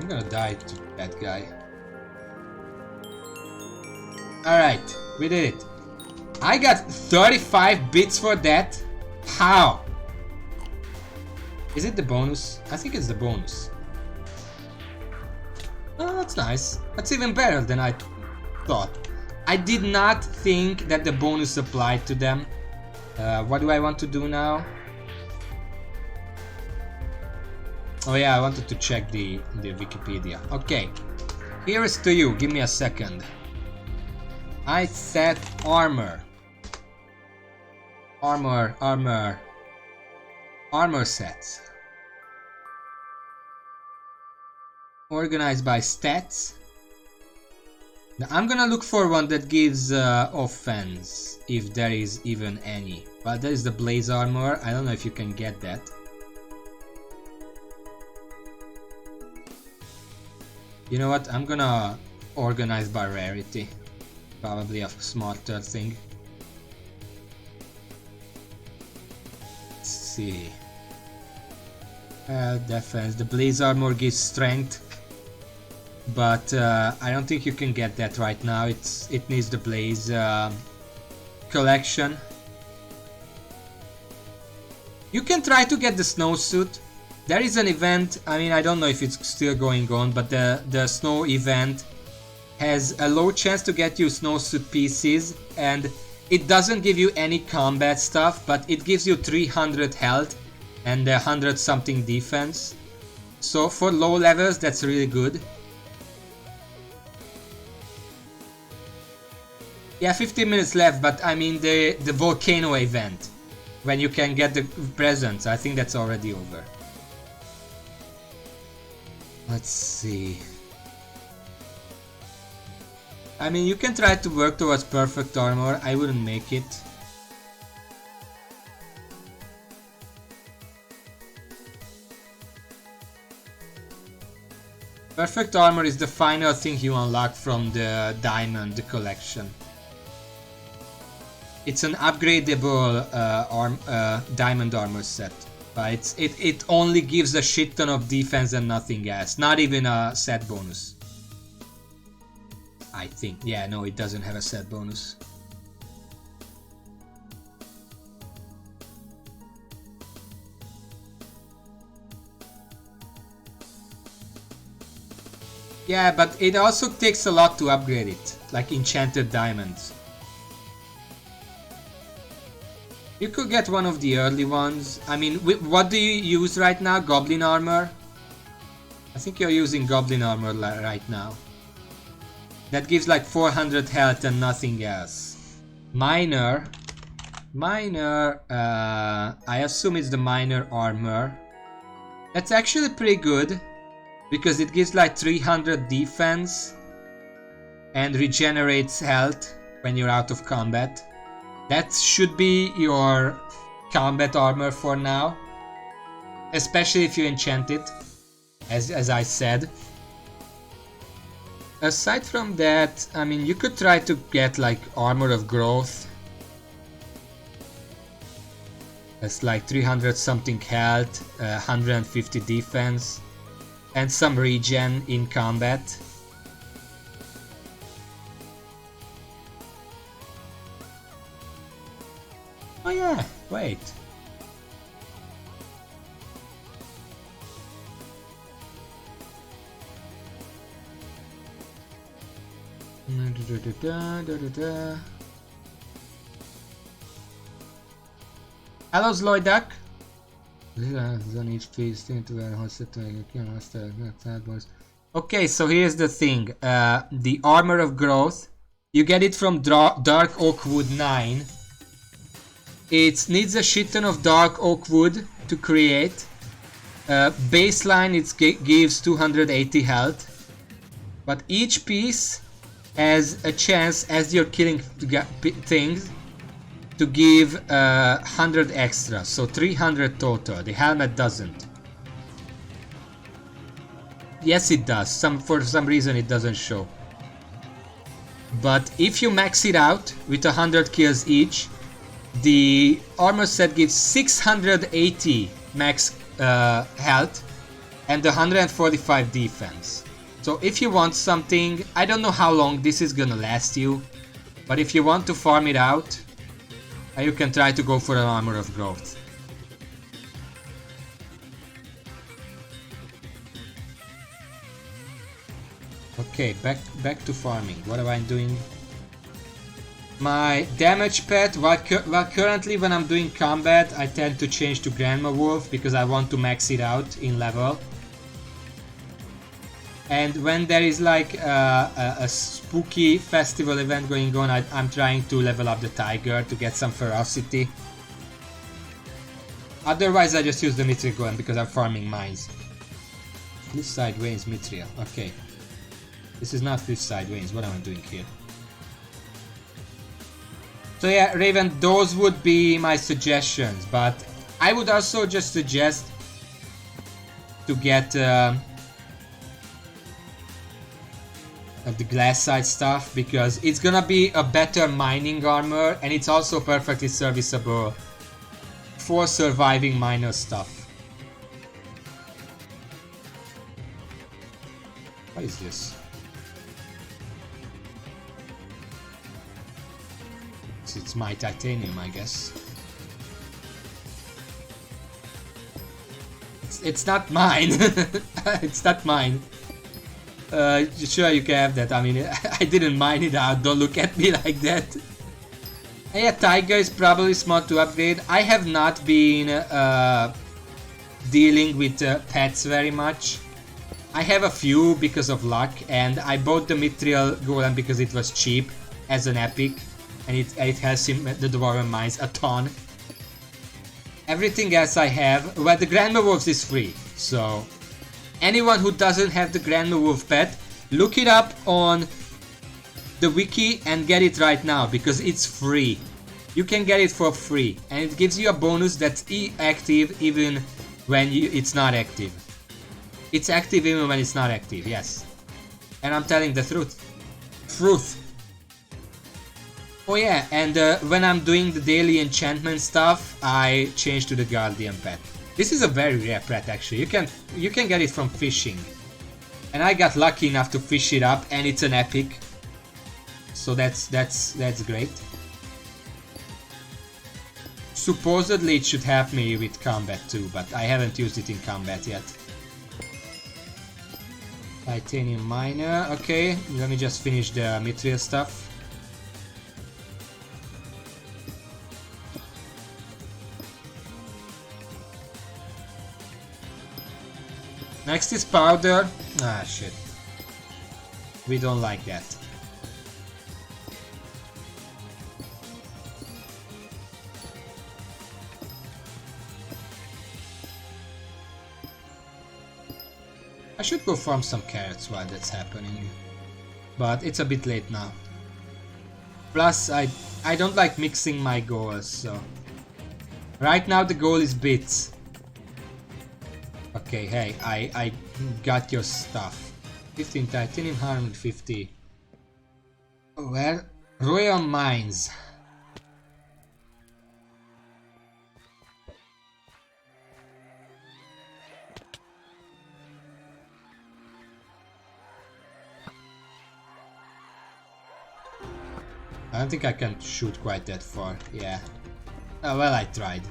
I'm gonna die to that guy. Alright, we did it. I got 35 bits for that? How? Is it the bonus? I think it's the bonus. Oh, that's nice. That's even better than I thought. I did not think that the bonus applied to them. What do I want to do now? Oh yeah, I wanted to check the Wikipedia. Okay, here is to you. Give me a second. I said armor. Armor sets. Organized by stats. Now I'm gonna look for one that gives offense, if there is even any. But there is the blaze armor. I don't know if you can get that. You know what? I'm gonna organize by rarity. Probably a smarter thing. Let's see. Defense. The blaze armor gives strength. But I don't think you can get that right now. It needs the blaze collection. You can try to get the snowsuit. There is an event, I mean I don't know if it's still going on, but the snow event has a low chance to get you snowsuit pieces, and it doesn't give you any combat stuff, but it gives you 300 health and 100 something defense. So for low levels that's really good. Yeah, 15 minutes left, but I mean the volcano event, when you can get the presents, I think that's already over. Let's see. I mean, you can try to work towards perfect armor. I wouldn't make it. Perfect armor is the final thing you unlock from the diamond collection. It's an upgradable diamond armor set, but it only gives a shit ton of defense and nothing else. Not even a set bonus. I think. Yeah, no, it doesn't have a set bonus. Yeah, but it also takes a lot to upgrade it, like enchanted diamonds. You could get one of the early ones. I mean, what do you use right now? Goblin armor? I think you're using Goblin armor right now. That gives like 400 health and nothing else. Minor, I assume it's the minor armor. That's actually pretty good, because it gives like 300 defense and regenerates health when you're out of combat. That should be your combat armor for now, especially if you enchant it, as I said. Aside from that, I mean, you could try to get like armor of growth. That's like 300 something health, 150 defense, and some regen in combat. Oh yeah, wait. Hello, Zloidak. Okay, so here's the thing. The armor of growth, you get it from dark oak wood 9. It needs a shit ton of dark oak wood to create. Baseline, it gives 280 health, but each piece has a chance, as you're killing things, to give 100 extra, so 300 total. The helmet doesn't. Yes, it does. For some reason it doesn't show. But if you max it out with 100 kills each, the armor set gives 680 max health and 145 defense. So if you want something, I don't know how long this is gonna last you, but if you want to farm it out, you can try to go for an armor of growth. Okay, back to farming. What am I doing? My damage pet, while currently when I'm doing combat, I tend to change to Grandma Wolf because I want to max it out in level. And when there is like a spooky festival event going on, I'm trying to level up the tiger to get some ferocity. Otherwise I just use the Mithril Golem because I'm farming mines. Flip side veins, Mithril. Okay. This is not flip side veins. What am I doing here? So yeah, Raven, those would be my suggestions. But I would also just suggest to get the glass side stuff, because it's gonna be a better mining armor and it's also perfectly serviceable for surviving miner stuff. What is this? It's my titanium, I guess. It's not mine. It's not mine. Sure, you can have that. I mean, I didn't mine it out. Don't look at me like that. And yeah, Tiger is probably smart to upgrade. I have not been dealing with pets very much. I have a few because of luck, and I bought the Mithril Golem because it was cheap as an epic, and it helps him the Dwarven Mines a ton. Everything else I have, well, the Grandma Wolves is free, so anyone who doesn't have the Grandma Wolf pet, look it up on the wiki and get it right now because it's free. You can get it for free and it gives you a bonus that's active even when it's not active. It's active even when it's not active, yes. And I'm telling the truth. Oh yeah, and when I'm doing the daily enchantment stuff, I change to the Guardian pet. This is a very rare pet actually. You can get it from fishing. And I got lucky enough to fish it up and it's an epic. So that's great. Supposedly it should help me with combat too, but I haven't used it in combat yet. Titanium miner, okay, let me just finish the mithril stuff. Next is powder. Ah shit. We don't like that. I should go farm some carrots while that's happening, but it's a bit late now. Plus, I don't like mixing my goals, so... Right now the goal is bits. Okay, hey, I got your stuff. 15 titanium, 150. Where? Royal Mines. I don't think I can shoot quite that far, yeah. Oh, well, I tried.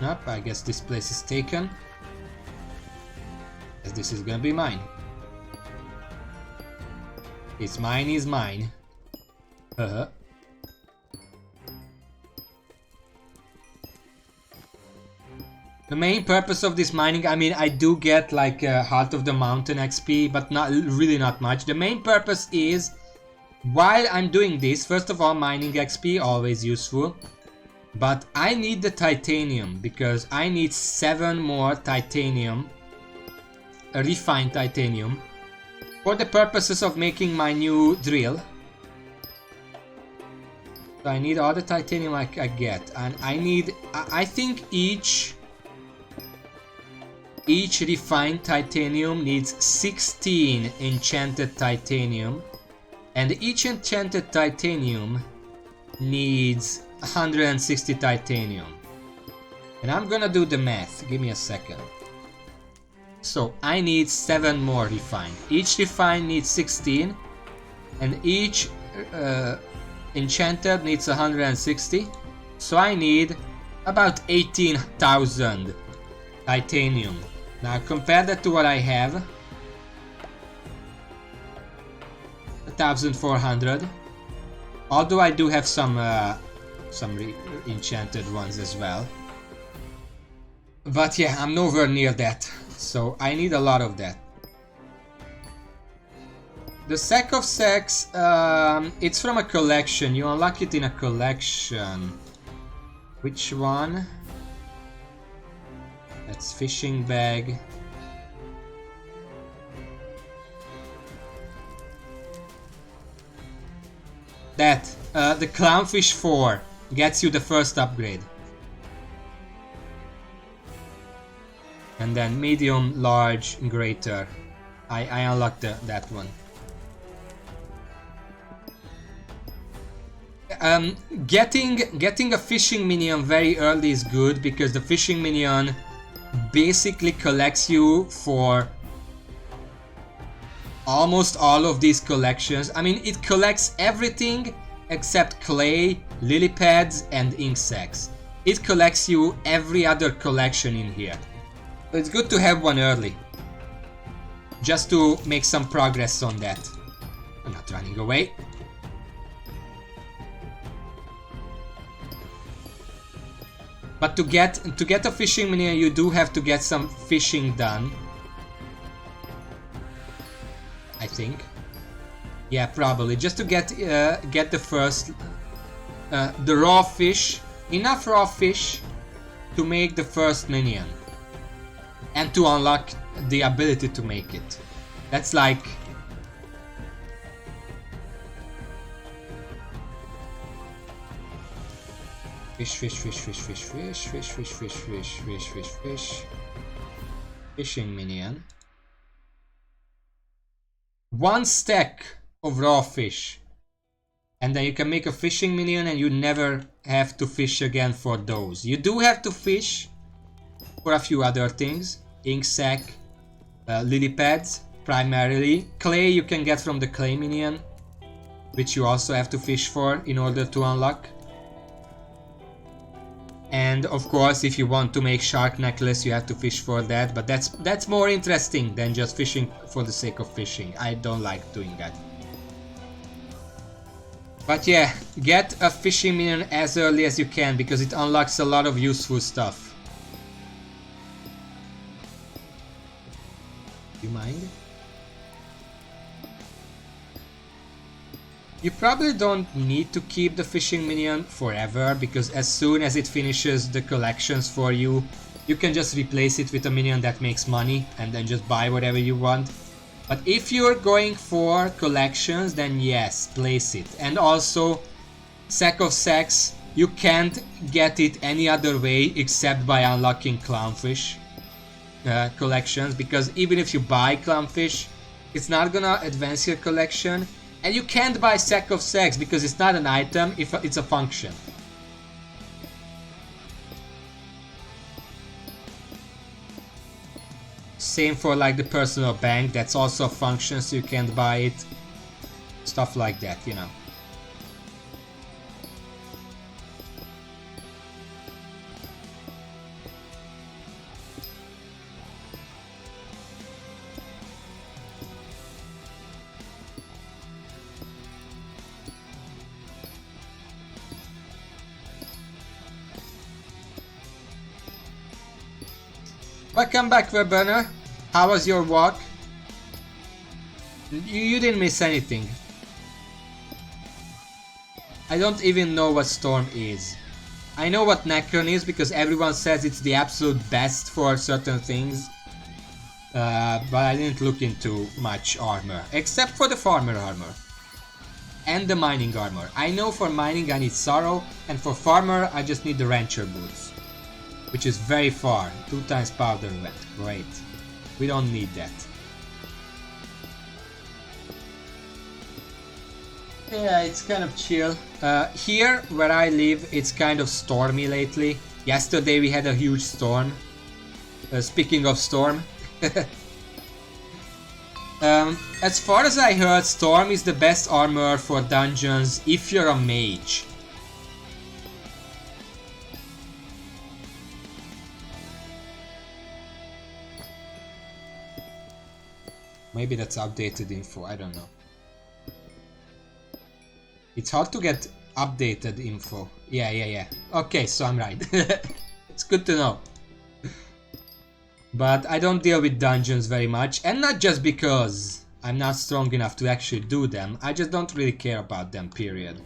Nope, I guess this place is taken. As this is gonna be mine. It's mine is mine. The main purpose of this mining, I mean, I do get like Heart of the Mountain XP, but really not much. The main purpose is, while I'm doing this, first of all, mining XP, always useful. But I need the titanium, because I need 7 more titanium, refined titanium, for the purposes of making my new drill. So I need all the titanium I get, and I need, I think each refined titanium needs 16 enchanted titanium, and each enchanted titanium needs 160 titanium. And I'm gonna do the math, give me a second. So I need 7 more refined. Each refined needs 16, and each enchanted needs 160. So I need about 18,000 titanium. Now compare that to what I have. 1,400. Although I do have some enchanted ones as well. But yeah, I'm nowhere near that. So I need a lot of that. The Sack of Sacks, it's from a collection. You unlock it in a collection. Which one? That's fishing bag. That, the Clownfish 4 gets you the first upgrade. And then medium, large, greater. I unlocked that one. Getting a fishing minion very early is good, because the fishing minion basically collects you for almost all of these collections. I mean, it collects everything except clay, lily pads, and ink sacs. It collects you every other collection in here. So it's good to have one early, just to make some progress on that. I'm not running away. But to get a fishing minion, you do have to get some fishing done. I think. Yeah, probably. Just to get the first the raw fish, enough raw fish to make the first minion and to unlock the ability to make it. That's like fish, fish, fish, fish, fish, fish, fish, fish, fish, fish, fish, fish, fish. Fishing minion. 1 stack of raw fish. And then you can make a fishing minion and you never have to fish again for those. You do have to fish for a few other things. Ink sac, lily pads, primarily. Clay you can get from the clay minion, which you also have to fish for in order to unlock. And of course, if you want to make shark necklace, you have to fish for that. But that's more interesting than just fishing for the sake of fishing. I don't like doing that. But yeah, get a fishing minion as early as you can because it unlocks a lot of useful stuff. Do you mind? You probably don't need to keep the fishing minion forever because as soon as it finishes the collections for you, you can just replace it with a minion that makes money and then just buy whatever you want. But if you're going for collections, then yes, place it. And also, Sack of Sacks, you can't get it any other way except by unlocking clownfish collections. Because even if you buy clownfish, it's not gonna advance your collection. And you can't buy Sack of Sacks because it's not an item, it's a function. Same for like the personal bank, that's also a function, so you can't buy it. Stuff like that, you know. Welcome back, Webburner. How was your walk? You didn't miss anything. I don't even know what Storm is. I know what Necron is because everyone says it's the absolute best for certain things. But I didn't look into much armor, except for the farmer armor. And the mining armor. I know for mining I need Sorrow, and for farmer I just need the Rancher boots. Which is very far, 2 times powder wet, great. We don't need that. Yeah, it's kind of chill. Here, where I live, it's kind of stormy lately. Yesterday we had a huge storm. Speaking of storm. As far as I heard, Storm is the best armor for dungeons if you're a mage. Maybe that's outdated info, I don't know. It's hard to get updated info. Yeah. Okay, so I'm right. It's good to know. But I don't deal with dungeons very much, and not just because I'm not strong enough to actually do them, I just don't really care about them, period.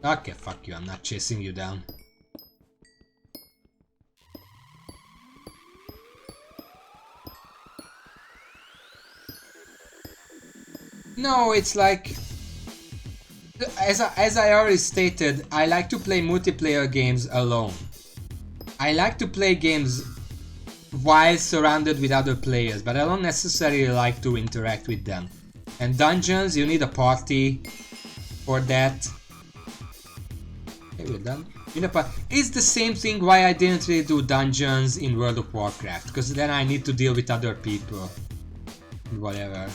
Okay, fuck you, I'm not chasing you down. No, it's like... As I already stated, I like to play multiplayer games alone. I like to play games while surrounded with other players, but I don't necessarily like to interact with them. And dungeons, you need a party for that. Okay, we're done. It's the same thing why I didn't really do dungeons in World of Warcraft, because then I need to deal with other people. Whatever.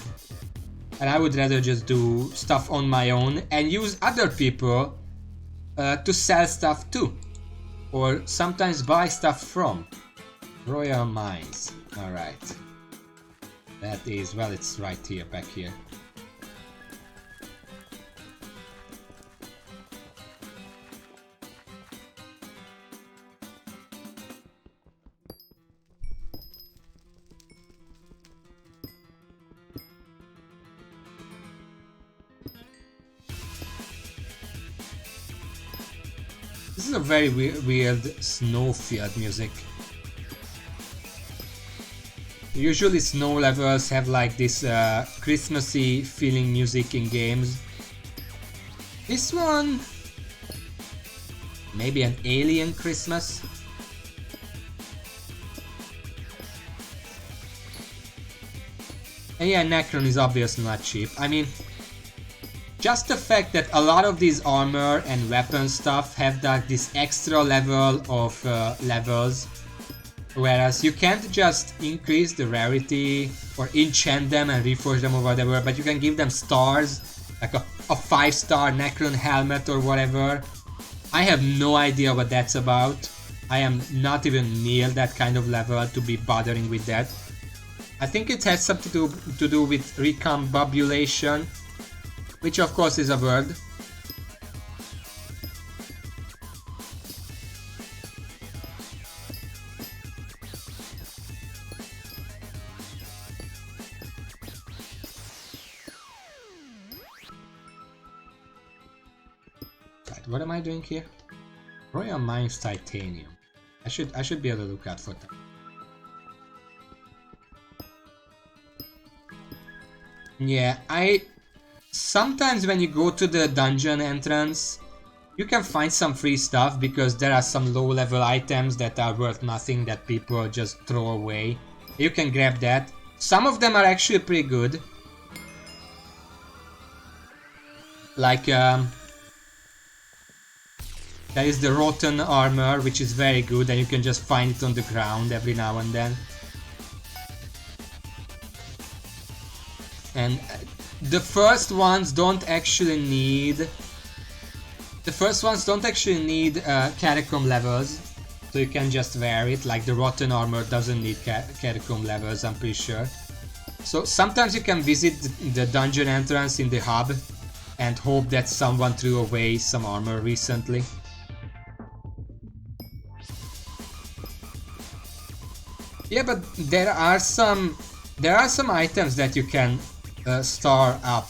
And I would rather just do stuff on my own and use other people to sell stuff too. Or sometimes buy stuff from. Royal Mines. Alright. That is, well, it's right here, back here. This is a very weird snow-filled music. Usually snow levels have like this Christmassy feeling music in games. This one... maybe an alien Christmas? And yeah, Necron is obviously not cheap. I mean, just the fact that a lot of these armor and weapon stuff have like this extra level of levels, whereas you can't just increase the rarity or enchant them and reforge them or whatever, but you can give them stars, like a 5-star Necron helmet or whatever. I have no idea what that's about. I am not even near that kind of level to be bothering with that. I think it has something to do with recombobulation, which of course is a word. Right, what am I doing here? Royal Mines Titanium. I should be able to look out for that. Yeah, sometimes when you go to the dungeon entrance, you can find some free stuff because there are some low level items that are worth nothing that people just throw away. You can grab that. Some of them are actually pretty good. Like, there is the rotten armor, which is very good, and you can just find it on the ground every now and then. And the first ones don't actually need... catacomb levels, so you can just wear it. Like the rotten armor doesn't need catacomb levels, I'm pretty sure. So sometimes you can visit the dungeon entrance in the hub and hope that someone threw away some armor recently. Yeah, but there are some items that you can star up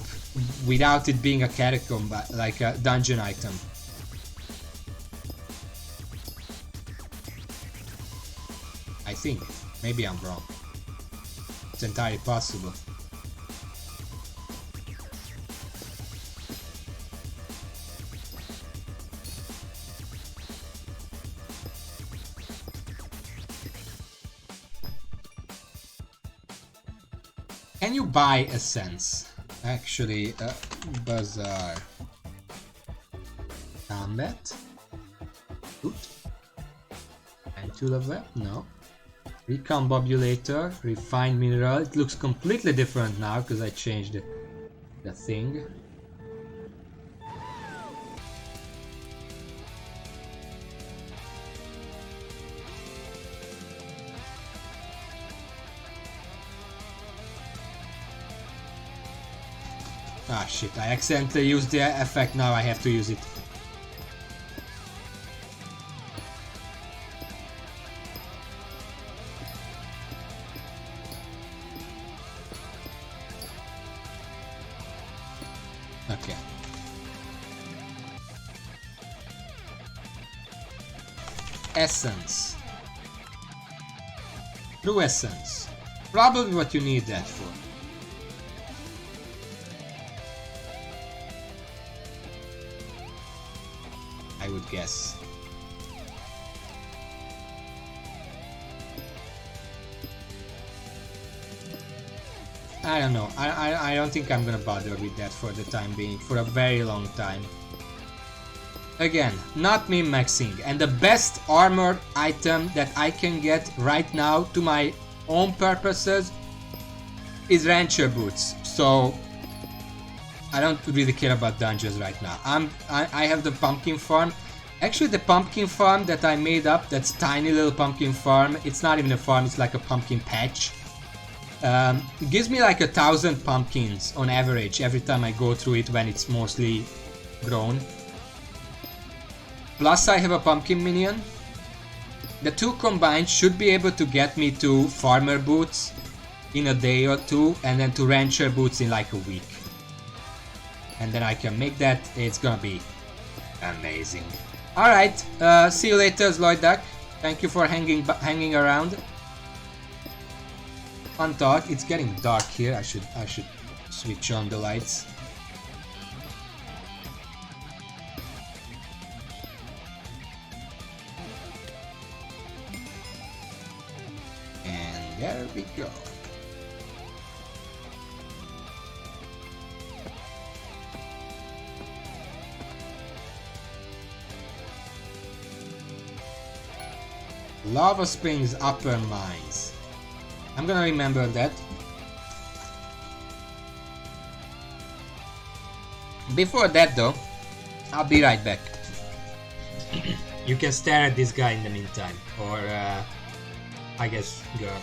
without it being a catacomb, like a dungeon item. I think. Maybe I'm wrong. It's entirely possible. Can you buy essence? Actually, bazaar. Combat. Good. And tool of web? No. Recombobulator, refined mineral. It looks completely different now because I changed the thing. Ah shit, I accidentally used the effect, now I have to use it. Okay. Essence. True essence. Probably what you need that for. I would guess. I don't know. I don't think I'm gonna bother with that for the time being, for a very long time. Again, not min-maxing, and the best armor item that I can get right now to my own purposes is Rancher Boots. So I don't really care about dungeons right now. I have the pumpkin farm. Actually, the pumpkin farm that I made up, that's tiny little pumpkin farm, it's not even a farm, it's like a pumpkin patch. It gives me like 1,000 pumpkins on average every time I go through it when it's mostly grown. Plus I have a pumpkin minion. The two combined should be able to get me to farmer boots in a day or two, and then to rancher boots in like a week. And then I can make that, it's gonna be amazing. Alright, see you later, Zloidak. Thank you for hanging around. Fun talk. It's getting dark here. I should switch on the lights. And there we go. Lava Springs Upper Mines. I'm gonna remember that. Before that though, I'll be right back. You can stare at this guy in the meantime, or I guess girl.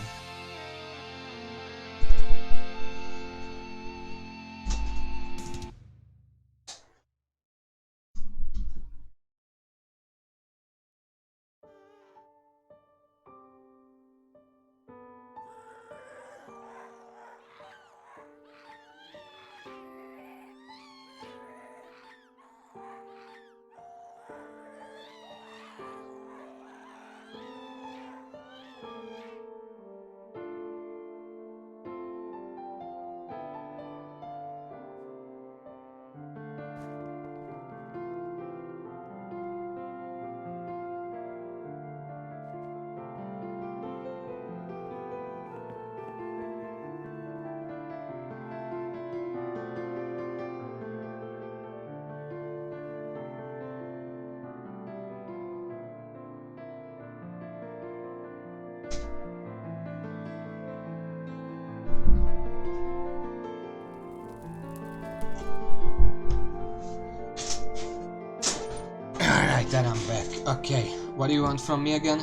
Then I'm back. Okay, what do you want from me again?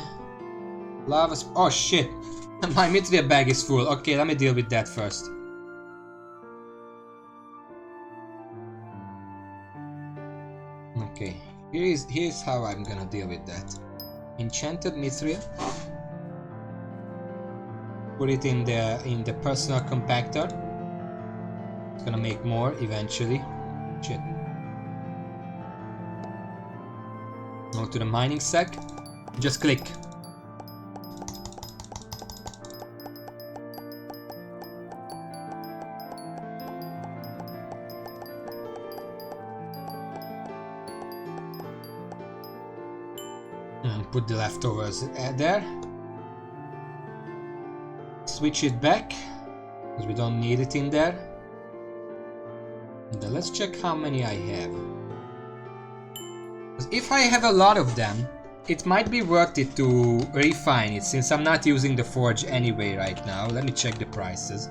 Lava oh shit! My Mithril bag is full. Okay, let me deal with that first. Okay, here's how I'm gonna deal with that. Enchanted Mithril. Put it in the personal compactor. It's gonna make more eventually. Shit. Go to the mining sack, just click. And put the leftovers there. Switch it back, because we don't need it in there. And then let's check how many I have. If I have a lot of them, it might be worth it to refine it, since I'm not using the forge anyway right now. Let me check the prices.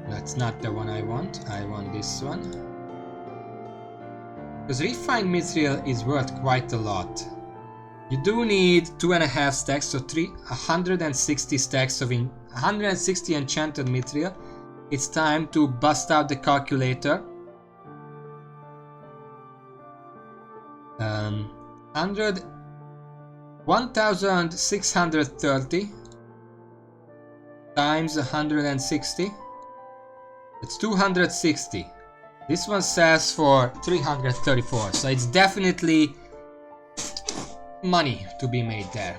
That's not the one I want. I want this one. Because refined mithril is worth quite a lot. You do need 2.5 stacks, so 160 stacks of 160 enchanted mithril. It's time to bust out the calculator. 1630 times 160. It's 260. This one sells for 334, so it's definitely money to be made there.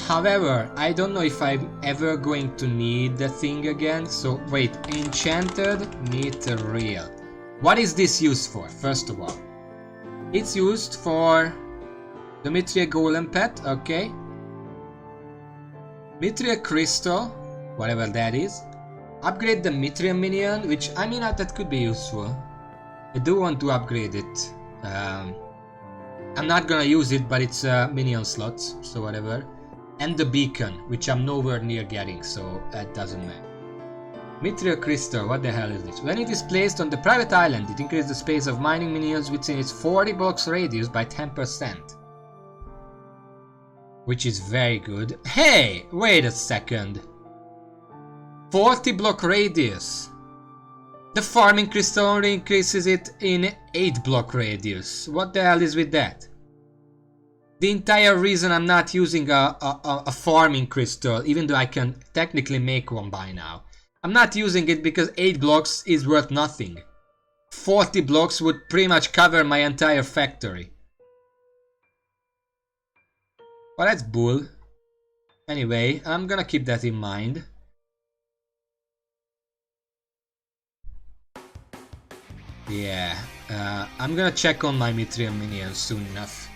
However, I don't know if I'm ever going to need the thing again. So wait, enchanted mithril. What is this used for, first of all? It's used for the mithril golem pet, okay. Mithril crystal, whatever that is. Upgrade the mithril minion, which I mean that could be useful. I do want to upgrade it. I'm not gonna use it, but it's minion slots, so whatever. And the beacon, which I'm nowhere near getting, so that doesn't matter. Mithril crystal, what the hell is this? When it is placed on the private island, it increases the space of mining minions within its 40 blocks radius by 10%. Which is very good. Hey, wait a second. 40 block radius. The farming crystal only increases it in 8 block radius. What the hell is with that? the entire reason I'm not using a farming crystal, even though I can technically make one by now. I'm not using it because 8 blocks is worth nothing. 40 blocks would pretty much cover my entire factory. Well, that's bull. Anyway, I'm gonna keep that in mind. Yeah, I'm gonna check on my mithril minions soon enough.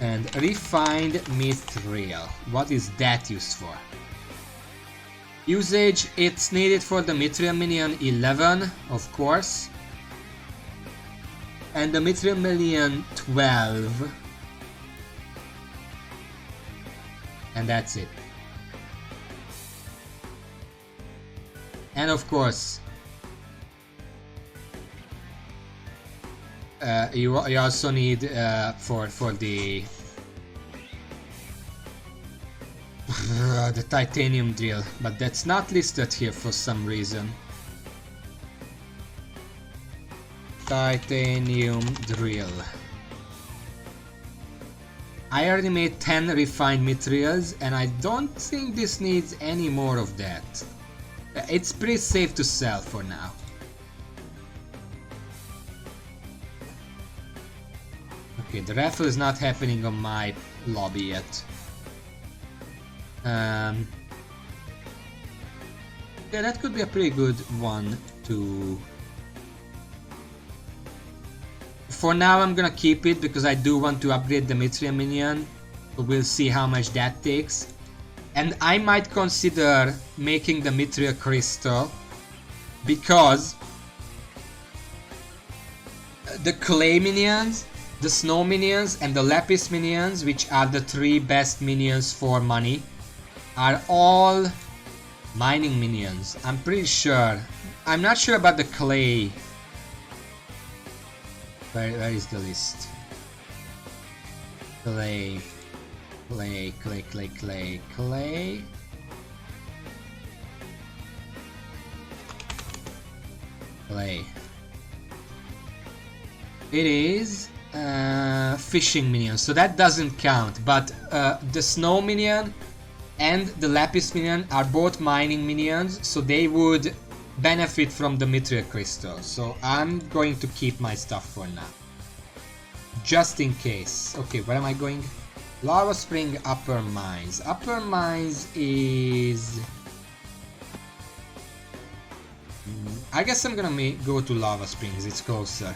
And refined mithril. What is that used for? Usage, it's needed for the mithril minion 11, of course. And the mithril minion 12. And that's it. And of course, you also need for the the titanium drill, but that's not listed here for some reason. Titanium drill. I already made 10 refined mithrils, and I don't think this needs any more of that. It's pretty safe to sell for now. Okay, the raffle is not happening on my lobby yet. Yeah, that could be a pretty good one to... For now I'm gonna keep it because I do want to upgrade the mithril minion. So we'll see how much that takes. And I might consider making the mithril crystal because the clay minions, the snow minions, and the lapis minions, which are the 3 best minions for money, are all mining minions. I'm pretty sure. I'm not sure about the clay. Where is the list? Clay. Clay. It is fishing minion, so that doesn't count. But the snow minion and the lapis minion are both mining minions, so they would benefit from the mithril crystal. So I'm going to keep my stuff for now, just in case. Okay, where am I going? Lava Spring Upper Mines. Upper Mines is... I guess I'm gonna go to Lava Springs, it's closer.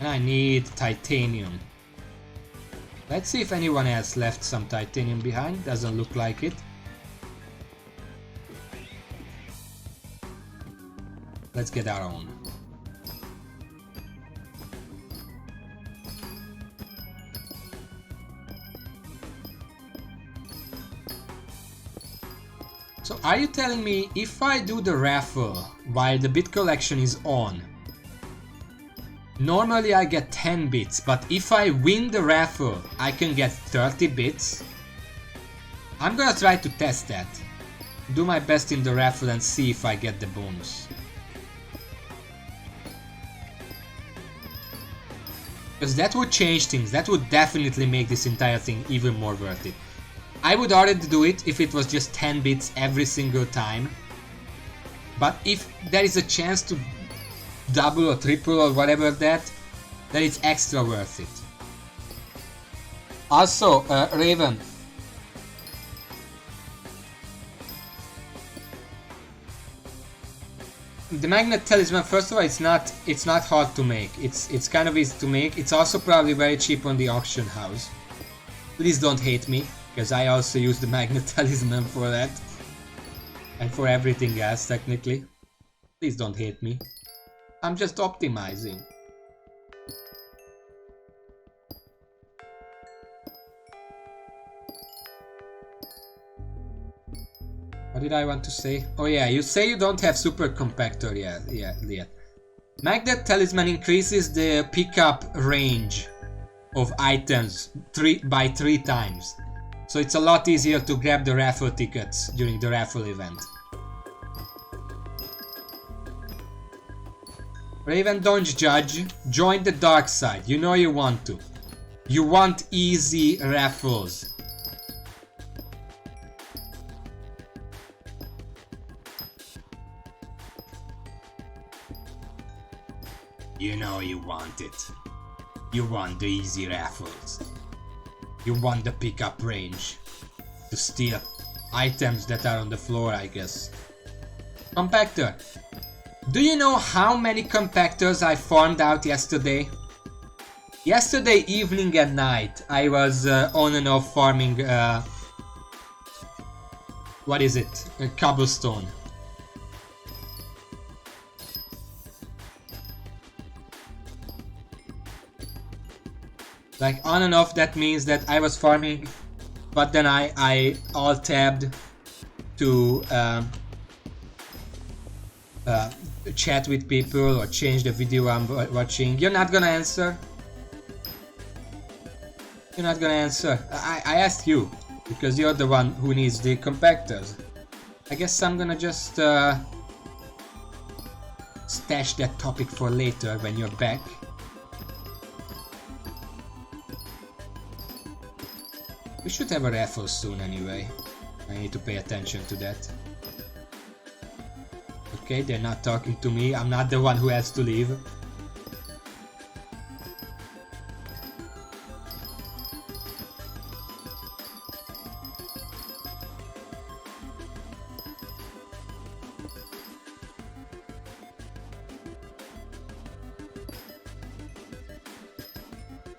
And I need titanium. Let's see if anyone else left some titanium behind. Doesn't look like it. Let's get our own. So are you telling me if I do the raffle while the bit collection is on, normally I get 10 bits, but if I win the raffle, I can get 30 bits? I'm gonna try to test that. Do my best in the raffle and see if I get the bonus. Because that would change things, that would definitely make this entire thing even more worth it. I would already do it if it was just 10 bits every single time. But if there is a chance to double or triple or whatever that, then it's extra worth it. Also, Raven. The magnet talisman, first of all, it's not hard to make. It's kind of easy to make. It's also probably very cheap on the auction house. Please don't hate me, because I also use the magnet talisman for that. And for everything else, technically. Please don't hate me. I'm just optimizing. What did I want to say? Oh yeah, you say you don't have super compactor yet. Magnet talisman increases the pickup range of items by 3 times. So it's a lot easier to grab the raffle tickets during the raffle event. Raven, don't judge. Join the dark side. You know you want to. You want easy raffles. You know you want it. You want the easy raffles. You want the pickup range. To steal items that are on the floor, I guess. Compactor. Do you know how many compactors I farmed out yesterday? Yesterday evening and night I was on and off farming what is it? Cobblestone. Like on and off, that means that I was farming, but then I alt-tabbed to chat with people or change the video I'm watching. You're not gonna answer? You're not gonna answer? I asked you, because you're the one who needs the compactors. I guess I'm gonna just stash that topic for later when you're back. We should have a raffle soon anyway. I need to pay attention to that. Okay, they're not talking to me. I'm not the one who has to leave.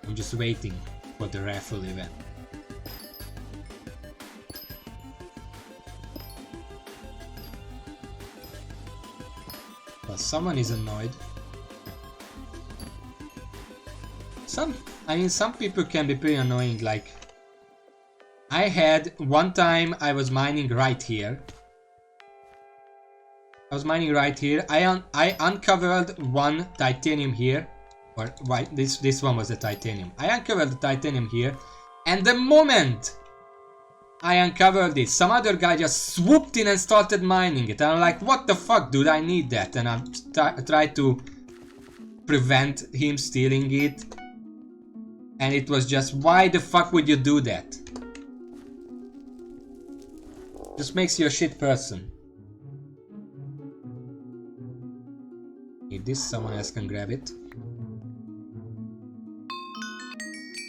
I'm just waiting for the raffle event. But someone is annoyed. Some people can be pretty annoying. Like, I had one time I was mining right here. I uncovered one titanium here. Or why this one was the titanium. I uncovered the titanium here, and the moment I uncovered it, some other guy just swooped in and started mining it. And I'm like, what the fuck, dude, I need that. And I tried to prevent him stealing it. And it was just, why the fuck would you do that? Just makes you a shit person. Need this, someone else can grab it.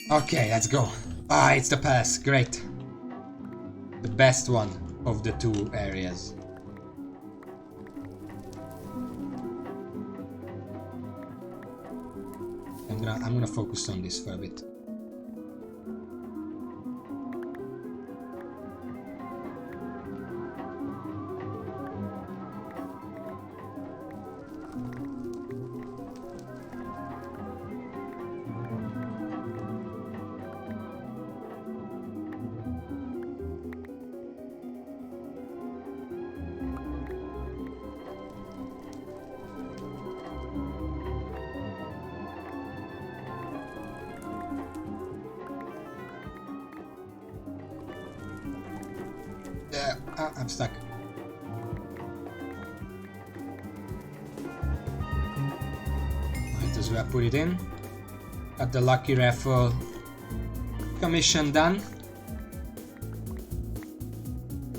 Okay, let's go. Ah, it's the pass, great. The best one of the two areas. I'm gonna focus on this for a bit. I'm stuck. Might as well put it in. Got the lucky raffle commission done.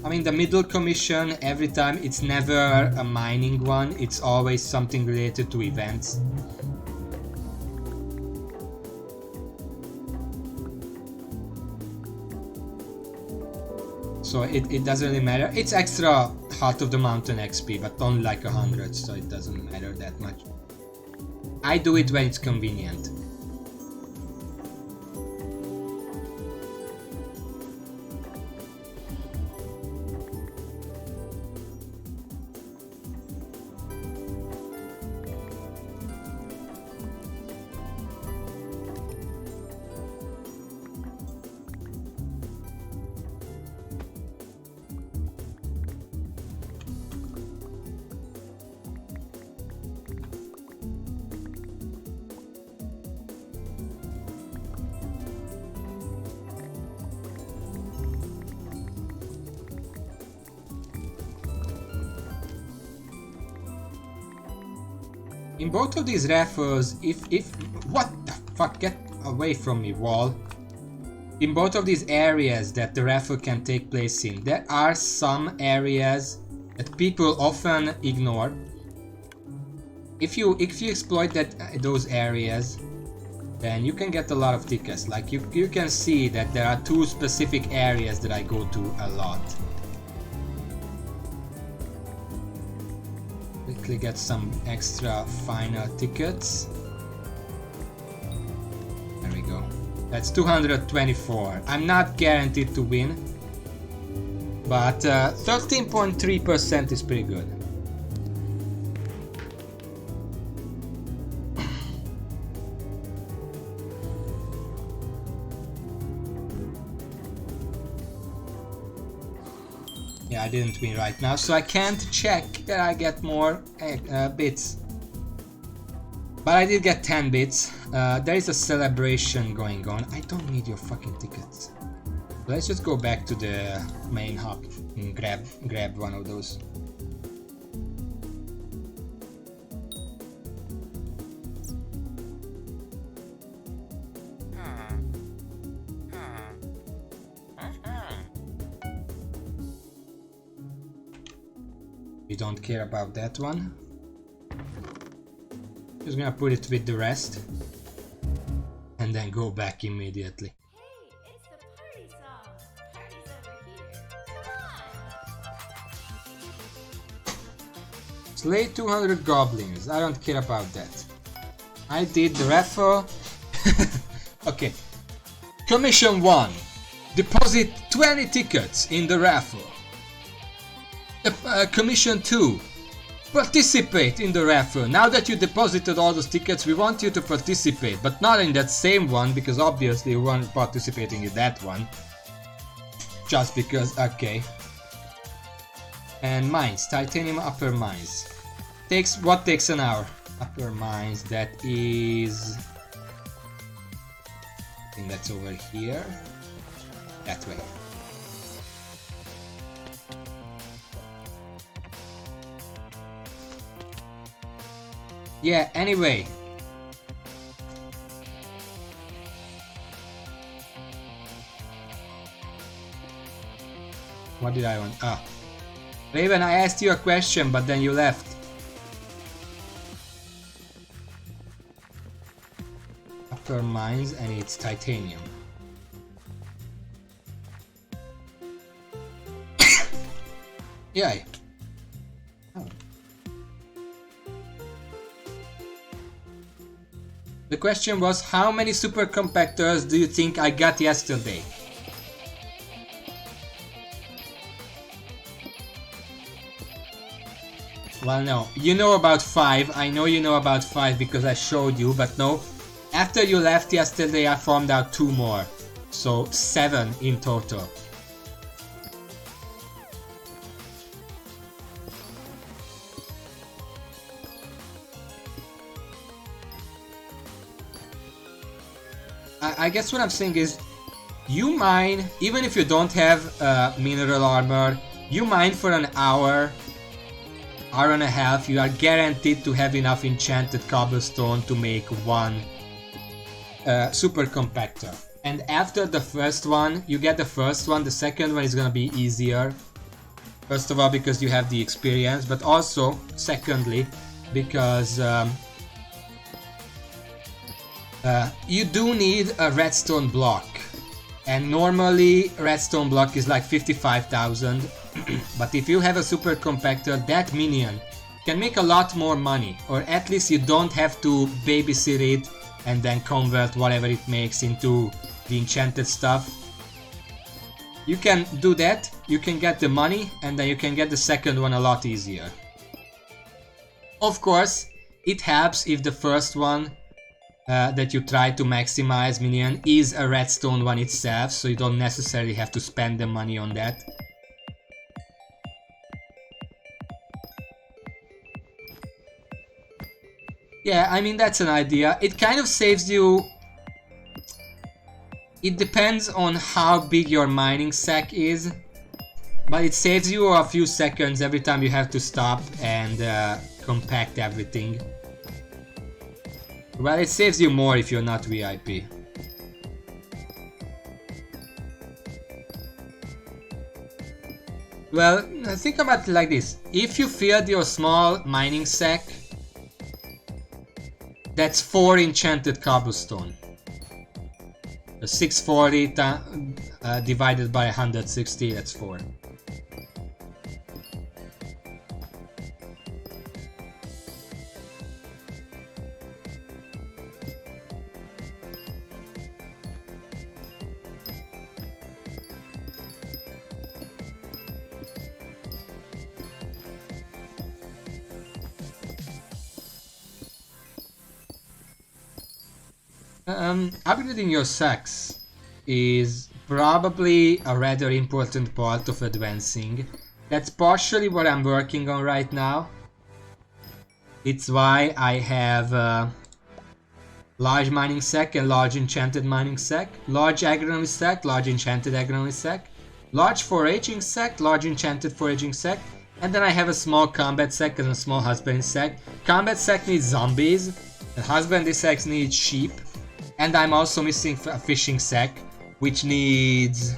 I mean, the middle commission, every time, it's never a mining one, it's always something related to events. So it doesn't really matter. It's extra Heart of the Mountain XP, but only like 100, so it doesn't matter that much. I do it when it's convenient. In both of these raffles, if what the fuck, get away from me, wall. In both of these areas that the raffle can take place in, there are some areas that people often ignore. If you exploit those areas, then you can get a lot of tickets. Like you can see that there are 2 specific areas that I go to a lot. Quickly get some extra final tickets. There we go. That's 224. I'm not guaranteed to win, but 13.3% is pretty good. Yeah, I didn't win right now, so I can't check that I get more bits. But I did get 10 bits. There is a celebration going on. I don't need your fucking tickets. Let's just go back to the main hub and grab one of those. We don't care about that one. Just gonna put it with the rest and then go back immediately. Hey, it's the party song. Party's over here. Come on. Slay 200 goblins. I don't care about that. I did the raffle. Okay. Commission 1. Deposit 20 tickets in the raffle. Commission 2. Participate in the raffle. Now that you deposited all those tickets, we want you to participate, but not in that same one, because obviously you weren't participating in that one. Just because, okay. And mines, titanium upper mines. What takes an hour? Upper mines, that is... I think that's over here. That way. Yeah, anyway. What did I want? Ah. Raven, I asked you a question, but then you left. Upper mines, and it's titanium. Yay. Oh. The question was, how many super compactors do you think I got yesterday? Well, no. You know about 5. I know you know about 5 because I showed you, but no. After you left yesterday, I found out 2 more. So 7 in total. I guess what I'm saying is, you mine, even if you don't have mineral armor, you mine for an hour and a half, you are guaranteed to have enough enchanted cobblestone to make 1 super compactor. And after the first one, you get the first one, the second one is gonna be easier. First of all, because you have the experience, but also, secondly, because you do need a redstone block, and normally redstone block is like 55,000. But if you have a super compactor, that minion can make a lot more money, or at least you don't have to babysit it and then convert whatever it makes into the enchanted stuff. You can do that, you can get the money, and then you can get the second one a lot easier. Of course, it helps if the first one that you try to maximize minion is a redstone one itself, so you don't necessarily have to spend the money on that. Yeah, I mean, that's an idea. It kind of saves you... It depends on how big your mining sack is, but it saves you a few seconds every time you have to stop and compact everything. Well, it saves you more if you're not VIP. Well, think about it like this. If you filled your small mining sack, that's 4 enchanted cobblestone. The 640 divided by 160, that's 4. Upgrading your sacks is probably a rather important part of advancing. That's partially what I'm working on right now. It's why I have large mining sack and large enchanted mining sack, large agronomy sack, large enchanted agronomy sack, large foraging sack, large enchanted foraging sack, and then I have a small combat sack and a small husbandry sack. Combat sack needs zombies, and husbandry sack needs sheep. And I'm also missing a fishing sack, which needs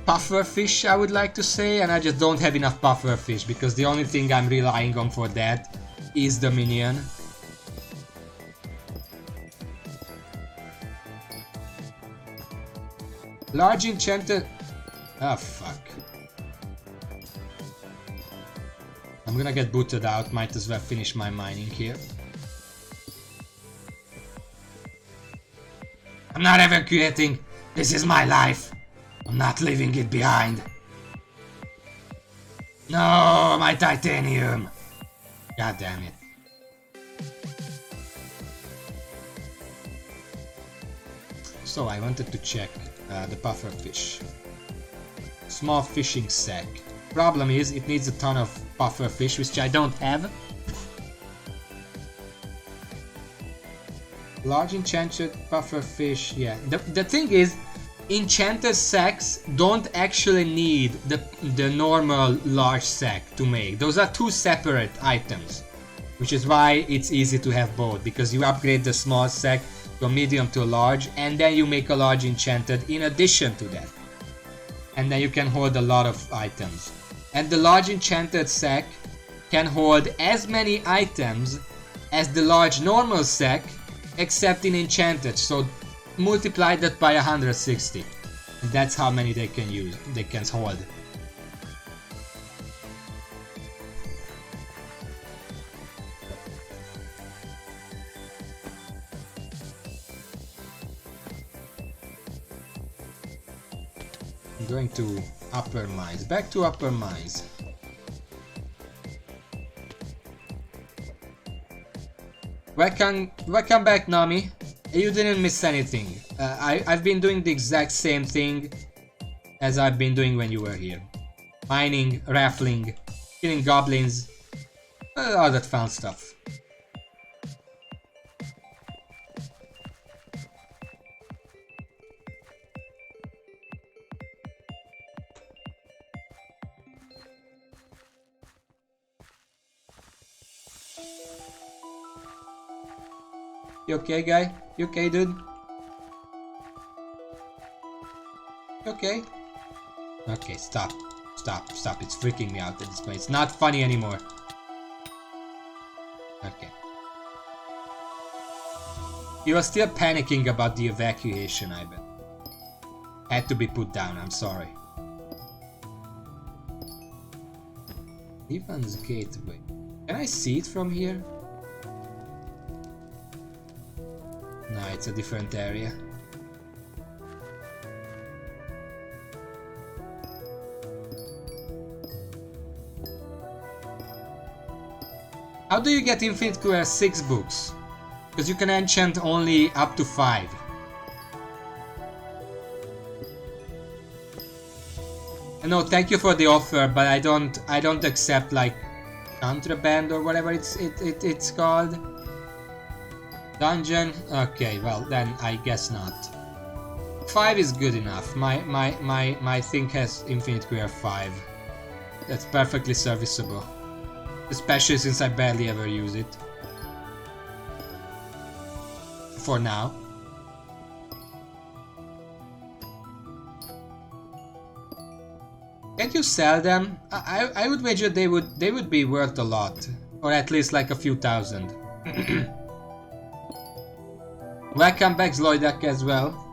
puffer fish, I would like to say, and I just don't have enough puffer fish because the only thing I'm relying on for that is the minion. Large enchanted... Oh fuck. I'm gonna get booted out, might as well finish my mining here. I'm not evacuating. This is my life. I'm not leaving it behind. No, my titanium. God damn it. So I wanted to check the puffer fish. Small fishing sack. Problem is, it needs a ton of puffer fish, which I don't have. Large enchanted puffer fish, yeah. The thing is, enchanted sacks don't actually need the normal large sack to make. Those are two separate items, which is why it's easy to have both, because you upgrade the small sack to a medium to a large, and then you make a large enchanted in addition to that. And then you can hold a lot of items. And the large enchanted sack can hold as many items as the large normal sack, except in enchanted, so multiply that by 160. And that's how many they can use, they can hold. I'm going to upper mines, back to upper mines. Welcome back, Nami. You didn't miss anything. I've been doing the exact same thing as I've been doing when you were here. Mining, raffling, killing goblins, all that fun stuff. You okay, guy? You okay, dude? You okay? Okay, stop. Stop, stop. It's freaking me out at this point. It's not funny anymore. Okay. You are still panicking about the evacuation, I bet. Had to be put down, I'm sorry. Ivan's Gateway. Can I see it from here? No, it's a different area. How do you get Infinite Quest 6 books? Because you can enchant only up to 5. No, thank you for the offer, but I don't accept like contraband or whatever it's called. Dungeon? Okay, well then I guess not. 5 is good enough. My thing has Infinite Quest 5. That's perfectly serviceable. Especially since I barely ever use it. for now. Can't you sell them? I would wager they would be worth a lot, or at least like a few thousand. Welcome back, Zloidak, as well.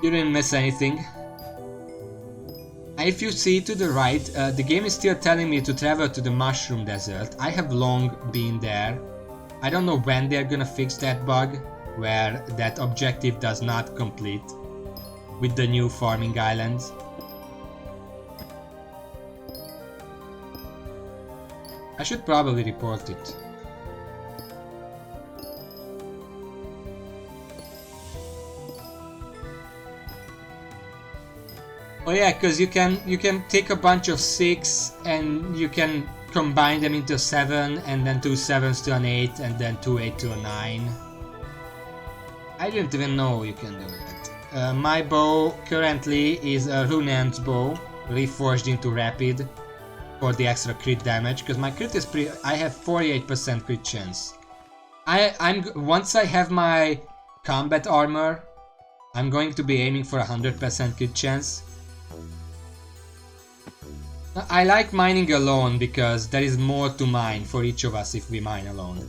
You didn't miss anything. If you see to the right, the game is still telling me to travel to the Mushroom Desert. I have long been there. I don't know when they're gonna fix that bug, where that objective does not complete with the new farming islands. I should probably report it. Oh yeah, because you can take a bunch of 6 and you can combine them into 7 and then 2 7s to an 8 and then 2 8 to a 9. I didn't even know you can do that. My bow currently is a Runan's bow, reforged into rapid for the extra crit damage, because my crit is I have 48% crit chance. Once I have my combat armor, I'm going to be aiming for 100% crit chance. I like mining alone because there is more to mine for each of us if we mine alone.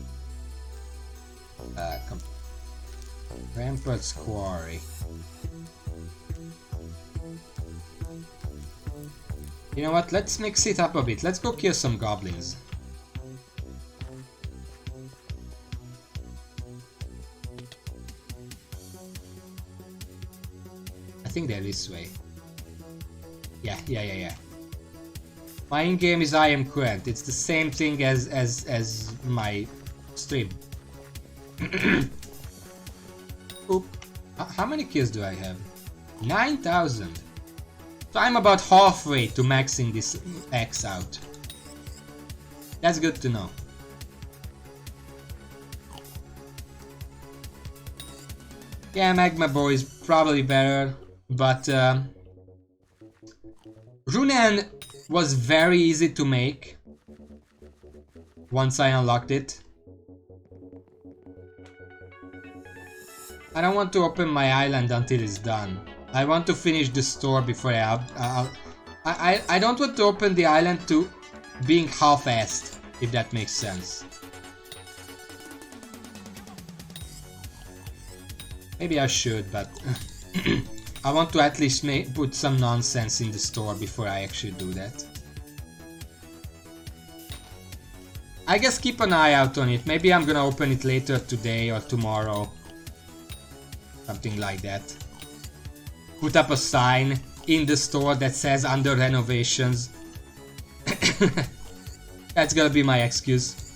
Rampart's Quarry. You know what, let's mix it up a bit. Let's go kill some goblins. I think they're this way. Yeah. My in-game is I am correct. It's the same thing as my stream. Oop. How many kills do I have? 9,000. So I'm about halfway to maxing this X out. That's good to know. Yeah, Magma Bow is probably better, but Runan was very easy to make once I unlocked it. I don't want to open my island until it's done. I want to finish the store before I don't want to open the island to being half-assed, if that makes sense. Maybe I should, but I want to at least put some nonsense in the store before I actually do that. I guess keep an eye out on it. Maybe I'm gonna open it later today or tomorrow. Something like that. Put up a sign in the store that says under renovations. That's gonna be my excuse.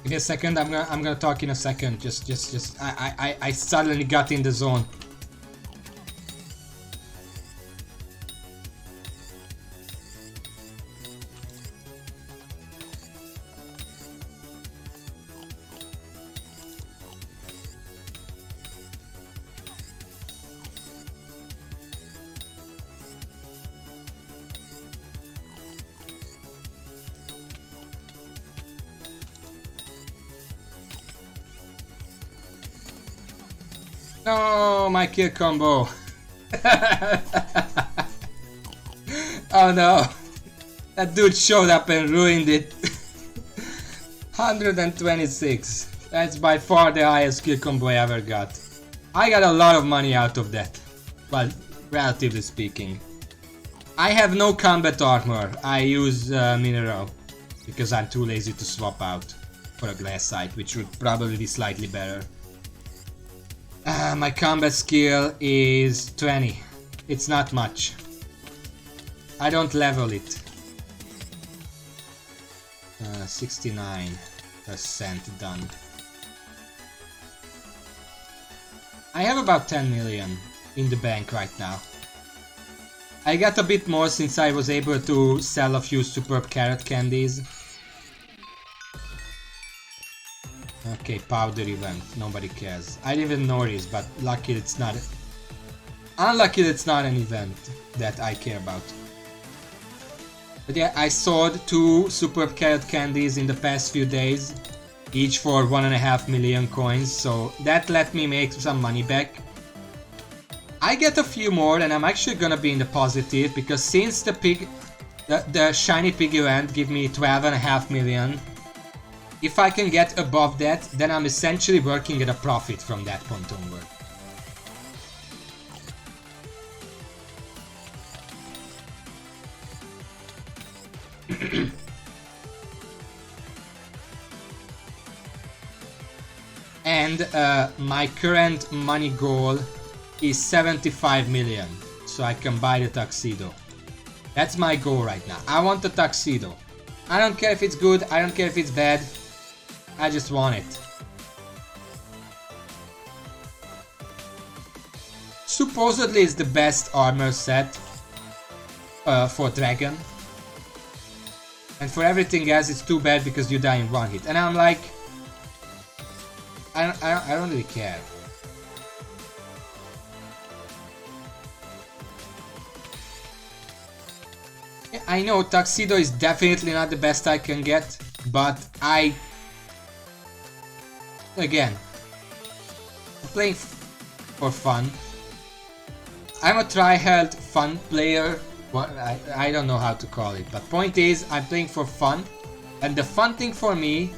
Give me a second, I'm gonna talk in a second. Just I suddenly got in the zone. No, my kill combo. Oh no. That dude showed up and ruined it. 126. That's by far the highest kill combo I ever got. I got a lot of money out of that. Well, relatively speaking. I have no combat armor. I use mineral. Because I'm too lazy to swap out for a glass sight, which would probably be slightly better. My combat skill is 20. It's not much. I don't level it. 69% done. I have about 10 million in the bank right now. I got a bit more since I was able to sell a few superb carrot candies. Okay, powder event, nobody cares. I didn't even notice, but lucky it's not. Unlucky it's not an event that I care about. But yeah, I sold 2 superb carrot candies in the past few days, each for 1.5 million coins, so that let me make some money back. I get a few more and I'm actually gonna be in the positive because since the shiny pig event give me 12.5 million, if I can get above that, then I'm essentially working at a profit from that point onward. And my current money goal is 75 million, so I can buy the tuxedo. That's my goal right now. I want the tuxedo. I don't care if it's good, I don't care if it's bad. I just want it. Supposedly it's the best armor set for dragon. And for everything else it's too bad because you die in one hit. And I'm like, I don't really care. I know tuxedo is definitely not the best I can get, but again, I'm playing for fun. I'm a tryhard fun player. Well, I don't know how to call it, but point is, I'm playing for fun, and the fun thing for me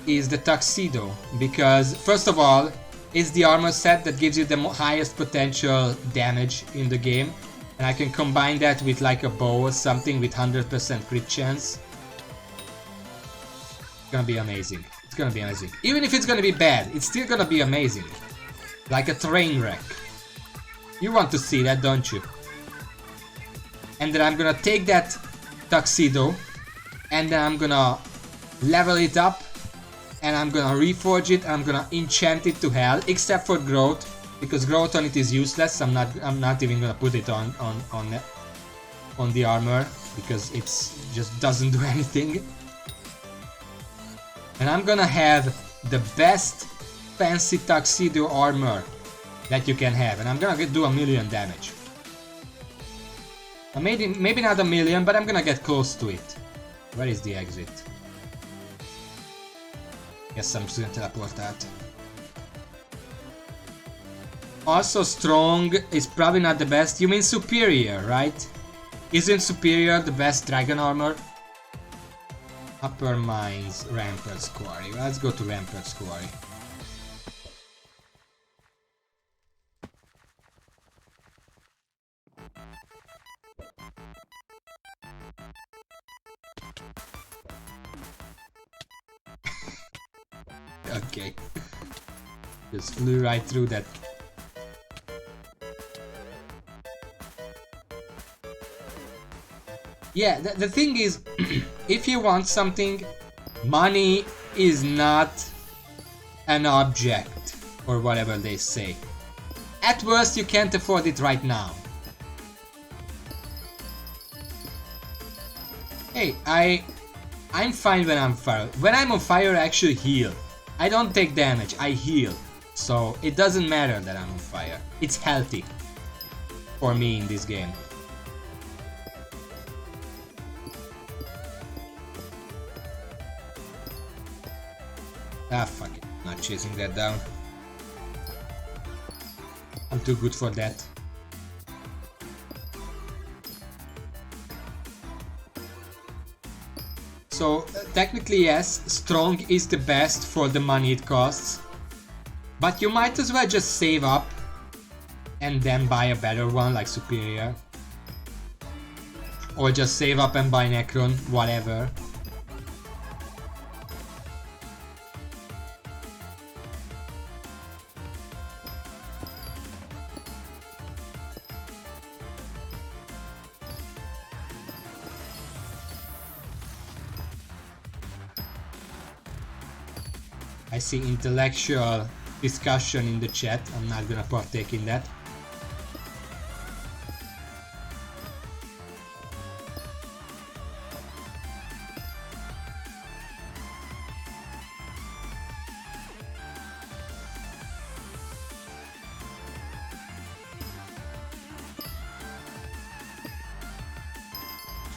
is the tuxedo, because first of all, it's the armor set that gives you the highest potential damage in the game, and I can combine that with like a bow or something with 100% crit chance. It's gonna be amazing. It's gonna be amazing. Even if it's gonna be bad, it's still gonna be amazing. Like a train wreck. You want to see that, don't you? And then I'm gonna take that tuxedo and then I'm gonna level it up and I'm gonna reforge it and I'm gonna enchant it to hell, except for growth, because growth on it is useless. I'm not even gonna put it on the armor because it's just doesn't do anything. And I'm gonna have the best fancy tuxedo armor that you can have, and I'm gonna do 1 million damage. Maybe not 1 million, but I'm gonna get close to it. Where is the exit? Guess I'm just gonna teleport out. Also, strong is probably not the best. You mean superior, right? Isn't superior the best dragon armor? Upper Mines, Rampart's Quarry. Let's go to Rampart's Quarry. Okay. Just flew right through that. Yeah, the thing is, if you want something, money is not an object, or whatever they say. At worst, you can't afford it right now. Hey, I'm fine when I'm fire. When I'm on fire, I actually heal. I don't take damage, I heal. So it doesn't matter that I'm on fire. It's healthy for me in this game. Ah, fuck it. Not chasing that down. I'm too good for that. So technically yes, strong is the best for the money it costs. But you might as well just save up and then buy a better one like superior. Or just save up and buy Necron, whatever. I see intellectual discussion in the chat. I'm not gonna partake in that.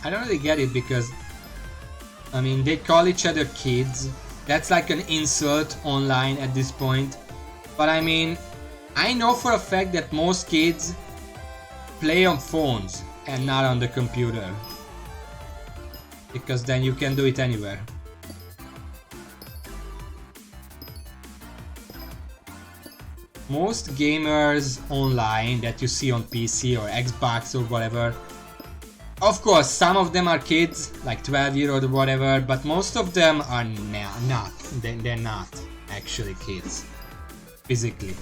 I don't really get it because, I mean, they call each other kids. That's like an insult online at this point. But I mean, I know for a fact that most kids play on phones and not on the computer. Because then you can do it anywhere. Most gamers online that you see on PC or Xbox or whatever, of course, some of them are kids, like 12-year-old or whatever, but most of them are not. They're not actually kids, physically.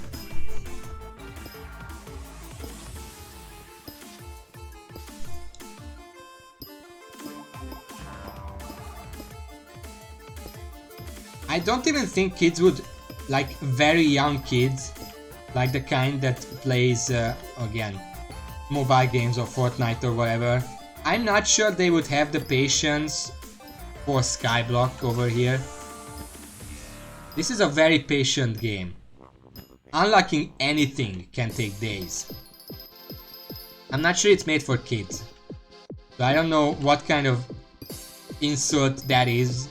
I don't even think kids would, like very young kids, like the kind that plays, again, mobile games or Fortnite or whatever. I'm not sure they would have the patience for Skyblock over here. This is a very patient game. Unlocking anything can take days. I'm not sure it's made for kids. So I don't know what kind of insult that is.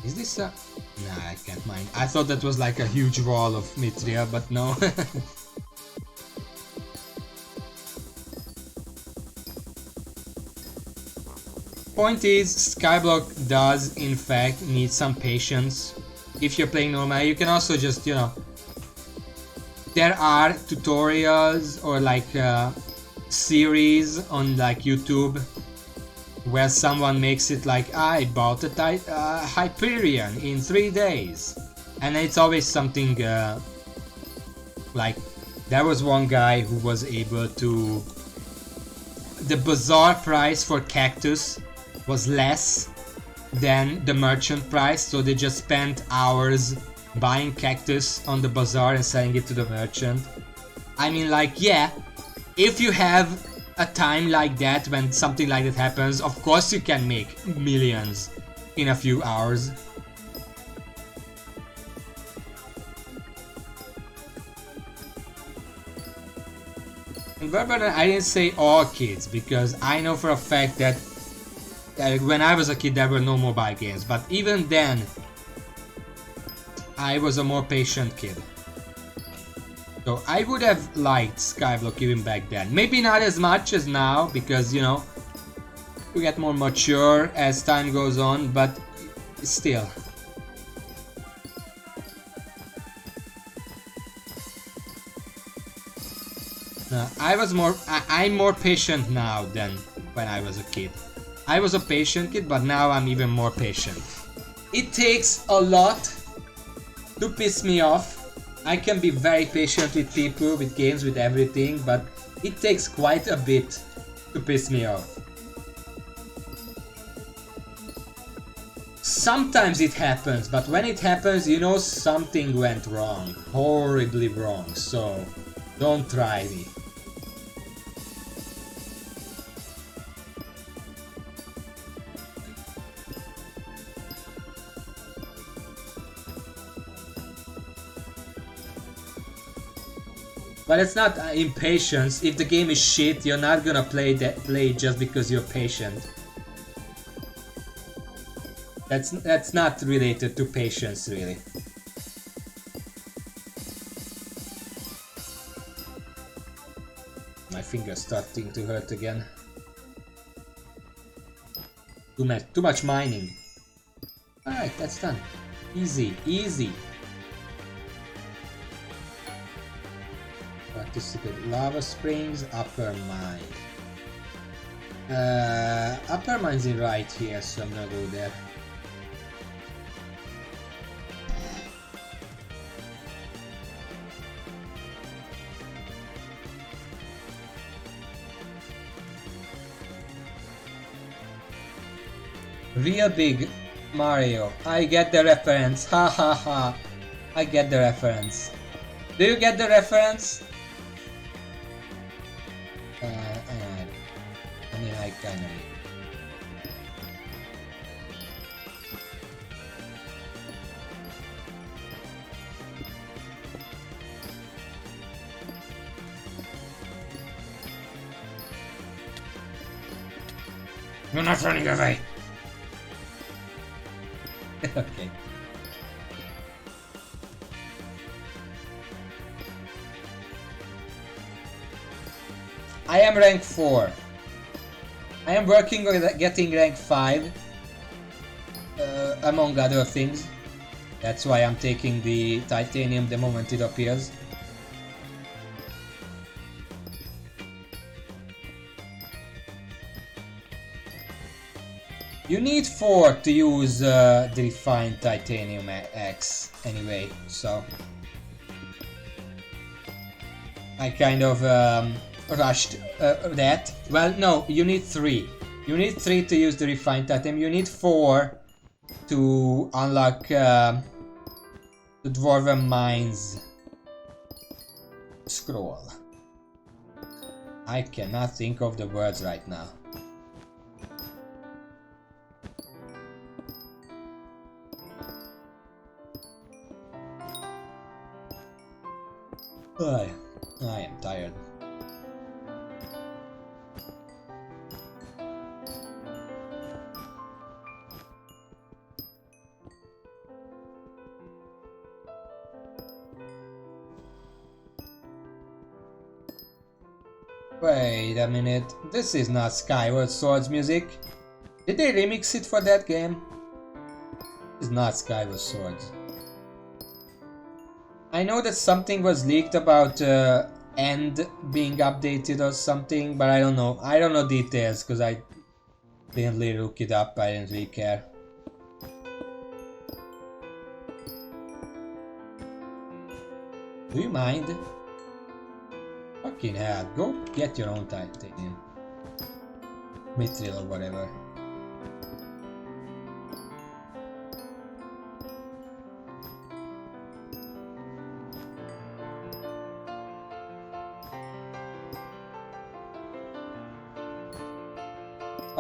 Is this a... Nah, I can't mind. I thought that was like a huge wall of Mithril, but no. Point is, Skyblock does in fact need some patience. If you're playing normal, you can also just, you know, there are tutorials or like series on like YouTube where someone makes it like, I bought a Hyperion in 3 days. And it's always something like, there was one guy who was able to... The bazaar price for cactus was less than the merchant price, so they just spent hours buying cactus on the bazaar and selling it to the merchant. I mean, like, yeah, if you have a time like that when something like that happens, of course you can make millions in a few hours. And Verbatim, I didn't say all kids because I know for a fact that when I was a kid there were no mobile games, but even then I was a more patient kid. So I would have liked Skyblock even back then. Maybe not as much as now, because, you know, you get more mature as time goes on, but still. I'm more patient now than when I was a kid. I was a patient kid, but now I'm even more patient. It takes a lot to piss me off. I can be very patient with people, with games, with everything, but it takes quite a bit to piss me off. Sometimes it happens, but when it happens, you know something went wrong. Horribly wrong, so don't try me. But it's not impatience. If the game is shit, you're not gonna play it just because you're patient. That's not related to patience, really. My finger's starting to hurt again. Too much mining. Alright, that's done. Easy, easy. Participate. Lava springs, upper mine. Upper mine's in right here, so I'm gonna go there. Real big Mario. I get the reference. Ha ha ha. I get the reference. Do you get the reference? I mean, I kind of. You're not running away. Okay. I am rank 4. I am working on getting rank 5. Among other things. That's why I'm taking the titanium the moment it appears. You need 4 to use the refined titanium X anyway, so I kind of rushed that. Well, no, you need 3. You need 3 to use the refined titanium. You need 4 to unlock the Dwarven Mines scroll. I cannot think of the words right now. I am tired. Wait a minute, this is not Skyward Sword's music. Did they remix it for that game? It's not Skyward Swords. I know that something was leaked about End being updated or something, but I don't know. I don't know details because I didn't really look it up. I didn't really care. Do you mind? Fucking hell, go get your own titanium. Mithril or whatever.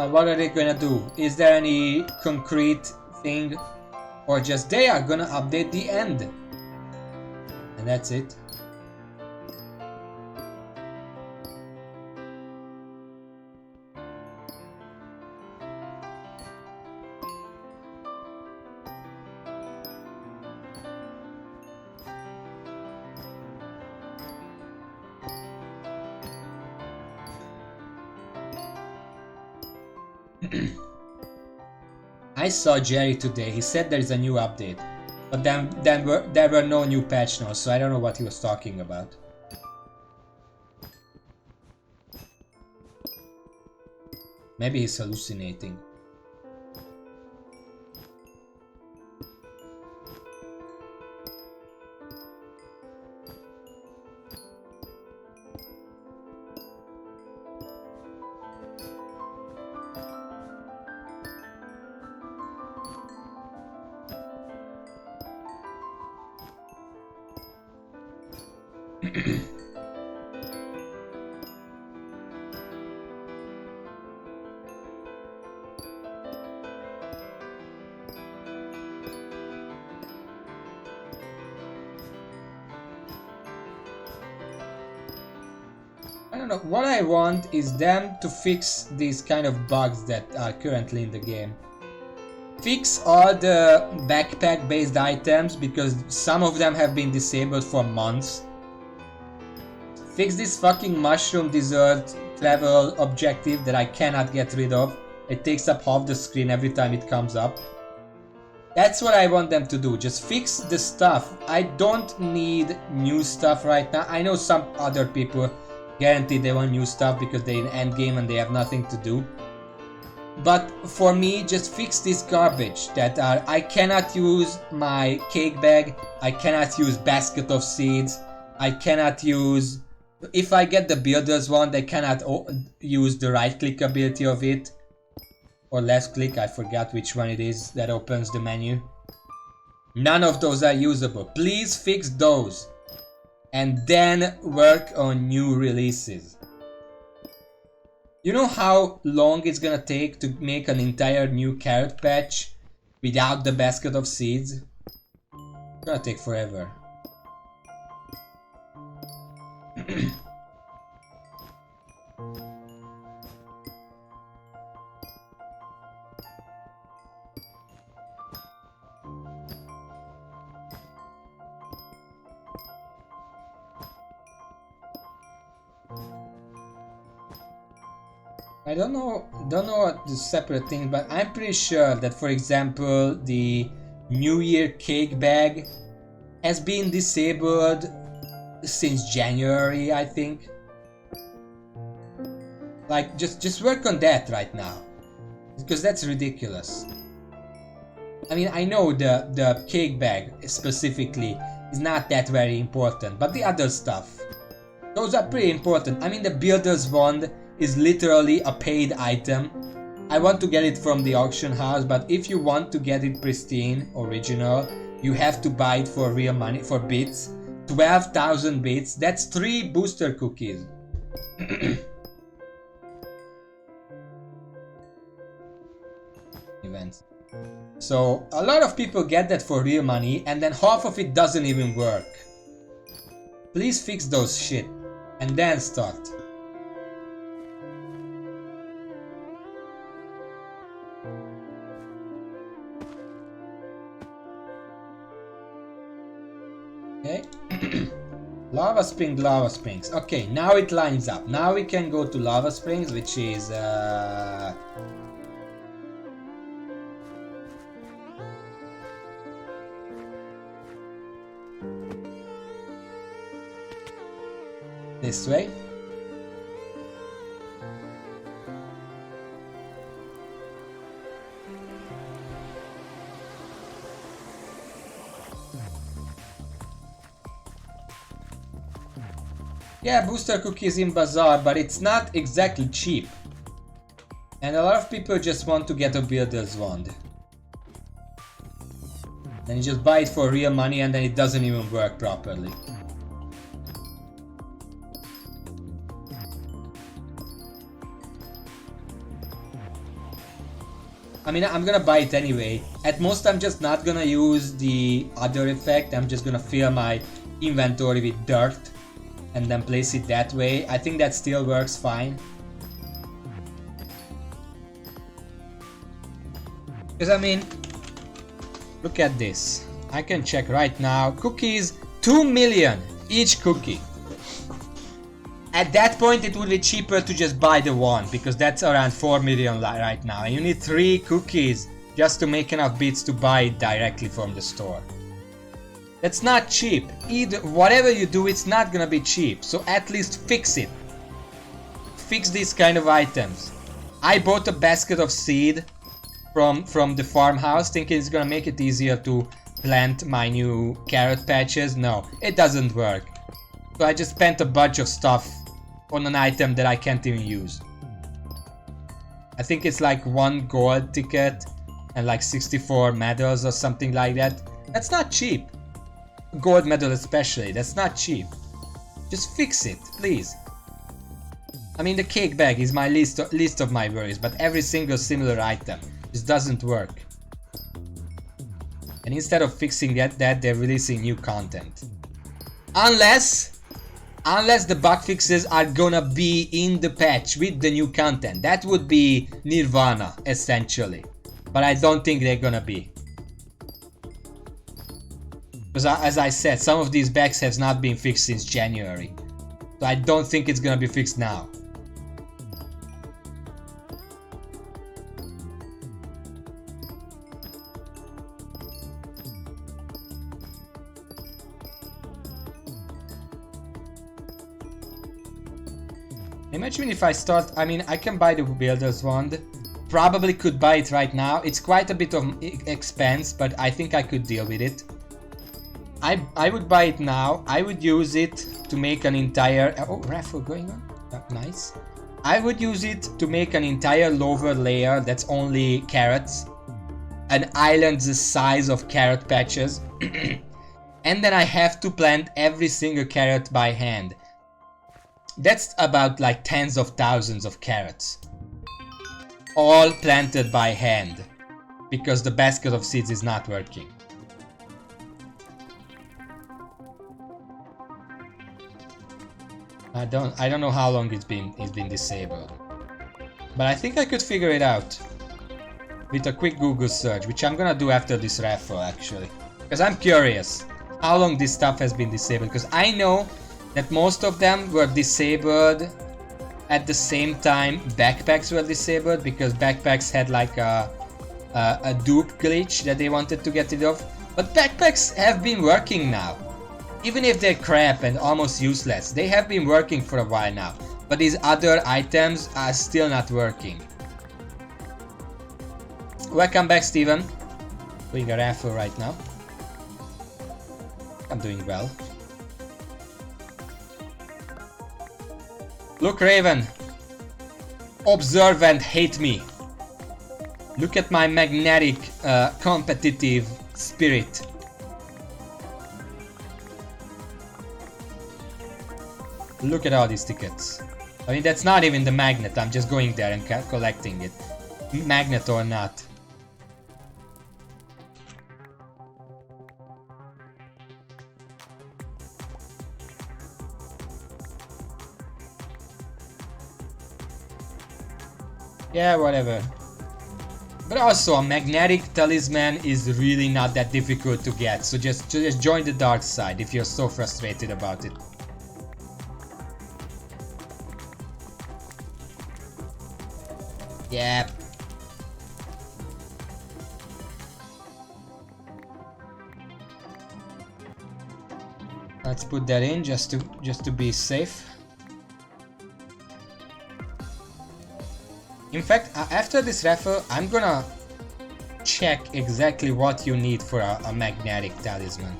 What are they gonna do? Is there any concrete thing? Or just they are gonna update the end? And that's it. I saw Jerry today. He said there is a new update, but then there were no new patch notes, so I don't know what he was talking about. Maybe he's hallucinating. I don't know, what I want is them to fix these kind of bugs that are currently in the game. Fix all the backpack based items because some of them have been disabled for months. Fix this fucking mushroom dessert travel objective that I cannot get rid of. It takes up half the screen every time it comes up. That's what I want them to do, just fix the stuff. I don't need new stuff right now. I know some other people guaranteed they want new stuff because they're in endgame and they have nothing to do. But for me, just fix this garbage that I cannot use my cake bag, I cannot use basket of seeds, I cannot use... If I get the builder's wand, I cannot use the right click ability of it. Or left click, I forgot which one it is that opens the menu. None of those are usable. Please fix those. And then work on new releases. You know how long it's gonna take to make an entire new carrot patch without the basket of seeds? It's gonna take forever. I don't know what the separate thing, but I'm pretty sure that, for example, the New Year cake bag has been disabled since January, I think. Like, just work on that right now, because that's ridiculous. I mean, I know the cake bag specifically is not that very important, but the other stuff, those are pretty important. I mean, the builder's wand is literally a paid item. I want to get it from the auction house, but if you want to get it pristine, original, you have to buy it for real money, for bits. 12,000 bits, that's 3 booster cookies. Events. So a lot of people get that for real money and then half of it doesn't even work. Please fix those shit and then start. Okay. Lava springs. Okay, now it lines up. Now we can go to lava springs, which is this way. Yeah, booster cookies in Bazaar, but it's not exactly cheap. And a lot of people just want to get a builder's wand. Then you just buy it for real money and then it doesn't even work properly. I mean, I'm gonna buy it anyway. At most, I'm just not gonna use the other effect. I'm just gonna fill my inventory with dirt and then place it that way. I think that still works fine. Because I mean, look at this. I can check right now. Cookies, 2 million each cookie. At that point it would be cheaper to just buy the one, because that's around 4 million right now. And you need 3 cookies just to make enough bits to buy it directly from the store. That's not cheap. Either whatever you do, it's not gonna be cheap. So at least fix it. Fix these kind of items. I bought a basket of seed from the farmhouse thinking it's gonna make it easier to plant my new carrot patches. No, it doesn't work. So I just spent a bunch of stuff on an item that I can't even use. I think it's like 1 gold ticket and like 64 medals or something like that. That's not cheap. Gold medal especially, that's not cheap. Just fix it, please. I mean, the cake bag is my least of my worries, but every single similar item just doesn't work. And instead of fixing that, they're releasing new content. Unless the bug fixes are gonna be in the patch with the new content. That would be Nirvana, essentially. but I don't think they're gonna be. Because as I said, some of these bugs have not been fixed since January. So I don't think it's gonna be fixed now. Imagine if I start, I mean, I can buy the Builder's Wand. Probably could buy it right now. It's quite a bit of expense, but I think I could deal with it. I would buy it now. I would use it to make an entire... Oh, raffle going on. Nice. I would use it to make an entire lower layer that's only carrots. An island the size of carrot patches. And then I have to plant every single carrot by hand. That's about like tens of thousands of carrots. All planted by hand. Because the basket of seeds is not working. I don't know how long it's been disabled. But I think I could figure it out. With a quick Google search, which I'm gonna do after this raffle actually. Because I'm curious how long this stuff has been disabled. Because I know that most of them were disabled at the same time backpacks were disabled. Because backpacks had like a dupe glitch that they wanted to get rid of. But backpacks have been working now. Even if they're crap and almost useless, they have been working for a while now. But these other items are still not working. Welcome back, Steven. Doing a raffle right now. I'm doing well. Look, Raven. Observe and hate me. Look at my magnetic, competitive spirit. Look at all these tickets. I mean, that's not even the magnet. I'm just going there and collecting it. Magnet or not. Yeah, whatever. But also, a magnetic talisman is really not that difficult to get. So just join the dark side if you're so frustrated about it. Yep. Let's put that in just to be safe. In fact, after this raffle, I'm gonna check exactly what you need for a magnetic talisman.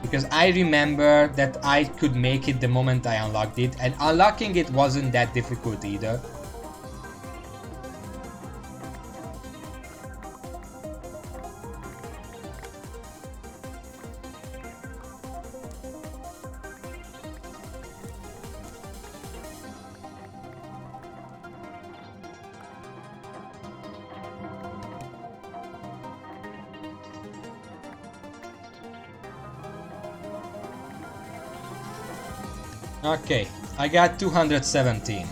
Because I remember that I could make it the moment I unlocked it, and unlocking it wasn't that difficult either. Okay, I got 217.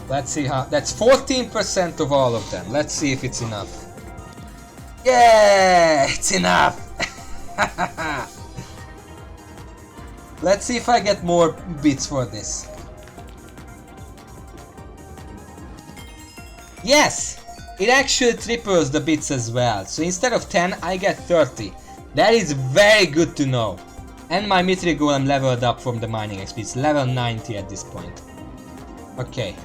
Let's see how... That's 14% of all of them. Let's see if it's enough. Yeah, it's enough! Let's see if I get more bits for this. Yes! It actually triples the bits as well. So instead of 10, I get 30. That is very good to know. And my Mithril Golem leveled up from the mining XP. It's level 90 at this point. Okay.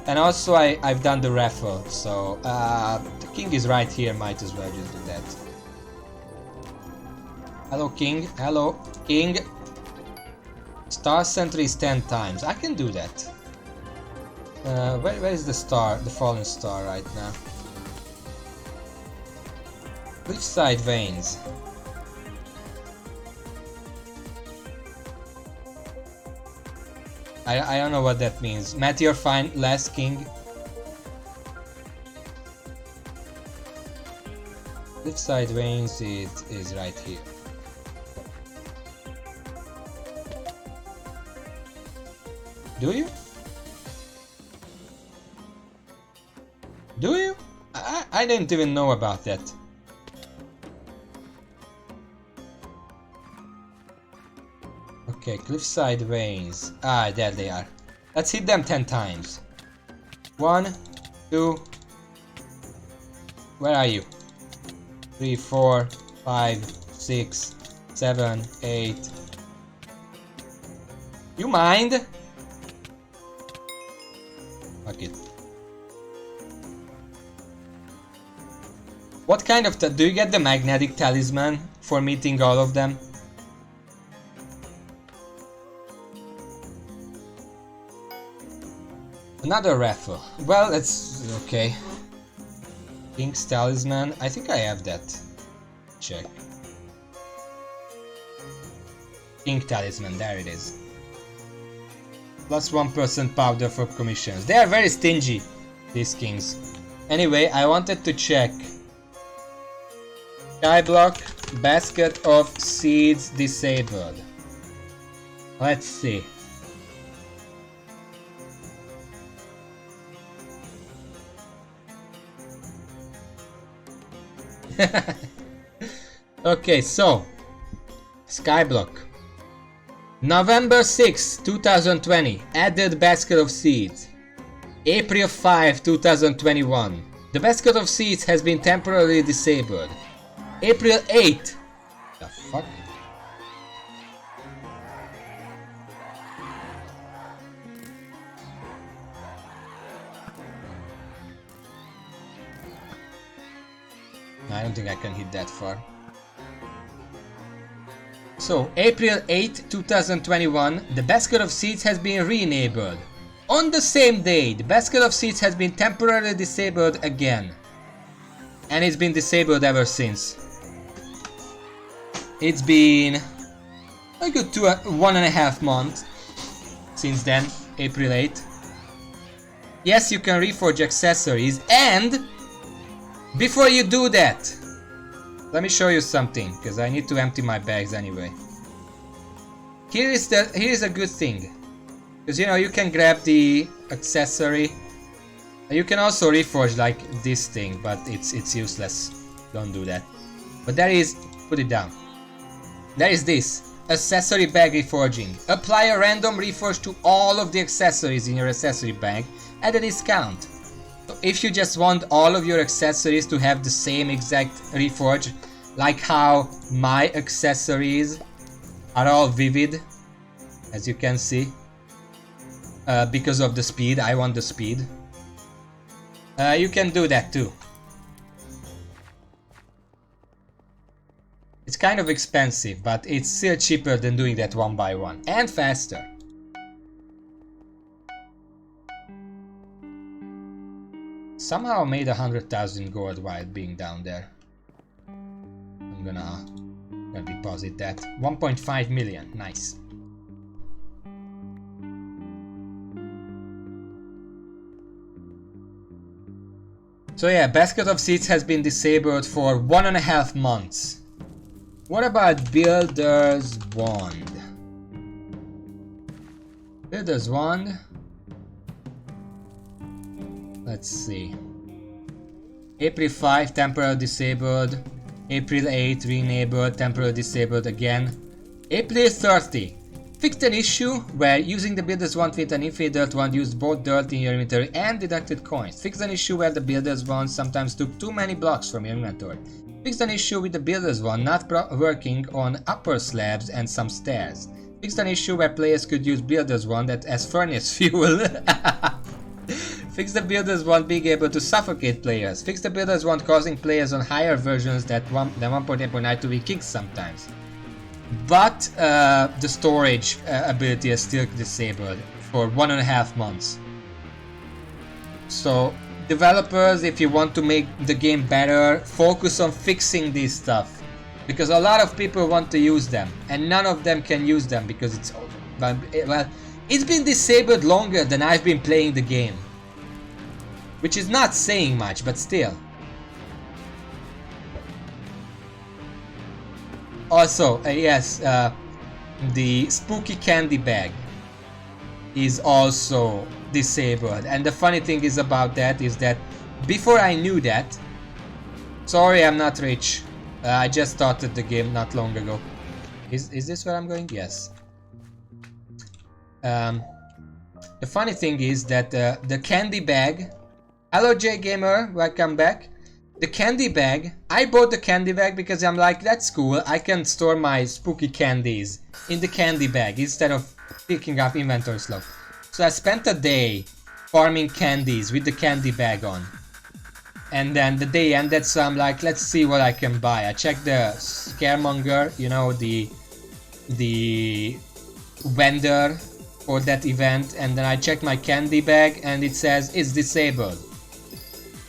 And also I've done the raffle. So the king is right here. Might as well just do that. Hello, king. Hello, king. Star Sentry is 10 times. I can do that. Where is the star? The fallen star right now. Which side veins? I don't know what that means. Meteor find last king. Which side veins it is right here. Do you? Do you? I didn't even know about that. Okay, cliffside veins. Ah, there they are. Let's hit them 10 times. 1, 2. Where are you? 3, 4, 5, 6, 7, 8. You mind? Fuck it. What kind of do you get the magnetic talisman for meeting all of them? Another raffle. Well, that's okay. King's talisman. I think I have that. Check. King talisman. There it is. Plus 1% powder for commissions. They are very stingy, these kings. Anyway, I wanted to check. Skyblock, basket of seeds disabled. Let's see. Okay, so Skyblock. November 6, 2020, added basket of seeds. April 5, 2021, the basket of seeds has been temporarily disabled. April 8. The fuck? I don't think I can hit that far. So, April 8, 2021, the basket of seeds has been re-enabled. On the same day, the basket of seeds has been temporarily disabled again. And it's been disabled ever since. It's been a good 1.5 months since then, April 8. Yes, you can reforge accessories, and before you do that, let me show you something, because I need to empty my bags anyway. Here is a good thing, because you know you can grab the accessory. You can also reforge like this thing, but it's useless. Don't do that. But there is, put it down. There is this accessory bag reforging. Apply a random reforge to all of the accessories in your accessory bag at a discount. So if you just want all of your accessories to have the same exact reforge, like how my accessories are all vivid, as you can see, because of the speed, I want the speed. You can do that too. It's kind of expensive, but it's still cheaper than doing that one by one, and faster. Somehow made 100,000 gold while being down there. I'm gonna deposit that. 1.5 million, nice. So yeah, basket of seeds has been disabled for 1.5 months. What about Builder's Wand? Builder's Wand. Let's see. April 5, temporarily disabled. April 8, re-enabled, temporarily disabled again. April 30. Fixed an issue where using the Builder's Wand with an infinite dirt wand used both dirt in your inventory and deducted coins. Fixed an issue where the Builder's Wand sometimes took too many blocks from your inventory. Fixed an issue with the Builder's Wand not working on upper slabs and some stairs. Fixed an issue where players could use Builder's Wand as furnace fuel. Fix the Builder's Wand being able to suffocate players. Fix the Builder's Wand causing players on higher versions than 1.8.9 to be kicked sometimes. But the storage ability is still disabled for 1.5 months. So developers, if you want to make the game better, focus on fixing these stuff. Because a lot of people want to use them and none of them can use them because it's, well, it's been disabled longer than I've been playing the game. Which is not saying much, but still. Also, yes, the spooky candy bag is also disabled. And the funny thing is about that is that before I knew that, Sorry, I'm not rich. I just started the game not long ago. Is this where I'm going? Yes. The funny thing is that the candy bag... Hello J Gamer, welcome back. The candy bag, I bought the candy bag because I'm like, that's cool, I can store my spooky candies in the candy bag instead of picking up inventory slot. So I spent a day farming candies with the candy bag on. And then the day ended, so I'm like, let's see what I can buy. I checked the scaremonger, you know, the vendor for that event, and then I checked my candy bag and it says it's disabled.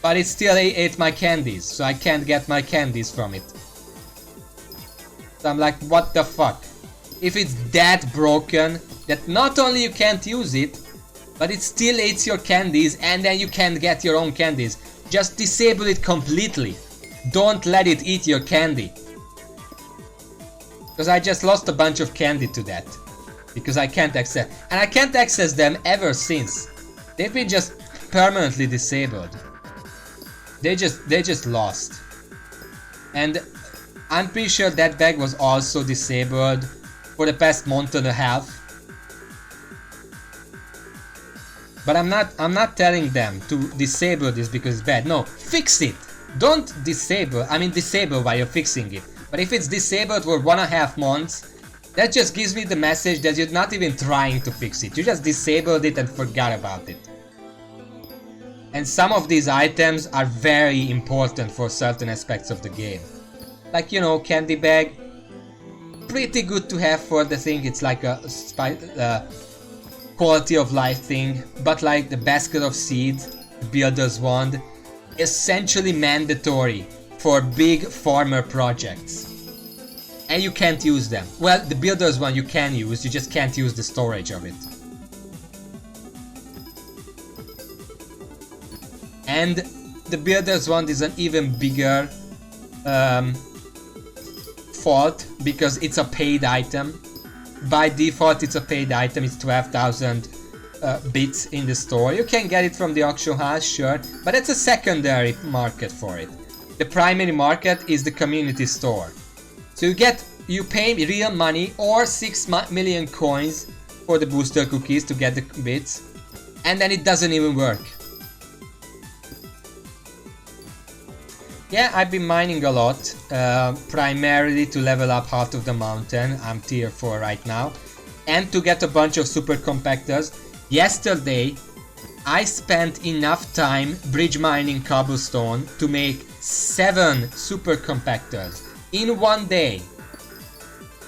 But it still ate my candies, so I can't get my candies from it. So I'm like, what the fuck? If it's that broken, that not only you can't use it, but it still eats your candies and then you can't get your own candies. Just disable it completely. Don't let it eat your candy. Because I just lost a bunch of candy to that. Because I can't access... And I can't access them ever since. They've been just permanently disabled. They just lost. And I'm pretty sure that bag was also disabled for the past month and a half. But I'm not telling them to disable this because it's bad. No, fix it. Don't disable. I mean disable while you're fixing it. But if it's disabled for 1.5 months, that just gives me the message that you're not even trying to fix it. You just disabled it and forgot about it. And some of these items are very important for certain aspects of the game. Like, you know, candy bag. Pretty good to have for the thing. It's like a quality of life thing. But like the basket of seeds, the builder's wand, essentially mandatory for big farmer projects. And you can't use them. Well, the builder's one you can use, you just can't use the storage of it. And the builder's one is an even bigger fault because it's a paid item. By default it's a paid item, it's 12,000 bits in the store. You can get it from the auction house, sure, but it's a secondary market for it. The primary market is the community store. So you pay real money or 6 million coins for the booster cookies to get the bits, and then it doesn't even work. Yeah, I've been mining a lot, primarily to level up Heart of the Mountain, I'm tier 4 right now, and to get a bunch of super compactors. Yesterday, I spent enough time bridge mining cobblestone to make 7 super compactors in one day.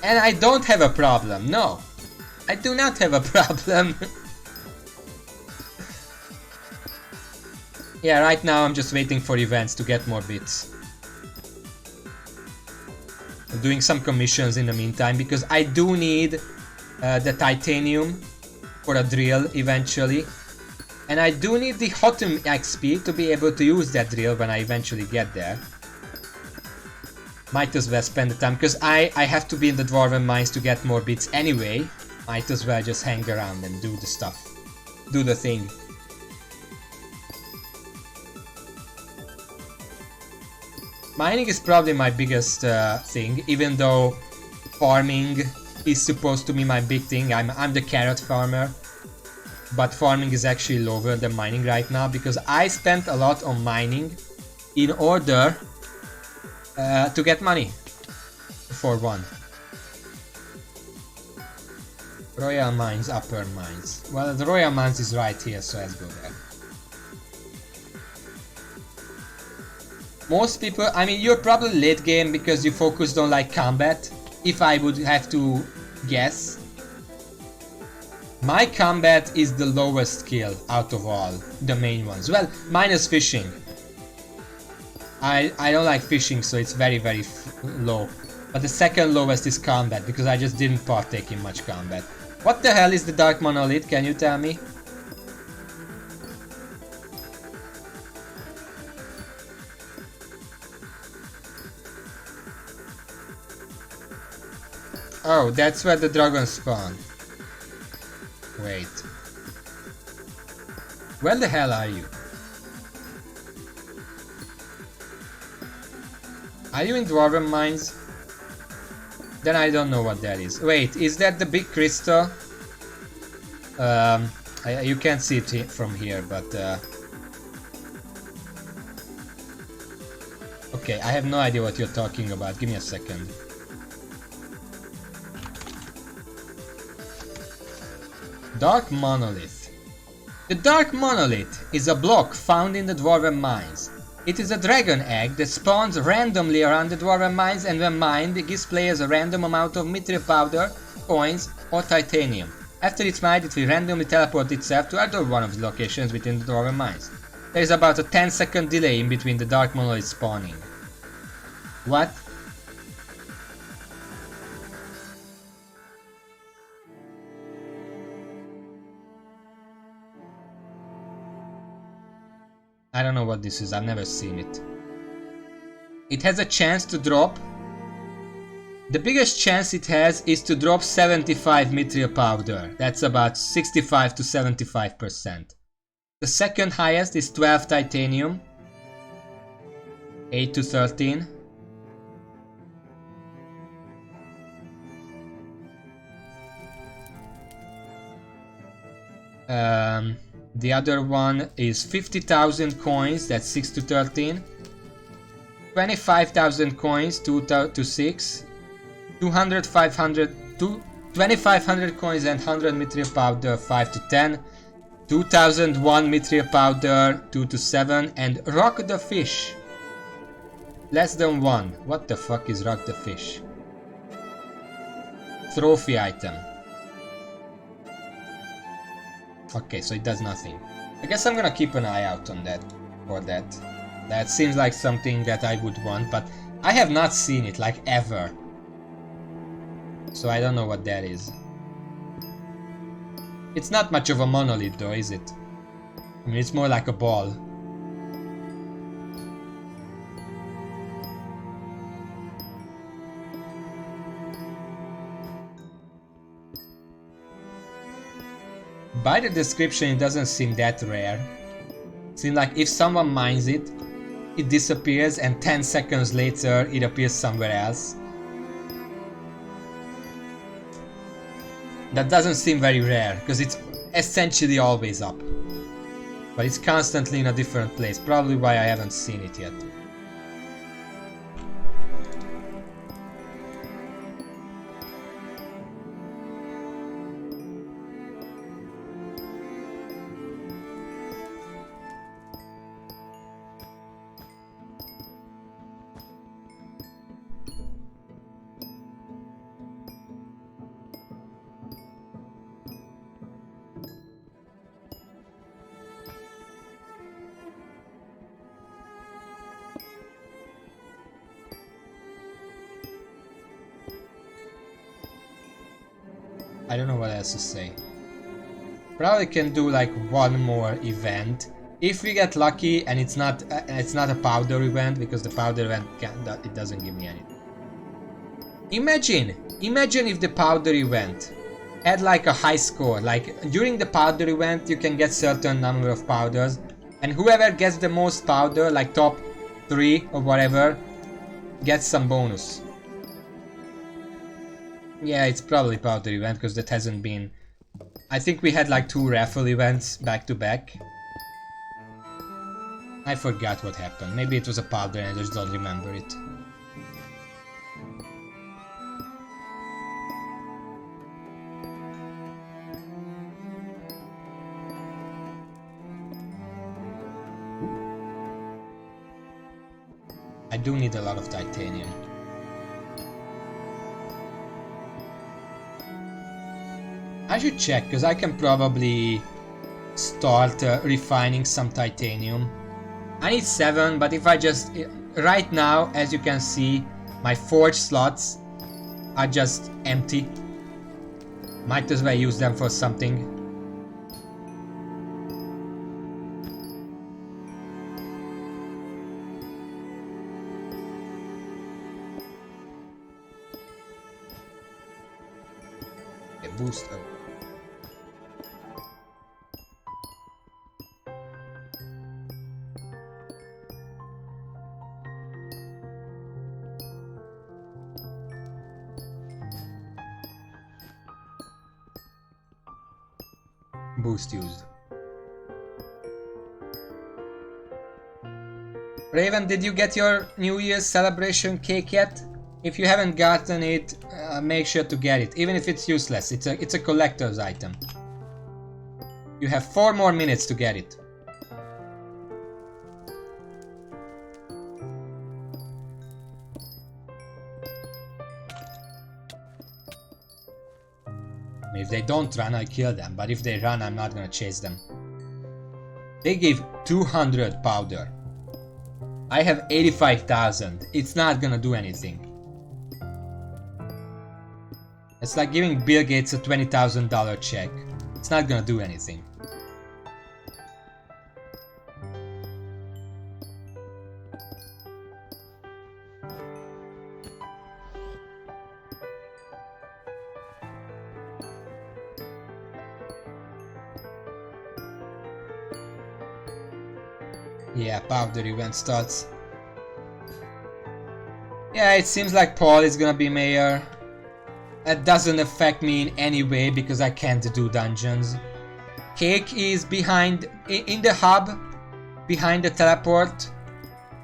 And I don't have a problem, no. I do not have a problem. Yeah, right now I'm just waiting for events to get more bits. I'm doing some commissions in the meantime because I do need the titanium for a drill eventually. And I do need the Hotum XP to be able to use that drill when I eventually get there. Might as well spend the time because I have to be in the Dwarven Mines to get more bits anyway. Might as well just hang around and do the stuff. Do the thing. Mining is probably my biggest thing, even though farming is supposed to be my big thing. I'm the carrot farmer, but farming is actually lower than mining right now because I spent a lot on mining in order to get money, for one. Royal Mines, Upper Mines. Well, the Royal Mines is right here, so let's go there. Most people, I mean, you're probably late game because you focused on like combat, if I would have to guess. My combat is the lowest skill out of all the main ones. Well, minus fishing. I don't like fishing, so it's very low. But the second lowest is combat, because I just didn't partake in much combat. What the hell is the Dark Monolith, can you tell me? Oh, that's where the dragons spawn. Wait. Where the hell are you? Are you in Dwarven Mines? Then I don't know what that is. Wait, is that the big crystal? You can't see it from here, but okay, I have no idea what you're talking about. Give me a second. Dark Monolith. The Dark Monolith is a block found in the Dwarven Mines. It is a dragon egg that spawns randomly around the Dwarven Mines, and when mined, it gives players a random amount of mithril powder, coins, or titanium. After it's mined, it will randomly teleport itself to either one of the locations within the Dwarven Mines. There is about a 10-second delay in between the Dark Monolith spawning. What? I don't know what this is, I've never seen it. It has a chance to drop. The biggest chance it has is to drop 75 mithril powder. That's about 65 to 75%. The second highest is 12 titanium. 8 to 13. The other one is 50,000 coins, that's 6 to 13. 25,000 coins, 2 to 6. 2,500 coins and 100 mithril powder, 5 to 10. 2001 mithril powder, 2 to 7. And Rock the Fish. Less than 1. What the fuck is Rock the Fish? Trophy item. Okay, so it does nothing. I guess I'm gonna keep an eye out on that, for that. That seems like something that I would want, but I have not seen it, like, ever. So I don't know what that is. It's not much of a monolith though, is it? I mean, it's more like a ball. By the description, it doesn't seem that rare. It seems like if someone mines it, it disappears and 10 seconds later it appears somewhere else. That doesn't seem very rare, because it's essentially always up. But it's constantly in a different place, probably why I haven't seen it yet. I don't know what else to say. Probably can do like one more event. If we get lucky and it's not a powder event, because the powder event it doesn't give me anything. Imagine if the powder event had like a high score. Like during the powder event you can get certain number of powders, and whoever gets the most powder, like top 3 or whatever, gets some bonus. Yeah, it's probably powder event, because that hasn't been... I think we had like 2 raffle events back to back. I forgot what happened. Maybe it was a powder and I just don't remember it. I do need a lot of titanium. I should check, because I can probably start refining some titanium. I need 7, but if I just... Right now, as you can see, my forge slots are just empty. Might as well use them for something. Okay, boost up. boost used. Raven, did you get your New Year's celebration cake yet? If you haven't gotten it, make sure to get it, even if it's useless. It's a collector's item. You have 4 more minutes to get it. If they don't run, I kill them, but if they run, I'm not gonna chase them. They give 200 powder. I have 85,000. It's not gonna do anything. It's like giving Bill Gates a $20,000 check. It's not gonna do anything. Yeah, powder event starts. Yeah, it seems like Paul is gonna be mayor. That doesn't affect me in any way because I can't do dungeons. Cake is behind, in the hub, behind the teleport,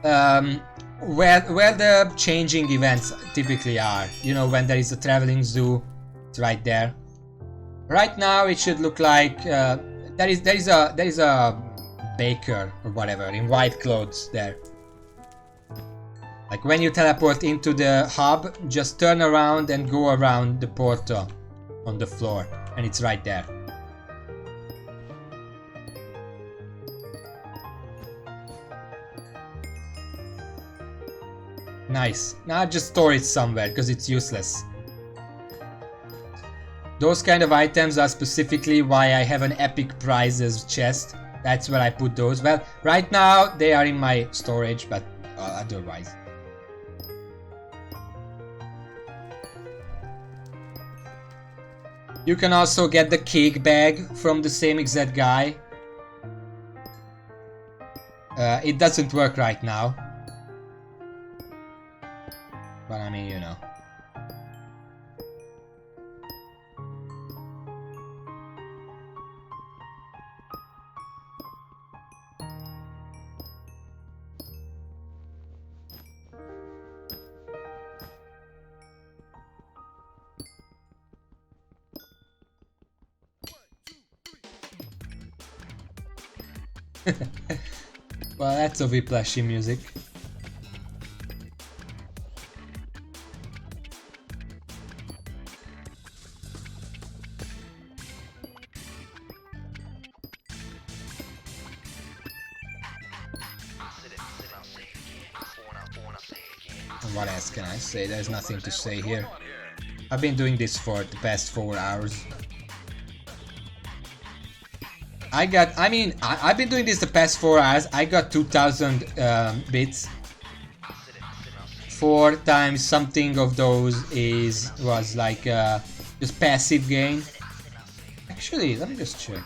where the changing events typically are. You know, when there is a traveling zoo, it's right there. Right now, it should look like there is a baker or whatever in white clothes there. Like when you teleport into the hub, just turn around and go around the portal on the floor, and it's right there. Nice. Now just store it somewhere because it's useless. Those kind of items are specifically why I have an epic prizes chest. That's where I put those. Well, right now they are in my storage, but otherwise. You can also get the cake bag from the same exact guy. It doesn't work right now. But I mean, you know. Well, that's a whiplashy music. What else can I say? There's nothing to say here. I've been doing this for the past 4 hours. I've been doing this the past 4 hours. I got 2000 bits. 4 times something of those was like just passive gain. Actually, let me just check.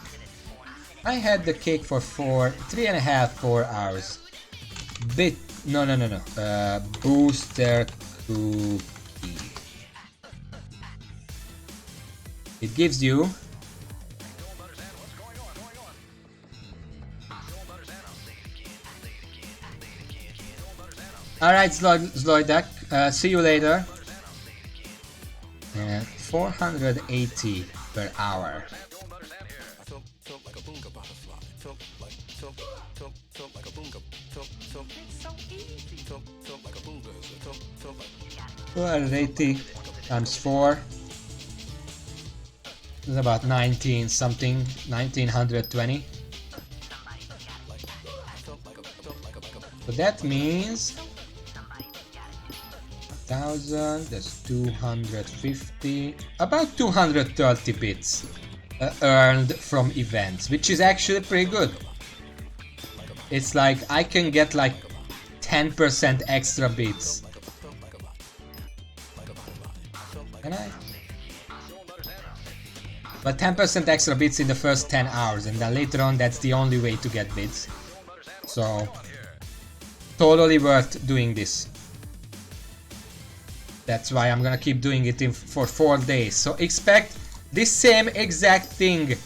I had the cake for 3.5, 4 hours. No. Booster cookie. It gives you. Alright, Zloidak, see you later. 480 per hour. Well, 80 times 4 is about 19 something, 1920. So that means 1000, that's 250, about 230 bits earned from events, which is actually pretty good. It's like I can get like 10% extra bits. Can I? But 10% extra bits in the first 10 hours, and then later on that's the only way to get bits. So totally worth doing this. That's why I'm gonna keep doing it for 4 days. So expect this same exact thing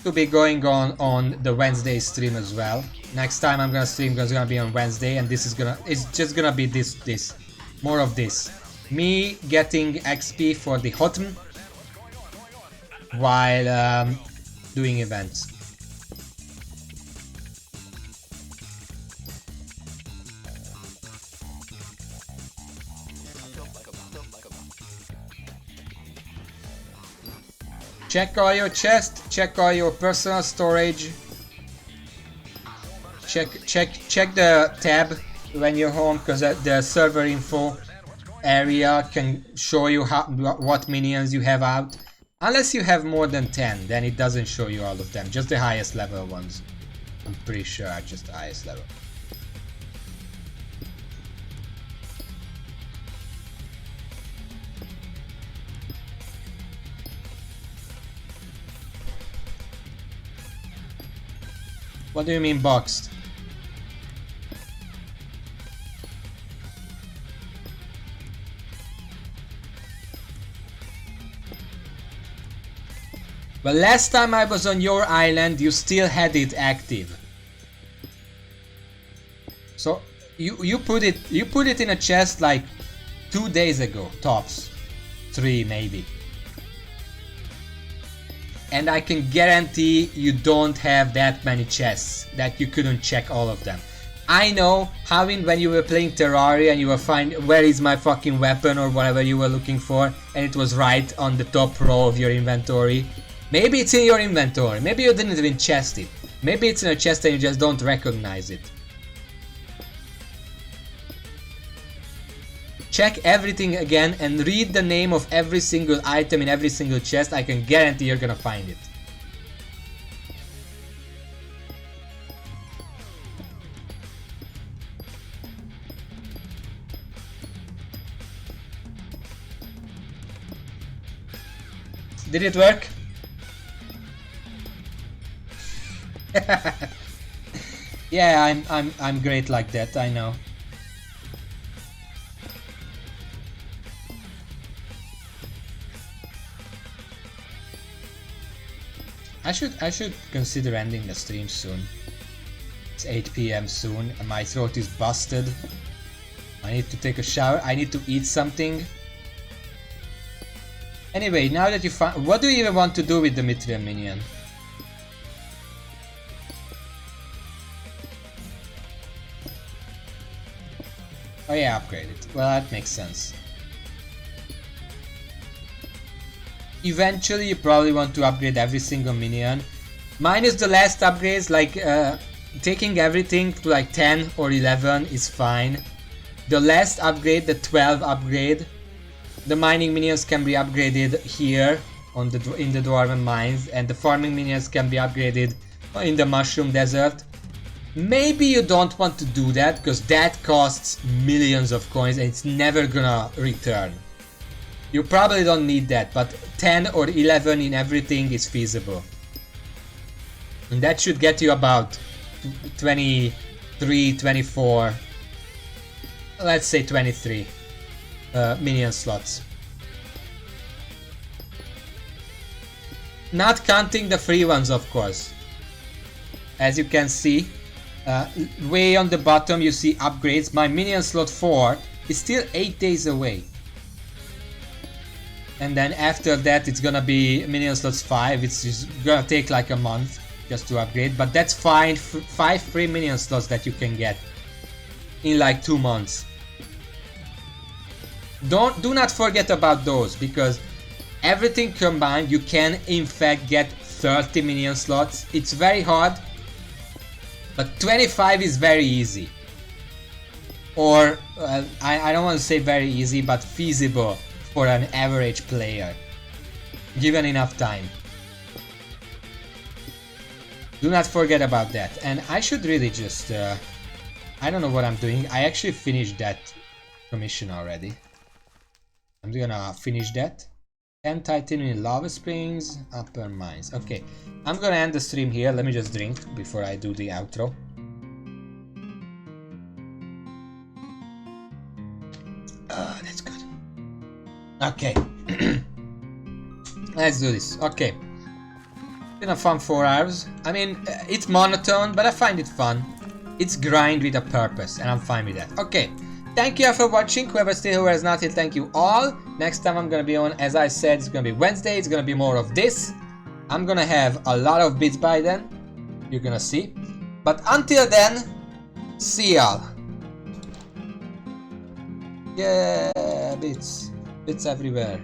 to be going on the Wednesday stream as well. Next time I'm gonna stream is gonna be on Wednesday, and it's just gonna be this. More of this. Me getting XP for the Hotm while doing events. Check all your chests, check all your personal storage. Check the tab when you're home, because the server info area can show you what minions you have out. Unless you have more than 10, then it doesn't show you all of them, just the highest level ones. I'm pretty sure are just the highest level. What do you mean boxed? But last time I was on your island, you still had it active. So you put it in a chest like 2 days ago, tops. 3 maybe. And I can guarantee you don't have that many chests, that you couldn't check all of them. I know how when you were playing Terraria and you were finding where is my fucking weapon or whatever you were looking for, and it was right on the top row of your inventory. Maybe it's in your inventory, maybe you didn't even chest it. Maybe it's in a chest and you just don't recognize it. Check everything again and read the name of every single item in every single chest. I can guarantee you're gonna find it. Did it work? Yeah, I'm great like that, I know. I should consider ending the stream soon. It's 8 PM soon and my throat is busted. I need to take a shower, I need to eat something. Anyway, now that you found... What do you even want to do with the Mithril minion? Oh yeah, upgrade it. Well, that makes sense. Eventually you probably want to upgrade every single minion. Minus the last upgrades, like taking everything to like 10 or 11 is fine. The last upgrade, the 12 upgrade, the mining minions can be upgraded here on in the Dwarven Mines, and the farming minions can be upgraded in the Mushroom Desert. Maybe you don't want to do that, because that costs millions of coins and it's never gonna return. You probably don't need that, but 10 or 11 in everything is feasible. And that should get you about 23, 24, let's say 23 minion slots. Not counting the free ones, of course. As you can see, way on the bottom you see upgrades. My minion slot 4 is still 8 days away. And then after that it's gonna be minion slots 5, it's just gonna take like a month just to upgrade, but that's fine. 5 free minion slots that you can get in like 2 months. Do not forget about those, because everything combined you can in fact get 30 minion slots. It's very hard, but 25 is very easy. Or I don't want to say very easy, but feasible for an average player, given enough time. Do not forget about that. And I should really just I don't know what I'm doing. I actually finished that commission already. I'm gonna finish that. 10 titanium lava springs, upper mines. Okay, I'm gonna end the stream here. Let me just drink before I do the outro. That's good. Okay. Let's do this. Okay. Been a fun 4 hours. I mean, it's monotone, but I find it fun. It's grind with a purpose, and I'm fine with that. Okay, thank you all for watching. Whoever still who has not here, thank you all. Next time I'm gonna be on, as I said, it's gonna be Wednesday. It's gonna be more of this. I'm gonna have a lot of bits by then. You're gonna see. But until then, see y'all. Yeah, bits everywhere.